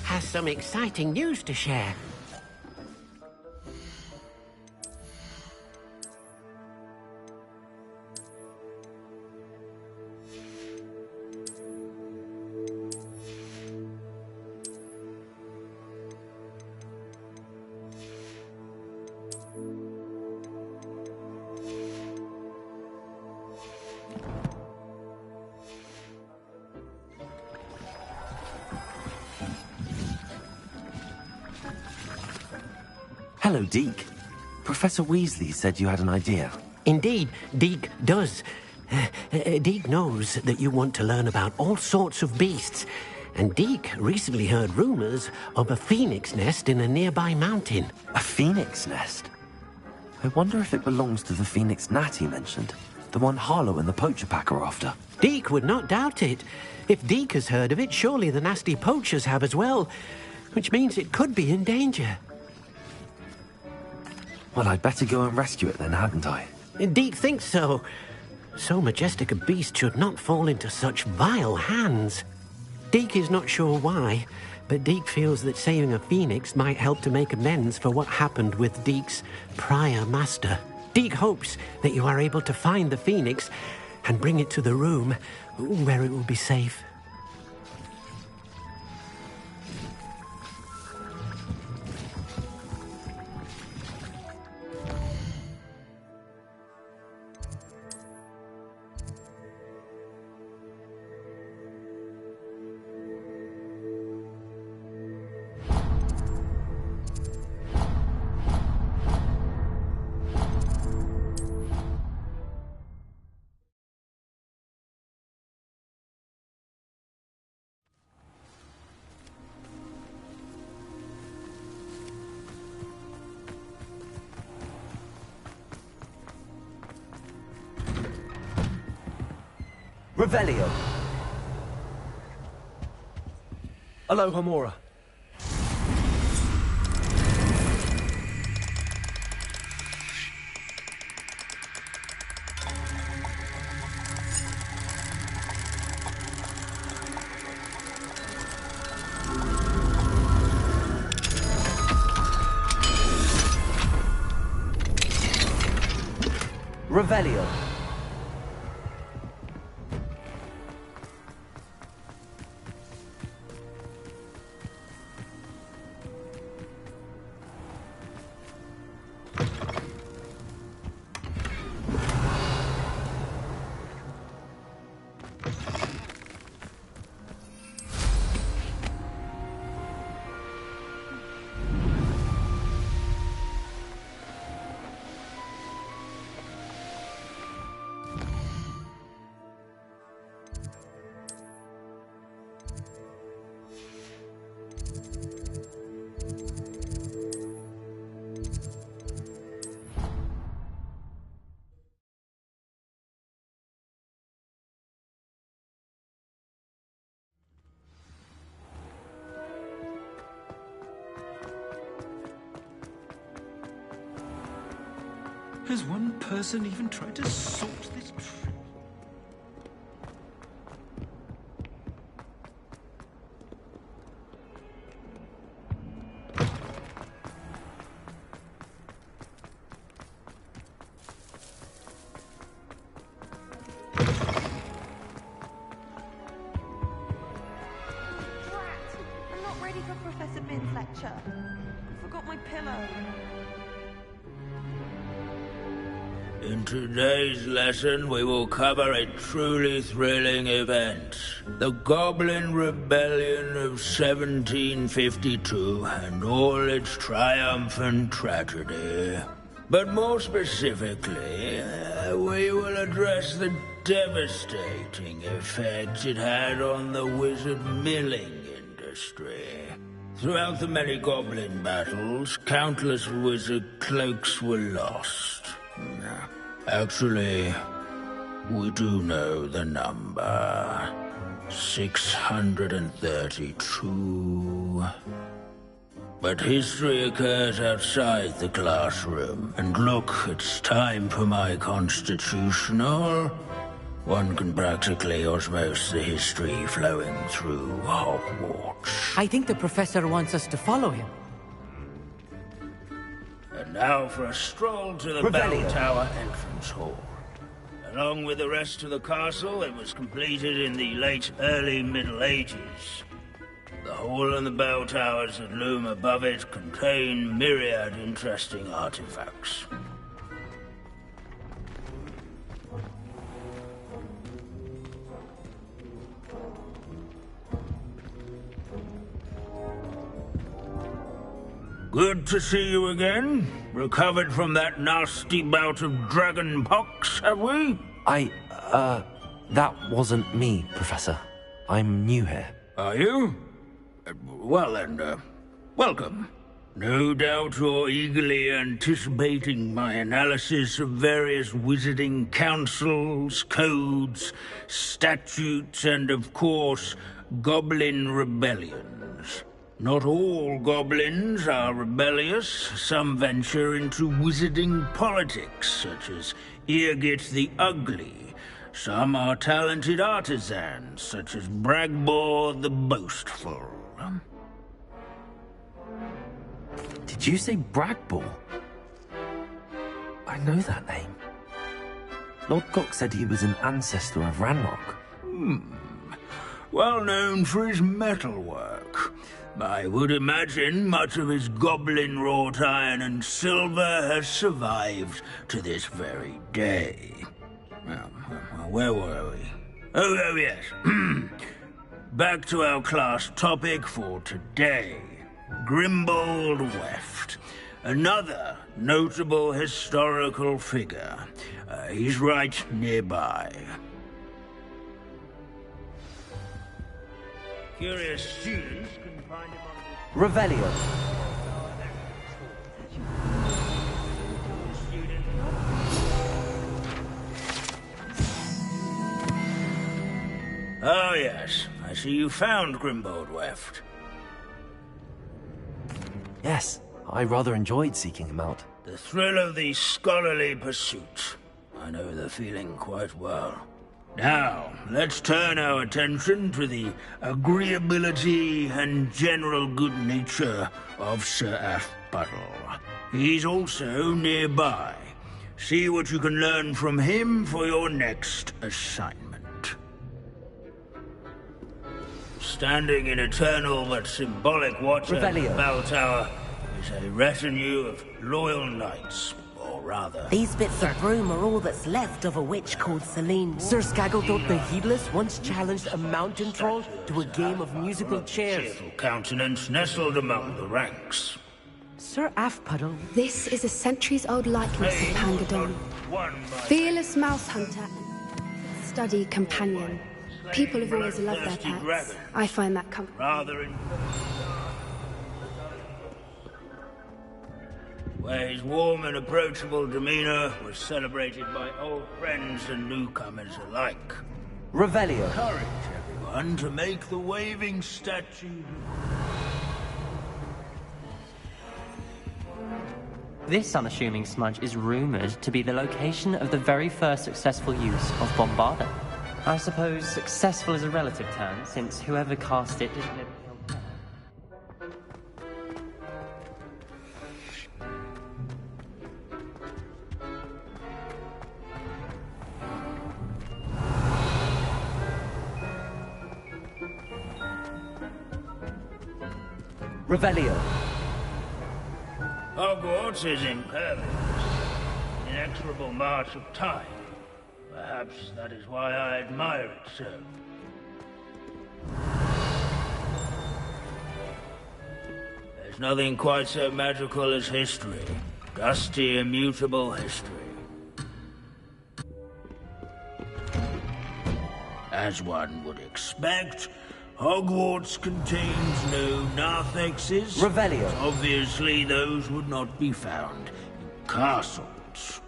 Has some exciting news to share. Hello, Deke. Professor Weasley said you had an idea. Indeed, Deke does. Deke knows that you want to learn about all sorts of beasts, and Deke recently heard rumors of a phoenix nest in a nearby mountain. A phoenix nest? I wonder if it belongs to the phoenix gnat he mentioned, the one Harlow and the poacher pack are after. Deke would not doubt it. If Deke has heard of it, surely the nasty poachers have as well, which means it could be in danger. Well, I'd better go and rescue it then, hadn't I? Deke thinks so. So majestic a beast should not fall into such vile hands. Deke is not sure why, but Deke feels that saving a phoenix might help to make amends for what happened with Deke's prior master. Deke hopes that you are able to find the phoenix and bring it to the room where it will be safe. Revelio. Aloha Mora. Revelio. Has one person even tried to sort this trip? I'm not ready for Professor Bin's lecture. I forgot my pillow. In today's lesson, we will cover a truly thrilling event. The Goblin Rebellion of 1752 and all its triumphant tragedy. But more specifically, we will address the devastating effect it had on the wizard milling industry. Throughout the many goblin battles, countless wizard cloaks were lost. Actually, we do know the number. 632. But history occurs outside the classroom. And look, it's time for my constitutional. One can practically osmose the history flowing through Hogwarts. I think the professor wants us to follow him. And now for a stroll to the Bell Tower entrance hall. Along with the rest of the castle, it was completed in the early Middle Ages. The hall and the bell towers that loom above it contain myriad interesting artifacts. Good to see you again. Recovered from that nasty bout of dragon pox, have we? That wasn't me, Professor. I'm new here. Are you? Well then, welcome. No doubt you're eagerly anticipating my analysis of various wizarding councils, codes, statutes, and of course, goblin rebellions. Not all goblins are rebellious. Some venture into wizarding politics, such as Eargit the Ugly. Some are talented artisans, such as Bragbor the Boastful. Did you say Bragbor? I know that name. Lodgok said he was an ancestor of Ranrock. Well known for his metalwork. I would imagine much of his goblin-wrought iron and silver has survived to this very day. Well, where were we? Oh yes. Back to our class topic for today. Grimbold Weft. Another notable historical figure. He's right nearby. Curious students can find him on Revelio. Oh yes, I see you found Grimbold Weft. Yes, I rather enjoyed seeking him out. The thrill of the scholarly pursuit. I know the feeling quite well. Now, let's turn our attention to the agreeability and general good nature of Sir Aphbuttle. He's also nearby. See what you can learn from him for your next assignment. Standing in eternal but symbolic watch at the bell tower is a retinue of loyal knights, or rather... These bits of broom are all that's left of a witch called Celine. Sir Scagglethorpe the Heedless once challenged a mountain troll to a game of musical chairs. Cheerful countenance nestled among the ranks. Sir Aphbuttle... This is a centuries-old likeness of Pangadon. Fearless mouse hunter and study companion. People have always loved their pets. I find that comforting. Where his warm and approachable demeanor was celebrated by old friends and newcomers alike. Revelio. Encourage everyone to make the waving statue. This unassuming smudge is rumoured to be the location of the very first successful use of Bombarda. I suppose successful is a relative term, since whoever cast it didn't live until Revelio. Hogwarts is impervious, inexorable march of time. Perhaps that is why I admire it so. There's nothing quite so magical as history. Dusty, immutable history. As one would expect, Hogwarts contains no narthexes. Revelio. Obviously, those would not be found in castles.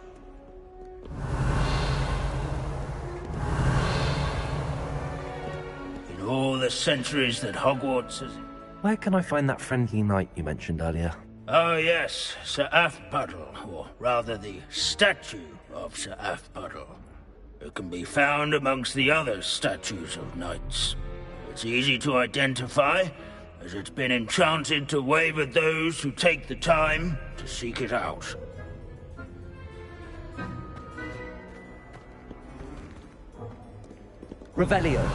In all the centuries that Hogwarts has... Where can I find that friendly knight you mentioned earlier? Oh yes, Sir Afpuddle, or rather the statue of Sir Afpuddle. It can be found amongst the other statues of knights. It's easy to identify, as it's been enchanted to wave at those who take the time to seek it out. Revelio.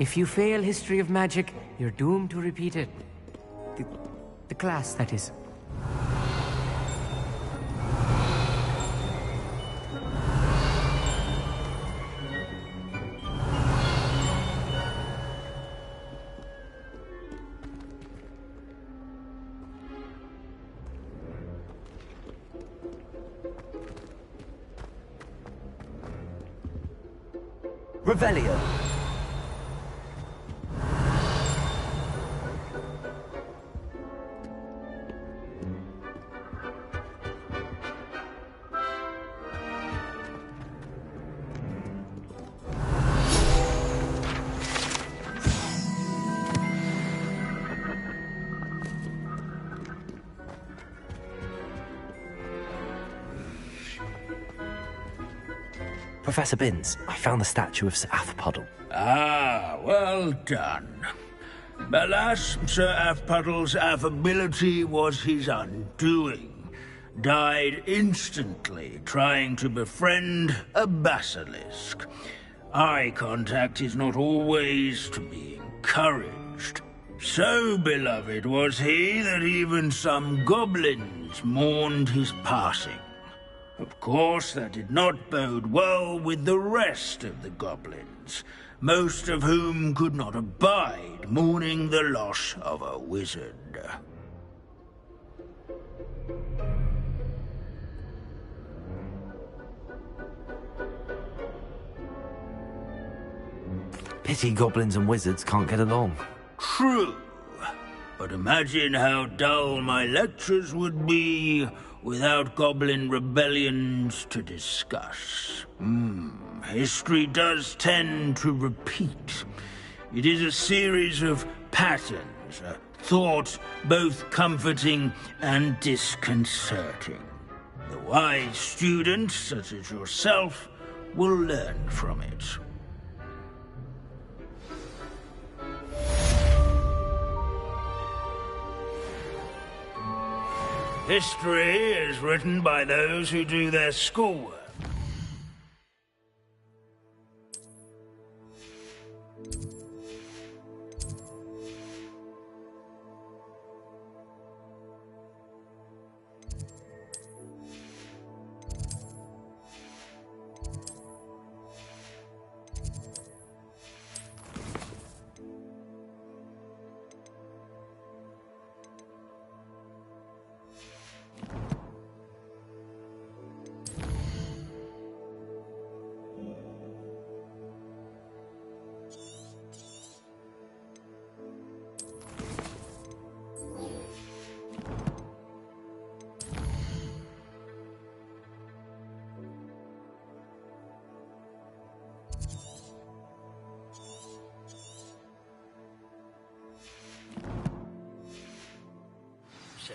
If you fail history of magic, you're doomed to repeat it. The class, that is. Revelio. Professor Binns, I found the statue of Sir Afpuddle. Ah, well done. Alas, Sir Afpuddle's affability was his undoing. Died instantly trying to befriend a basilisk. Eye contact is not always to be encouraged. So beloved was he that even some goblins mourned his passing. Of course, that did not bode well with the rest of the goblins, most of whom could not abide mourning the loss of a wizard. Pity goblins and wizards can't get along. True. But imagine how dull my lectures would be without goblin rebellions to discuss. History does tend to repeat. It is a series of patterns, a thought both comforting and disconcerting. The wise student, such as yourself, will learn from it. History is written by those who do their schoolwork. So,